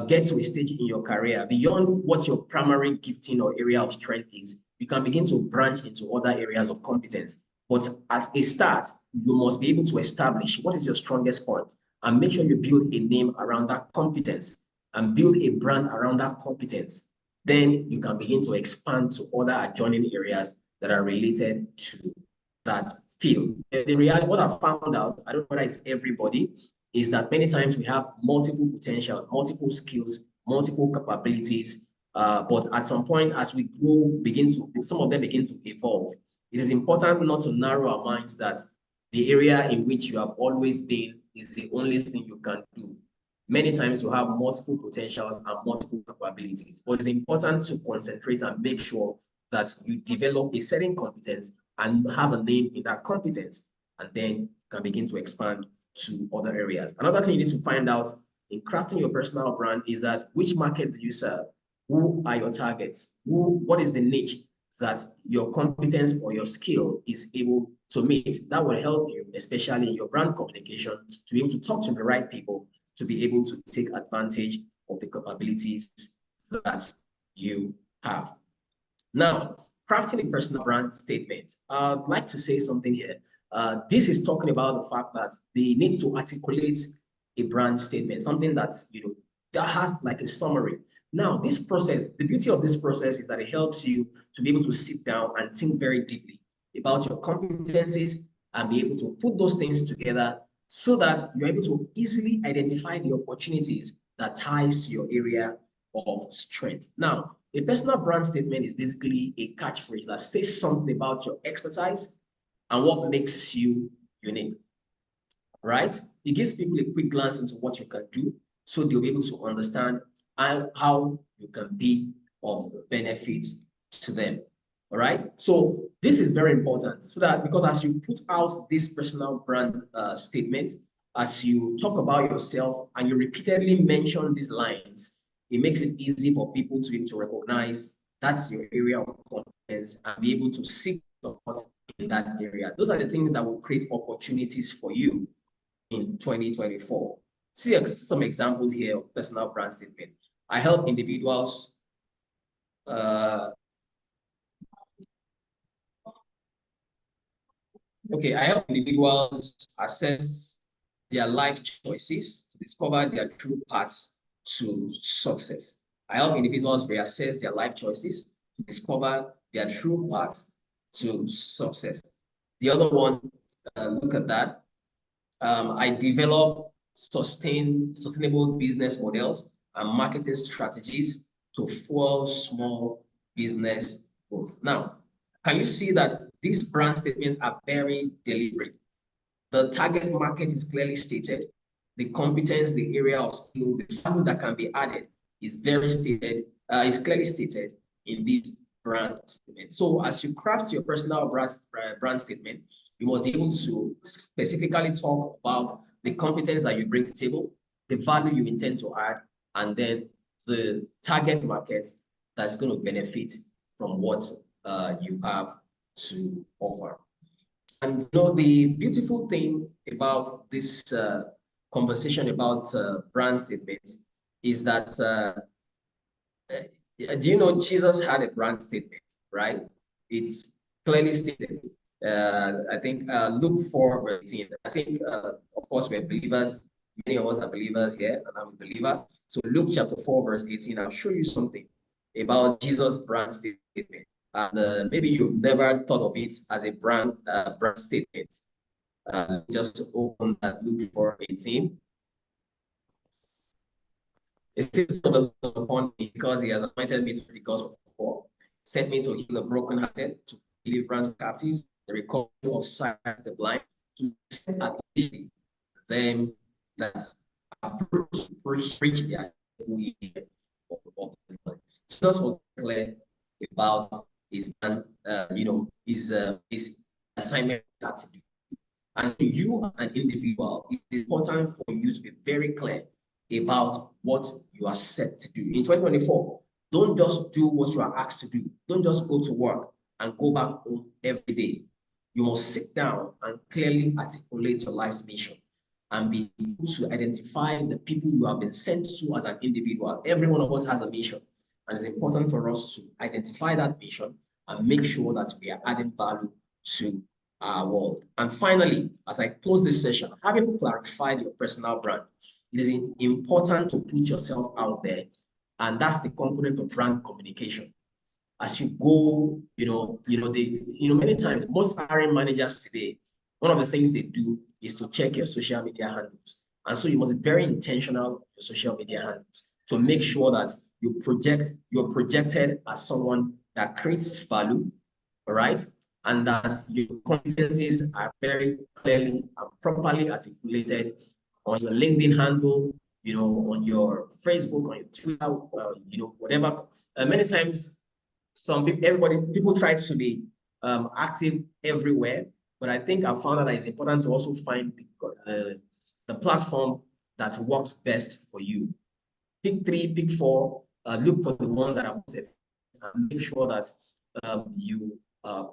get to a stage in your career, beyond what your primary gifting or area of strength is, you can begin to branch into other areas of competence. But at a start, you must be able to establish what is your strongest point and make sure you build a name around that competence and build a brand around that competence. Then you can begin to expand to other adjoining areas that are related to that field. The reality, what I've found out, I don't know whether it's everybody, is that many times we have multiple potentials, multiple skills, multiple capabilities, but at some point as we grow, some of them begin to evolve. It is important not to narrow our minds that the area in which you have always been is the only thing you can do. Many times you have multiple potentials and multiple capabilities, but it's important to concentrate and make sure that you develop a certain competence and have a name in that competence, and then can begin to expand to other areas. Another thing you need to find out in crafting your personal brand is that which market do you serve? Who are your targets? What is the niche that your competence or your skill is able to meet? That will help you, especially in your brand communication, to be able to talk to the right people, to be able to take advantage of the capabilities that you have. Now, crafting a personal brand statement. I'd like to say something here. This is talking about the fact that they need to articulate a brand statement, something that, that has like a summary. Now, this process, the beauty of this process is that it helps you to be able to sit down and think very deeply about your competencies and be able to put those things together so that you're able to easily identify the opportunities that ties to your area of strength. Now, a personal brand statement is basically a catchphrase that says something about your expertise and what makes you unique, right? It gives people a quick glance into what you can do so they'll be able to understand how you can be of benefit to them, all right? So this is very important so that because as you put out this personal brand statement, as you talk about yourself and you repeatedly mention these lines, it makes it easy for people to be able to recognize that's your area of competence and be able to seek support in that area. Those are the things that will create opportunities for you in 2024. See some examples here of personal brand statement. I help individuals I help individuals assess their life choices to discover their true paths to success. I help individuals reassess their life choices to discover their true paths to success. The other one, look at that. I develop sustainable business models and marketing strategies to fuel small business growth. Now, can you see that these brand statements are very deliberate? The target market is clearly stated. The competence, the area of skill, the value that can be added is very stated, is clearly stated in this brand statement. So as you craft your personal brand statement, you must be able to specifically talk about the competence that you bring to the table, the value you intend to add, and then the target market that's going to benefit from what you have to offer. And the beautiful thing about this conversation about brand statement is that do you know Jesus had a brand statement, right? It's clearly stated. I think Luke 4:18. I think, of course, we're believers. Many of us are believers here, and I'm a believer. So Luke chapter 4:18, I'll show you something about Jesus' brand statement. And maybe you've never thought of it as a brand statement. Just open that Luke 4:18. It says, upon me because he has anointed me to the gospel of the poor, sent me to heal the brokenhearted, to deliverance captives, the recovery of sight to the blind, to set at liberty them that are preach their of the Lord. Jesus was clear about his his assignment that to do. And you, as an individual, it's important for you to be very clear about what you are set to do. In 2024, don't just do what you are asked to do. Don't just go to work and go back home every day. You must sit down and clearly articulate your life's mission and be able to identify the people you have been sent to as an individual. Every one of us has a mission, and it's important for us to identify that mission and make sure that we are adding value to our world. And finally, as I close this session, having clarified your personal brand, it is important to put yourself out there, and that's the component of brand communication. As you go, many times, most hiring managers today, one of the things they do is to check your social media handles. And so you must be very intentional with your social media handles to make sure that you're projected as someone that creates value, all right? And that your competencies are very clearly and properly articulated on your LinkedIn handle, on your Facebook, on your Twitter, whatever. Many times, people try to be active everywhere, but I think I found that it's important to also find the platform that works best for you. Pick 3, pick 4, look for the ones that are safe, and make sure that you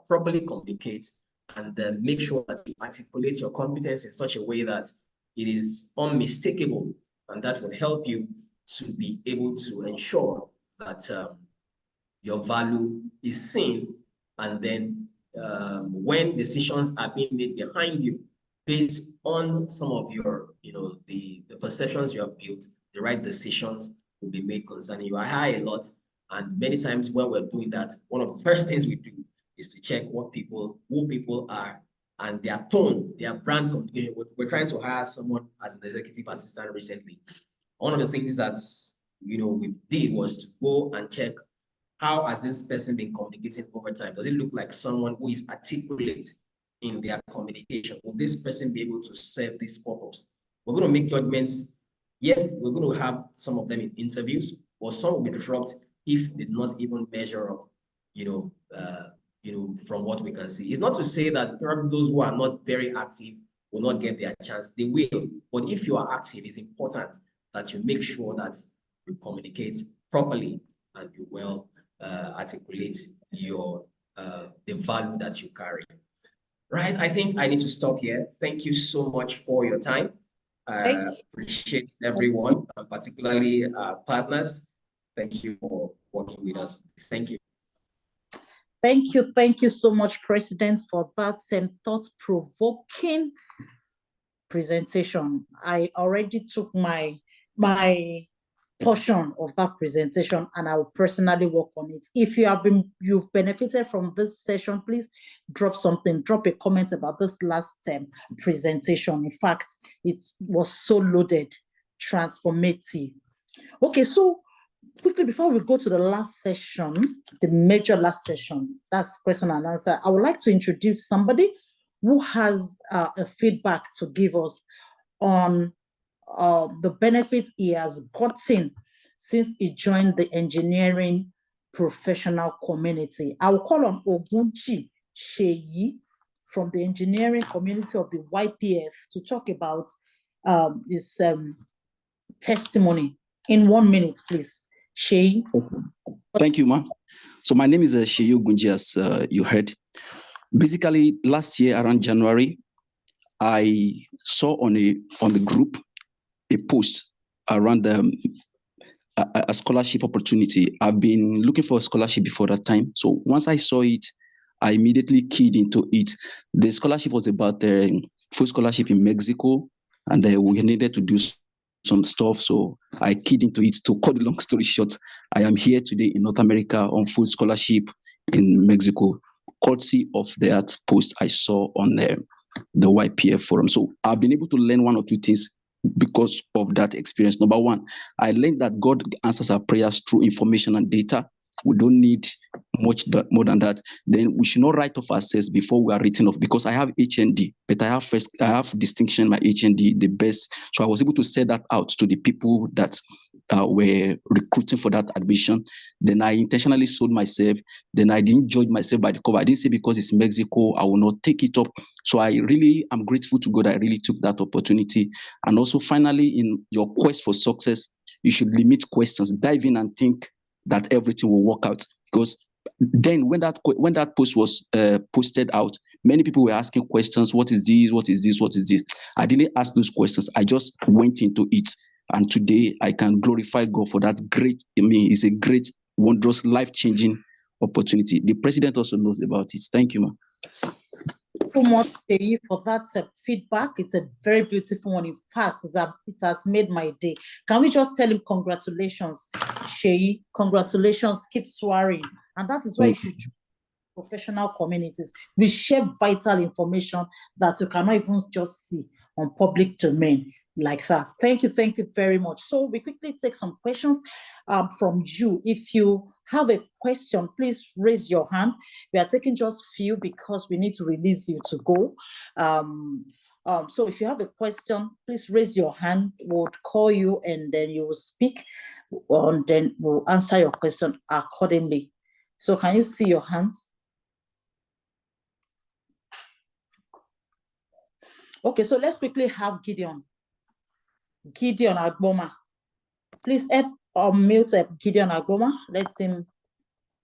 properly communicate, and make sure that you articulate your competence in such a way that it is unmistakable, and that will help you to be able to ensure that your value is seen, and then when decisions are being made behind you based on some of your, the perceptions you have built, the right decisions will be made concerning you. I hire a lot, and many times when we're doing that, one of the first things we do is to check who people are, and their tone, their brand communication. We're trying to hire someone as an executive assistant recently. One of the things that we did was to go and check, how has this person been communicating over time? Does it look like someone who is articulate in their communication? Will this person be able to serve this purpose? We're going to make judgments. Yes, we're going to have some of them in interviews, or some will be dropped if they do not even measure up, from what we can see. It's not to say that probably those who are not very active will not get their chance. They will. But if you are active, it's important that you make sure that you communicate properly and you well articulate your the value that you carry. Right, I think I need to stop here. Thank you so much for your time. Appreciate everyone, particularly partners. Thank you for working with us. Thank you. Thank you so much, President, for that thought-provoking presentation. I already took my portion of that presentation, and I will personally work on it. If you've benefited from this session, please drop a comment about this last presentation. In fact, it was so loaded, transformative. Okay, so quickly, before we go to the last session, the major last session, that's question and answer, I would like to introduce somebody who has a feedback to give us on the benefits he has gotten since he joined the engineering professional community. I will call on Ogunchi Sheyi from the engineering community of the YPF to talk about his testimony in 1 minute, please. Sheyi. Thank you, ma'am. So my name is Sheyi Ogunji, as you heard. Basically, last year around January, I saw on the group a post around a scholarship opportunity. I've been looking for a scholarship before that time. So once I saw it, I immediately keyed into it. The scholarship was about full scholarship in Mexico, and we needed to do some stuff. So I keyed into it. To cut the long story short, I am here today in North America on full scholarship in Mexico, courtesy of that post I saw on the YPF forum. So I've been able to learn 1 or 2 things because of that experience. Number 1, I learned that God answers our prayers through information and data. We don't need much more than that. Then we should not write off ourselves before we are written off, because I have HND, but I have distinction in my HND, the best. So I was able to set that out to the people that were recruiting for that admission. Then I intentionally sold myself. Then I didn't judge myself by the cover. I didn't say because it's Mexico, I will not take it up. So I really am grateful to God I really took that opportunity. And also finally, in your quest for success, you should limit questions, dive in and think that everything will work out. Because then when that post was posted out, many people were asking questions. What is this? What is this? What is this? I didn't ask those questions. I just went into it. And today I can glorify God for that great, it's a great, wondrous, life-changing opportunity. The president also knows about it. Thank you, ma'am. So much, Sheyi, for that feedback. It's a very beautiful one. In fact, it has made my day. Can we just tell him congratulations, Sheyi? Congratulations, keep soaring. And that is why you should join professional communities. We share vital information that you cannot even just see on public domain like that. Thank you very much. So we quickly take some questions from you. If you have a question, please raise your hand. We are taking just few because we need to release you to go. So if you have a question, please raise your hand. We'll call you and then you will speak, and then we'll answer your question accordingly. So can you see your hands? Okay, so let's quickly have Gideon. Gideon Agboma. Please help unmute Gideon Agboma. Let him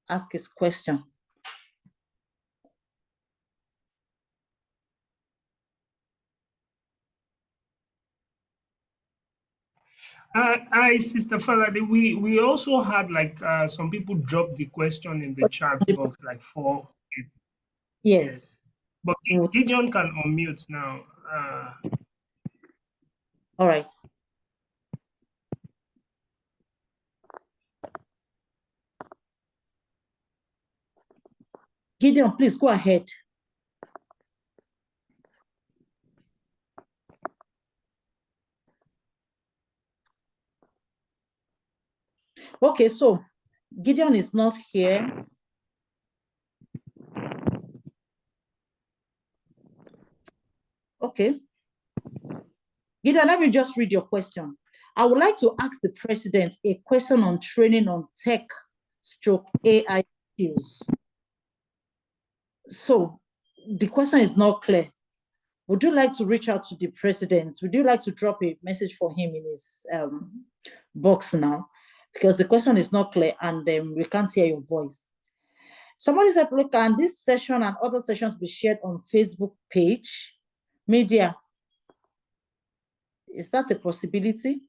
ask his question. Sister Falabi, we also had like some people drop the question in the chat box, like 4 people. Yes. But Gideon can unmute now. All right. Gideon, please go ahead. Okay, so Gideon is not here. Okay. Gideon, let me just read your question. I would like to ask the president a question on training on tech/AI skills. So the question is not clear. Would you like to reach out to the president? Would you like to drop a message for him in his box now? Because the question is not clear and we can't hear your voice. Somebody said, look, can this session and other sessions be shared on Facebook page? Media. Is that a possibility?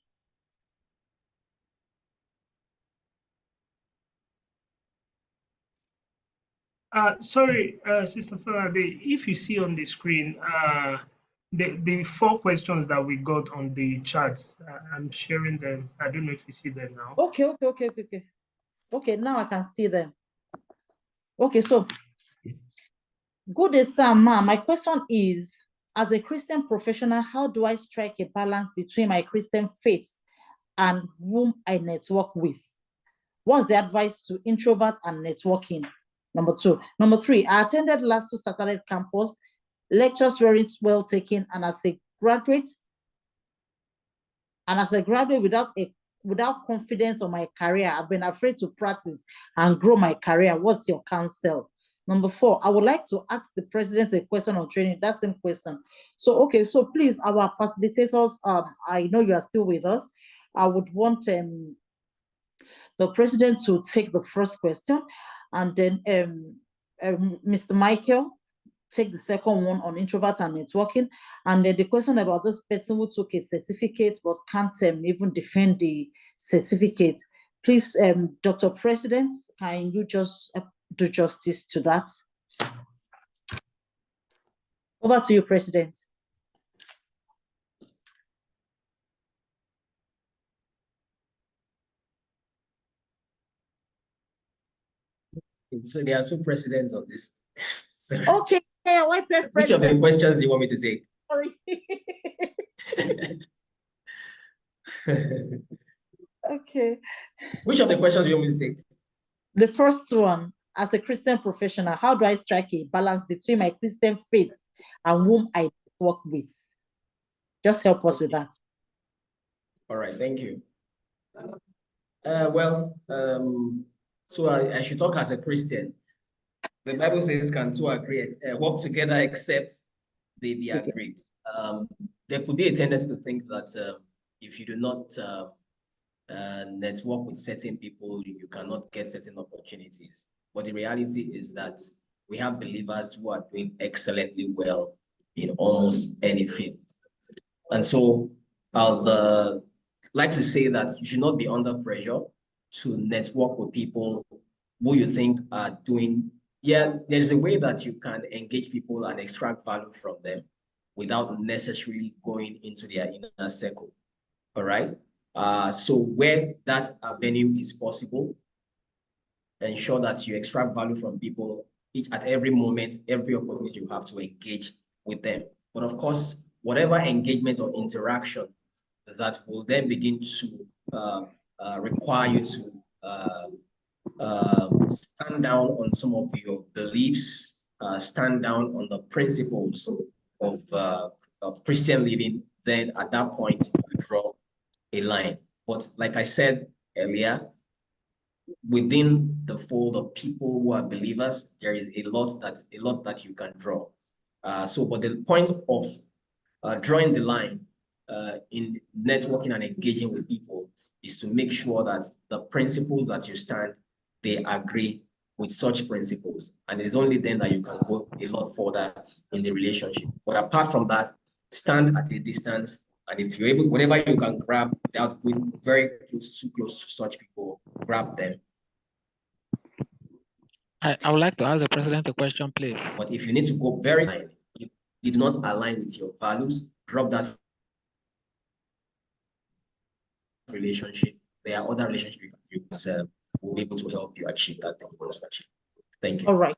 Sorry, Sister Falabi, if you see on the screen, the 4 questions that we got on the chat, I'm sharing them. I don't know if you see them now. Okay. Okay, now I can see them. Okay, so good day, sir, ma'am. My question is, as a Christian professional, how do I strike a balance between my Christian faith and whom I network with? What's the advice to introvert and networking? Number 2. Number 3, I attended last 2 satellite campus. Lectures weren't well taken, and as a graduate without confidence on my career, I've been afraid to practice and grow my career. What's your counsel? Number 4, I would like to ask the president a question on training. That same question. So, okay, so please, our facilitators, I know you are still with us. I would want the president to take the first question, and then Mr. Michael take the second one on introvert and networking, and then the question about this person who took a certificate but can't even defend the certificate. Please, Dr. President, can you just do justice to that? Over to you, President. So there are 2 presidents on this. So Okay, which of the questions do you want me to take? Sorry. Okay. Which of the questions do you want me to take? The first one, as a Christian professional, how do I strike a balance between my Christian faith and whom I work with? Just help us with that. All right, thank you. So I should talk as a Christian. The Bible says, can 2 agree, work together except they be agreed. There could be a tendency to think that if you do not network with certain people, you cannot get certain opportunities. But the reality is that we have believers who are doing excellently well in almost any field. And so I'd like to say that you should not be under pressure to network with people who you think are doing. Yeah, there's a way that you can engage people and extract value from them without necessarily going into their inner circle. All right. So where that avenue is possible, ensure that you extract value from people at every moment, every opportunity you have to engage with them. But of course, whatever engagement or interaction that will then begin to require you to stand down on some of your beliefs, stand down on the principles of Christian living, then at that point, you draw a line. But like I said earlier, within the fold of people who are believers, there is a lot that you can draw. But the point of drawing the line in networking and engaging with people is to make sure that the principles that you stand, they agree with such principles. And it's only then that you can go a lot further in the relationship. But apart from that, stand at a distance. And if you're able, whatever you can grab without going very close, too close to such people, grab them. I would like to ask the president a question, please. But if you need to go very line, you did not align with your values, drop that relationship. There are other relationships you will be able to help you achieve that thing you want to achieve. Thank you. All right.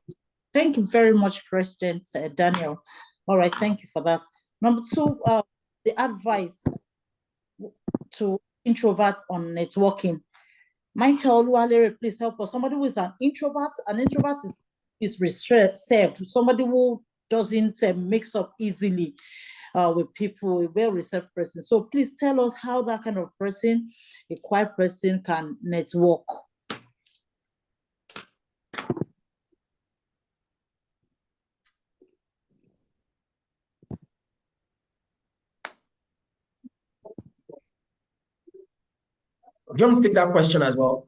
Thank you very much, President Daniel. All right, thank you for that. Number two, the advice to introvert on networking. Michael Oluwalere, please help us. Somebody who is an introvert is reserved. Somebody who doesn't mix up easily with people, a well-reserved person. So please tell us how that kind of person, a quiet person, can network. Do you want to take that question as well?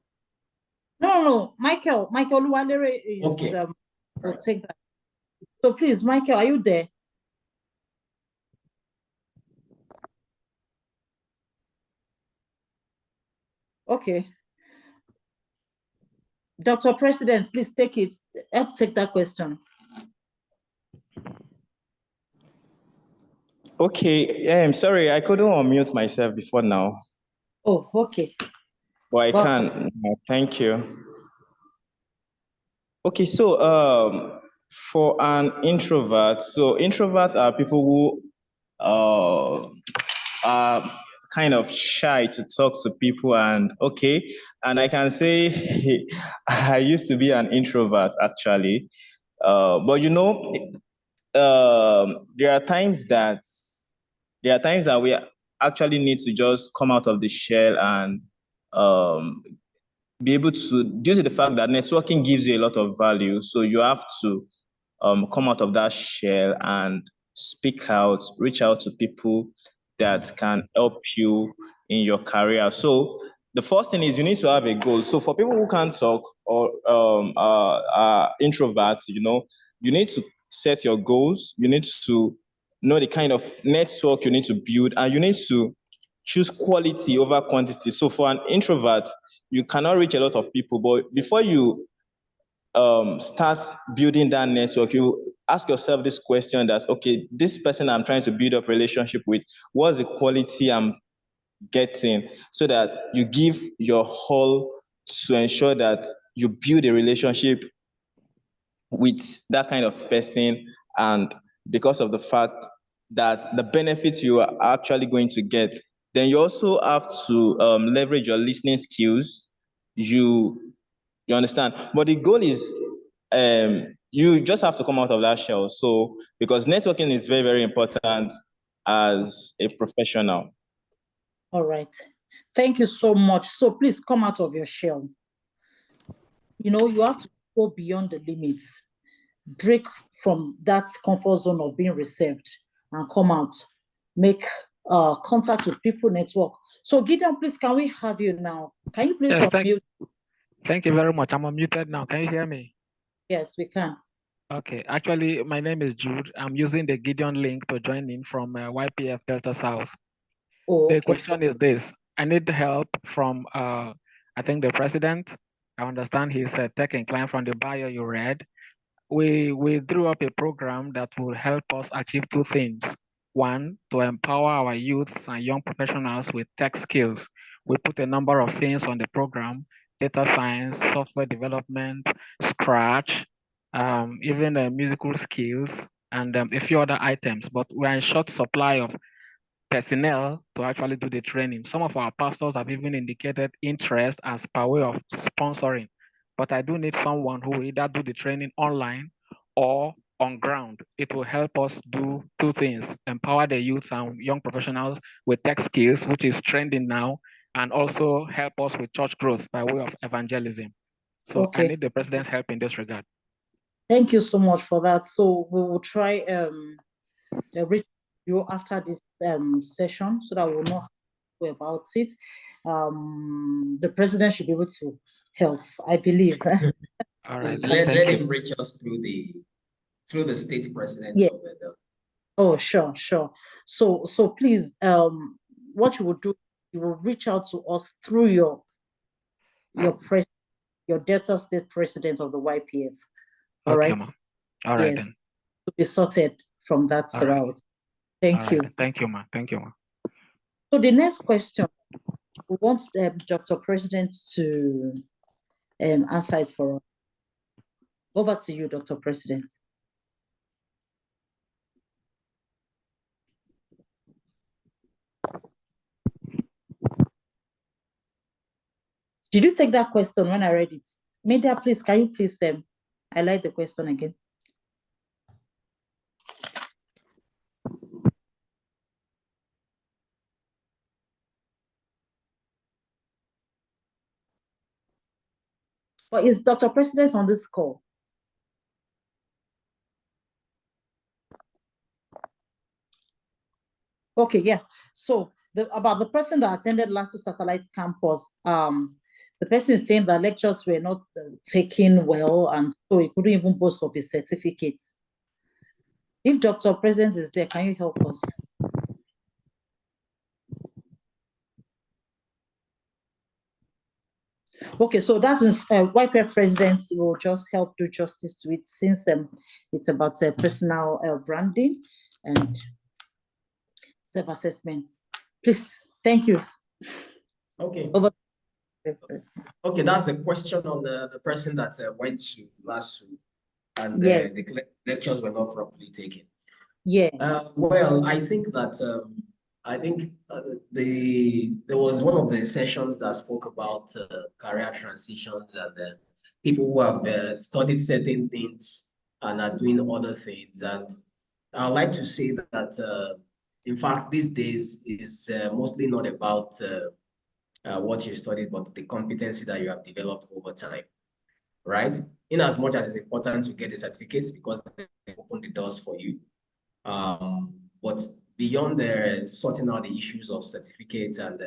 No. Michael Oluwalere is okay. Will take that. So please, Michael, are you there? Okay. Dr. President, please take it. Help take that question. Okay, I'm sorry, I couldn't unmute myself before now. Oh, okay. Well, I can. Thank you. Okay, so for an introvert, so introverts are people who are kind of shy to talk to people, and I can say I used to be an introvert actually, but you know, there are times that we actually need to just come out of the shell and be able to, due to the fact that networking gives you a lot of value, so you have to come out of that shell and speak out, reach out to people that can help you in your career. So the first thing is you need to have a goal. So for people who can't talk or introverts, you know, you need to set your goals. You need to know the kind of network you need to build, and you need to choose quality over quantity. So for an introvert, you cannot reach a lot of people, but before you start building that network, you ask yourself this question: that's okay, this person I'm trying to build up relationship with, what's the quality I'm getting, so that you give your whole to ensure that you build a relationship with that kind of person. And because of the fact that the benefits you are actually going to get, then you also have to leverage your listening skills. You understand? But the goal is you just have to come out of that shell. So because networking is very, very important as a professional. All right. Thank you so much. So please come out of your shell. You know, you have to go beyond the limits, break from that comfort zone of being reserved and come out, make contact with people, network. So Gideon, please, can we have you now? Can you please unmute? Thank you very much. I'm unmuted now. Can you hear me? Yes, we can. Okay. Actually, my name is Jude. I'm using the Gideon link to join in from YPF Delta South. Oh, okay. The question is this. I need help from, I think, the president. I understand he's a tech inclined from the bio you read. We drew up a program that will help us achieve two things. One, to empower our youths and young professionals with tech skills. We put a number of things on the program: data science, software development, Scratch, even musical skills, and a few other items. But we're in short supply of personnel to actually do the training. Some of our pastors have even indicated interest as per way of sponsoring. But I do need someone who will either do the training online or on ground. It will help us do two things: empower the youth and young professionals with tech skills, which is trending now, and also help us with church growth by way of evangelism. So I need the president's help in this regard. Thank you so much for that. So we will try reach you after this session so that we'll know about it. The president should be able to help, I believe. All right. Let Thank you. him reach us through the state president. Yeah. of the Oh, sure. So please, what you will do, you will reach out to us through your Delta State president of the YPF. All Okay, right. ma. All right Yes. then. To be sorted from that All right. route. Thank All you. right. Thank you, ma. Thank you, ma. So the next question, we want Dr. President to answer it for us. Over to you, Dr. President. Did you take that question when I read it? Media, please, can you please highlight the question again? Well, is Dr. President on this call? Okay, yeah. So about the person that attended Lasso Satellite Campus, the person is saying that lectures were not taken well, and so he couldn't even boast of his certificates. If Dr. President is there, can you help us? Okay, so that is YPF president will just help do justice to it, since it's about personal branding and self-assessments. Please, thank you. Okay. Over. Okay, that's the question on the person that went to last week and Yes. the lectures were not properly taken. Yes. Well, I think that there was one of the sessions that spoke about career transitions and people who have studied certain things and are doing other things. And I'd like to say that in fact, these days is mostly not about what you studied, but the competency that you have developed over time, right? In as much as it's important to get the certificates because they open the doors for you. But beyond sorting out the issues of certificates and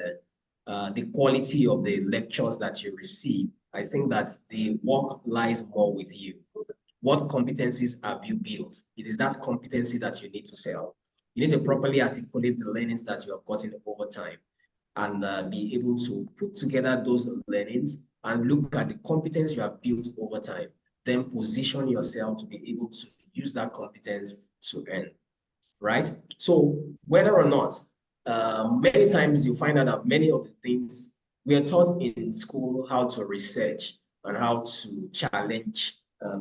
the quality of the lectures that you receive, I think that the work lies more with you. What competencies have you built? It is that competency that you need to sell. You need to properly articulate the learnings that you have gotten over time and be able to put together those learnings and look at the competence you have built over time. Then position yourself to be able to use that competence to earn, right? So whether or not, many times you find out that many of the things we are taught in school how to research and how to challenge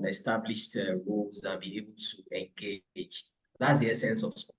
established rules and be able to engage. That's the essence of school.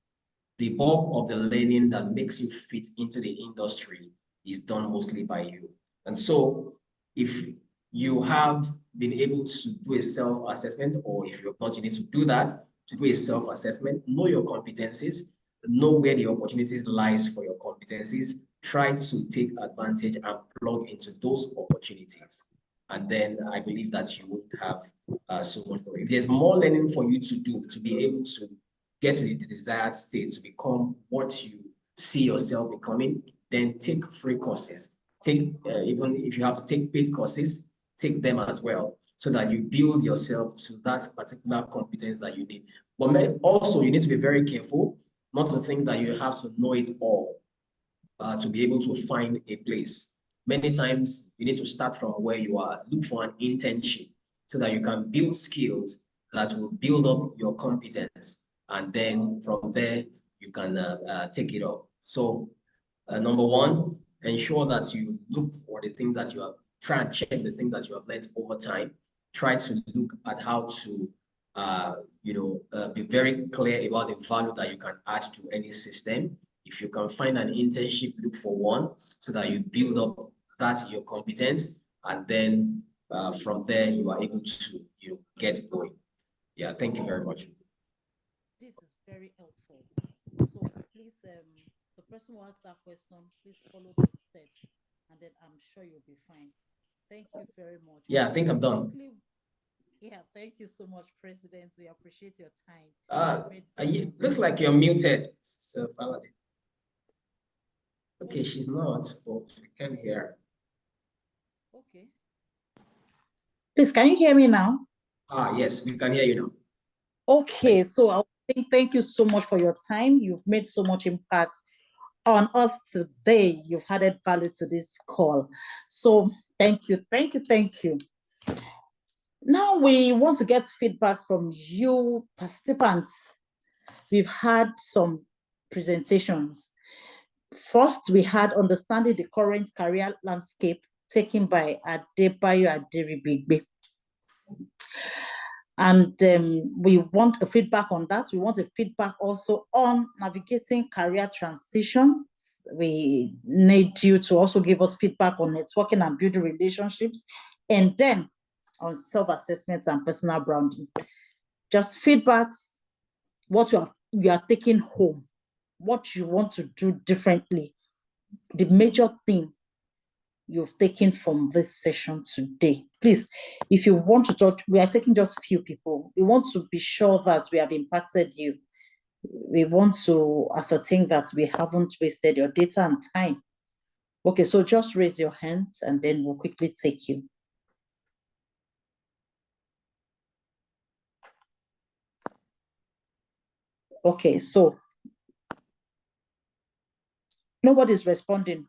The bulk of the learning that makes you fit into the industry is done mostly by you. And so if you have been able to do a self-assessment, or if you're not, you need to do that, to do a self-assessment, know your competencies, know where the opportunities lies for your competencies, try to take advantage and plug into those opportunities. And then I believe that you would have so much for it. There's more learning for you to do to be able to get to the desired state, to become what you see yourself becoming. Then take free courses. Take, even if you have to take paid courses, take them as well, so that you build yourself to that particular competence that you need. But also, you need to be very careful not to think that you have to know it all to be able to find a place. Many times, you need to start from where you are. Look for an internship so that you can build skills that will build up your competence. And then from there, you can take it up. So number one, ensure that you look for the things that you have, try and check the things that you have learned over time. Try to look at how to, be very clear about the value that you can add to any system. If you can find an internship, look for one so that you build up your competence. And then from there, you are able to, get going. Yeah, thank you very much. This is very helpful. So please, the person who asked that question, please follow the steps, and then I'm sure you'll be fine. Thank you very much. Yeah, I think I'm done. Yeah, thank you so much, President. We appreciate your time. Looks like you're muted, so Falabi. Okay, she's not, but we can hear her. Okay. Please, can you hear me now? Yes, we can hear you now. Okay, so I think thank you so much for your time. You've made so much impact on us today. You've added value to this call. So thank you, thank you, thank you. Now we want to get feedbacks from you participants. We've had some presentations. First, we had understanding the current career landscape taken by Adebayo Aderibigbe. And we want a feedback on that. We want a feedback also on navigating career transition. We need you to also give us feedback on networking and building relationships, and then on self-assessments and personal branding. Just feedbacks, what you are taking home, what you want to do differently, the major thing you've taken from this session today. Please, if you want to talk, we are taking just few people. We want to be sure that we have impacted you. We want to ascertain that we haven't wasted your data and time. Okay, so just raise your hands and then we'll quickly take you. Okay, so nobody's responding.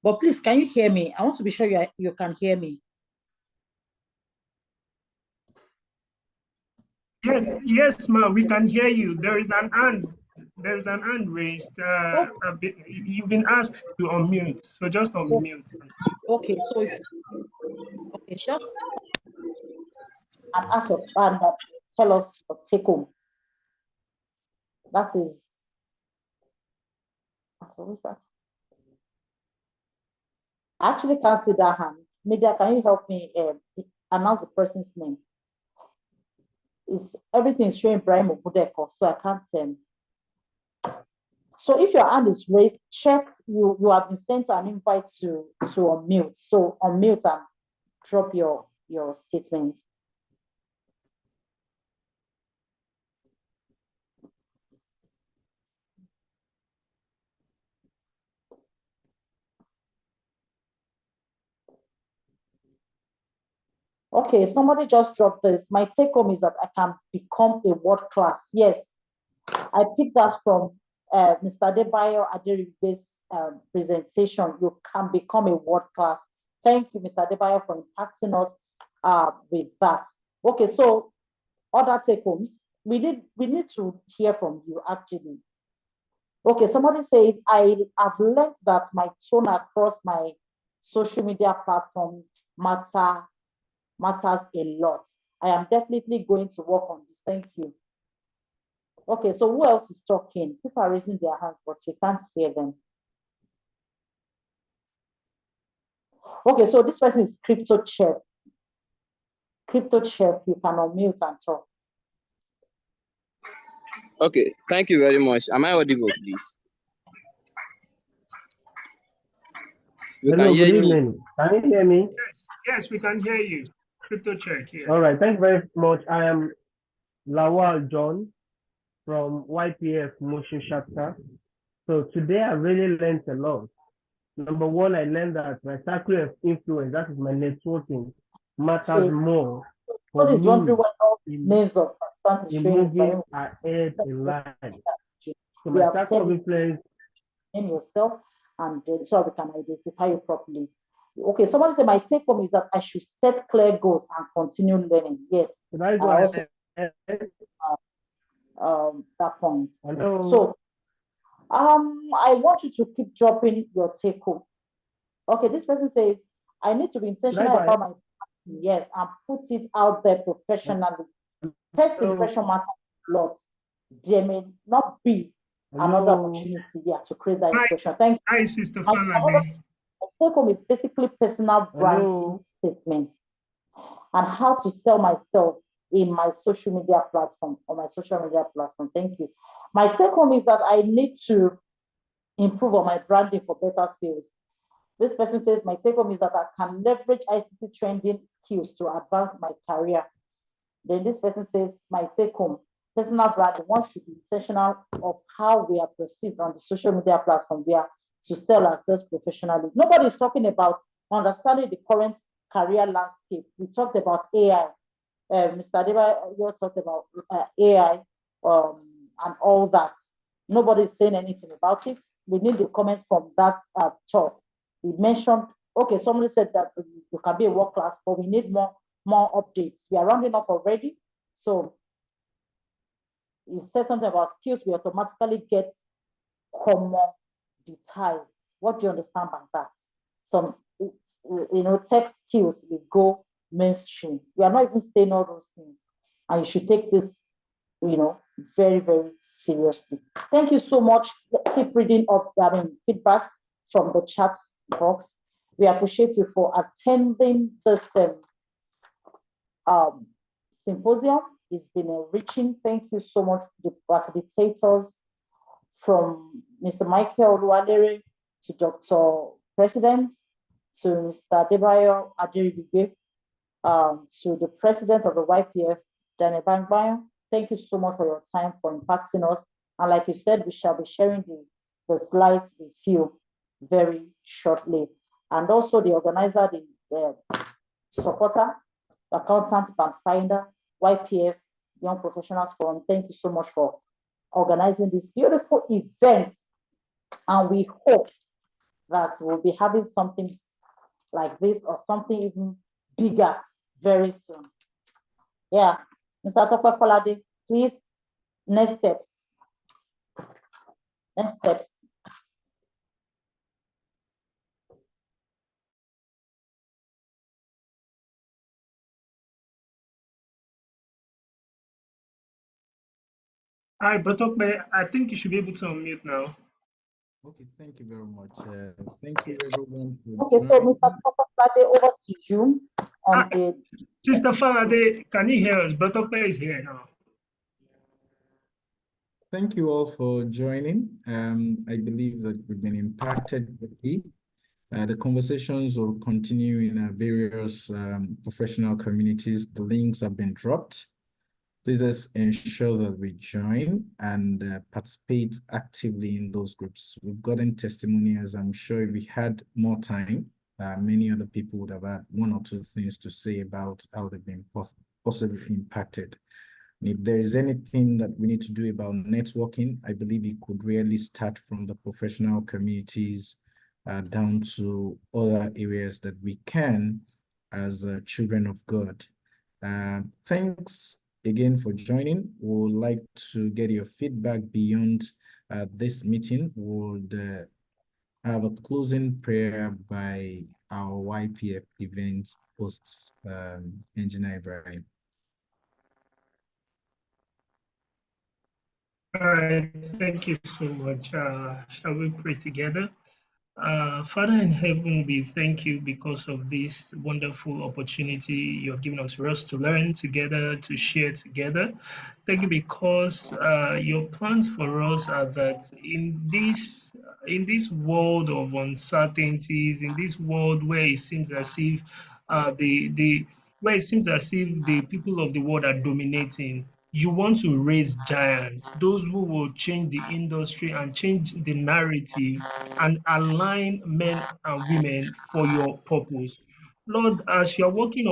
But please, can you hear me? I want to be sure you can hear me. Yes, ma'am, we can hear you. There is an hand raised. You've been asked to unmute, so just unmute. Okay, so just and ask and tell us your take home. That is, what is that? I actually can't see that hand. Media, can you help me announce the person's name? Everything is showing Brian Obudeko, so I can't. So if your hand is raised, check you have been sent an invite to unmute. So unmute and drop your statement. Okay, somebody just dropped this. My take home is that I can become a world class. Yes, I picked that from Mr. Adebayo Aderibigbe's presentation. You can become a world class. Thank you, Mr. Adebayo, for impacting us with that. Okay, so other take homes. We need to hear from you actually. Okay, somebody says I have learned that my tone across my social media platforms matters a lot. I am definitely going to work on this. Thank you. Okay, so who else is talking? People are raising their hands, but we can't hear them. Okay, so this person is Crypto Chef. Crypto Chef, you can unmute and talk. Okay, thank you very much. Am I audible, please? Hello, good evening. Can you hear me? Yes, we can hear you. Crypto Check here. All right, thank you very much. I am Lawal John from YPF Motion Chapter. So today I really learned a lot. Number one, I learned that my circle of influence, that is my networking, matters more for me in moving ahead in life. So my circle of influence. Name yourself and so we can identify you properly. Okay, somebody said my take home is that I should set clear goals and continue learning. Yes, should I go ahead? That point. Hello. So I want you to keep dropping your take home. Okay, this person says I need to be intentional about my yes and put it out there professionally. First impression matters a lot. There may not be another opportunity here to create that impression. Thank you. Hi, Sister Falabi. My take home is basically personal branding statement and how to sell myself in my social media platform Thank you. My take home is that I need to improve on my branding for better sales. This person says, my take home is that I can leverage ICT trending skills to advance my career. Then this person says, my take home, personal branding, one should be intentional of how we are perceived on the social media platform we are to sell ourselves professionally. Nobody is talking about understanding the current career landscape. We talked about AI. Mr. Deba, you talked about AI and all that. Nobody is saying anything about it. We need the comments from that talk. We mentioned, okay, somebody said that you can be a world class, but we need more updates. We are rounding up already. So you said something about skills, we automatically get commoditized. What do you understand by that? Some, tech skills will go mainstream. We are not even saying all those things. And you should take this, very, very seriously. Thank you so much. Keep reading up, feedback from the chat box. We appreciate you for attending this symposium. It's been enriching. Thank you so much to the facilitators, from Mr. Michael Oluwadere to Dr. President, to Mr. Debayo Adiribibe, to the President of the YPF, Daniel Bangbayo. Thank you so much for your time, for impacting us. And like you said, we shall be sharing the slides with you very shortly. And also the organizer, the supporter, Accountants Pathfinder, YPF, Young Professionals Forum. Thank you so much for organizing this beautiful event. And we hope that we'll be having something like this or something even bigger very soon. Yeah, Mr. Tope Kolade, please, next steps. Next steps. Hi, Brotokbe, I think you should be able to unmute now. Okay, thank you very much. Thank you, everyone. Okay, so Mr. Kolade, over to you on the. Sister Falade, can you hear us? Brotokbe is here now. Thank you all for joining. I believe that we've been impacted greatly. The conversations will continue in our various professional communities. The links have been dropped. Please just ensure that we join and participate actively in those groups. We've gotten testimonials. I'm sure if we had more time, many other people would have had one or two things to say about how they've been possibly impacted. And if there is anything that we need to do about networking, I believe it could really start from the professional communities down to other areas that we can as children of God. Thanks again for joining. We would like to get your feedback beyond this meeting. We would have a closing prayer by our YPF events hosts, Engineer Ibrahim. All right, thank you so much. Shall we pray together? Father in heaven, we thank you because of this wonderful opportunity you have given us for us to learn together, to share together. Thank you because your plans for us are that in this world of uncertainties, in this world where it seems as if the people of the world are dominating, you want to raise giants, those who will change the industry and change the narrative and align men and women for your purpose. Lord, as you are working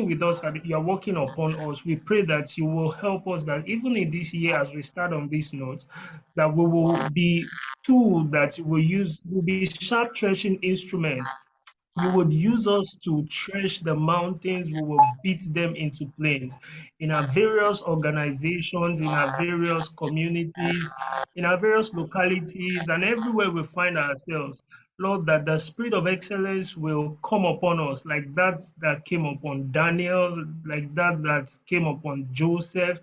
with us and you are working upon us, we pray that you will help us that even in this year, as we start on this note, that we will be tools that will be sharp threshing instruments. You would use us to thresh the mountains. We will beat them into plains in our various organizations, in our various communities, in our various localities, and everywhere we find ourselves. Lord, that the spirit of excellence will come upon us like that came upon Daniel, like that came upon Joseph.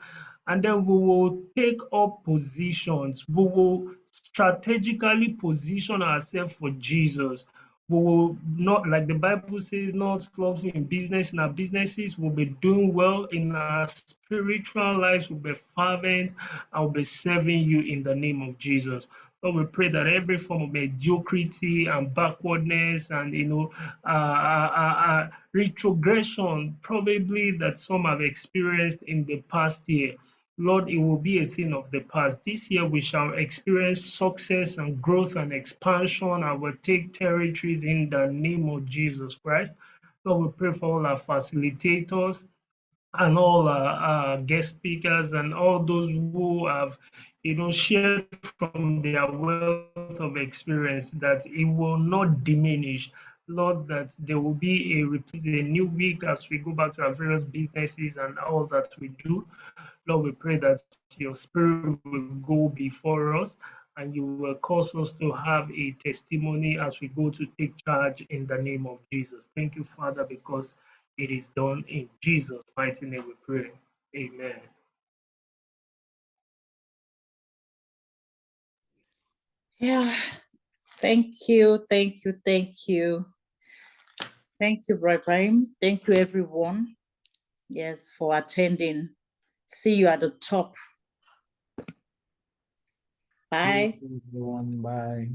And then we will take up positions. We will strategically position ourselves for Jesus. We will not, like the Bible says, not slothful in business. In our businesses, we'll be doing well. In our spiritual lives, we'll be fervent. I'll be serving you in the name of Jesus. Lord, we pray that every form of mediocrity and backwardness and, retrogression, probably that some have experienced in the past year, Lord, it will be a thing of the past. This year we shall experience success and growth and expansion and will take territories in the name of Jesus Christ. Lord, we pray for all our facilitators and all our guest speakers and all those who have, shared from their wealth of experience, that it will not diminish. Lord, that there will be a new week as we go back to our various businesses and all that we do. Lord, we pray that your spirit will go before us and you will cause us to have a testimony as we go to take charge in the name of Jesus. Thank you, Father, because it is done in Jesus' mighty name we pray. Amen. Yeah. Thank you. Thank you. Thank you. Thank you, Ibrahim. Thank you, everyone. Yes, for attending. See you at the top. Bye. Everyone, bye.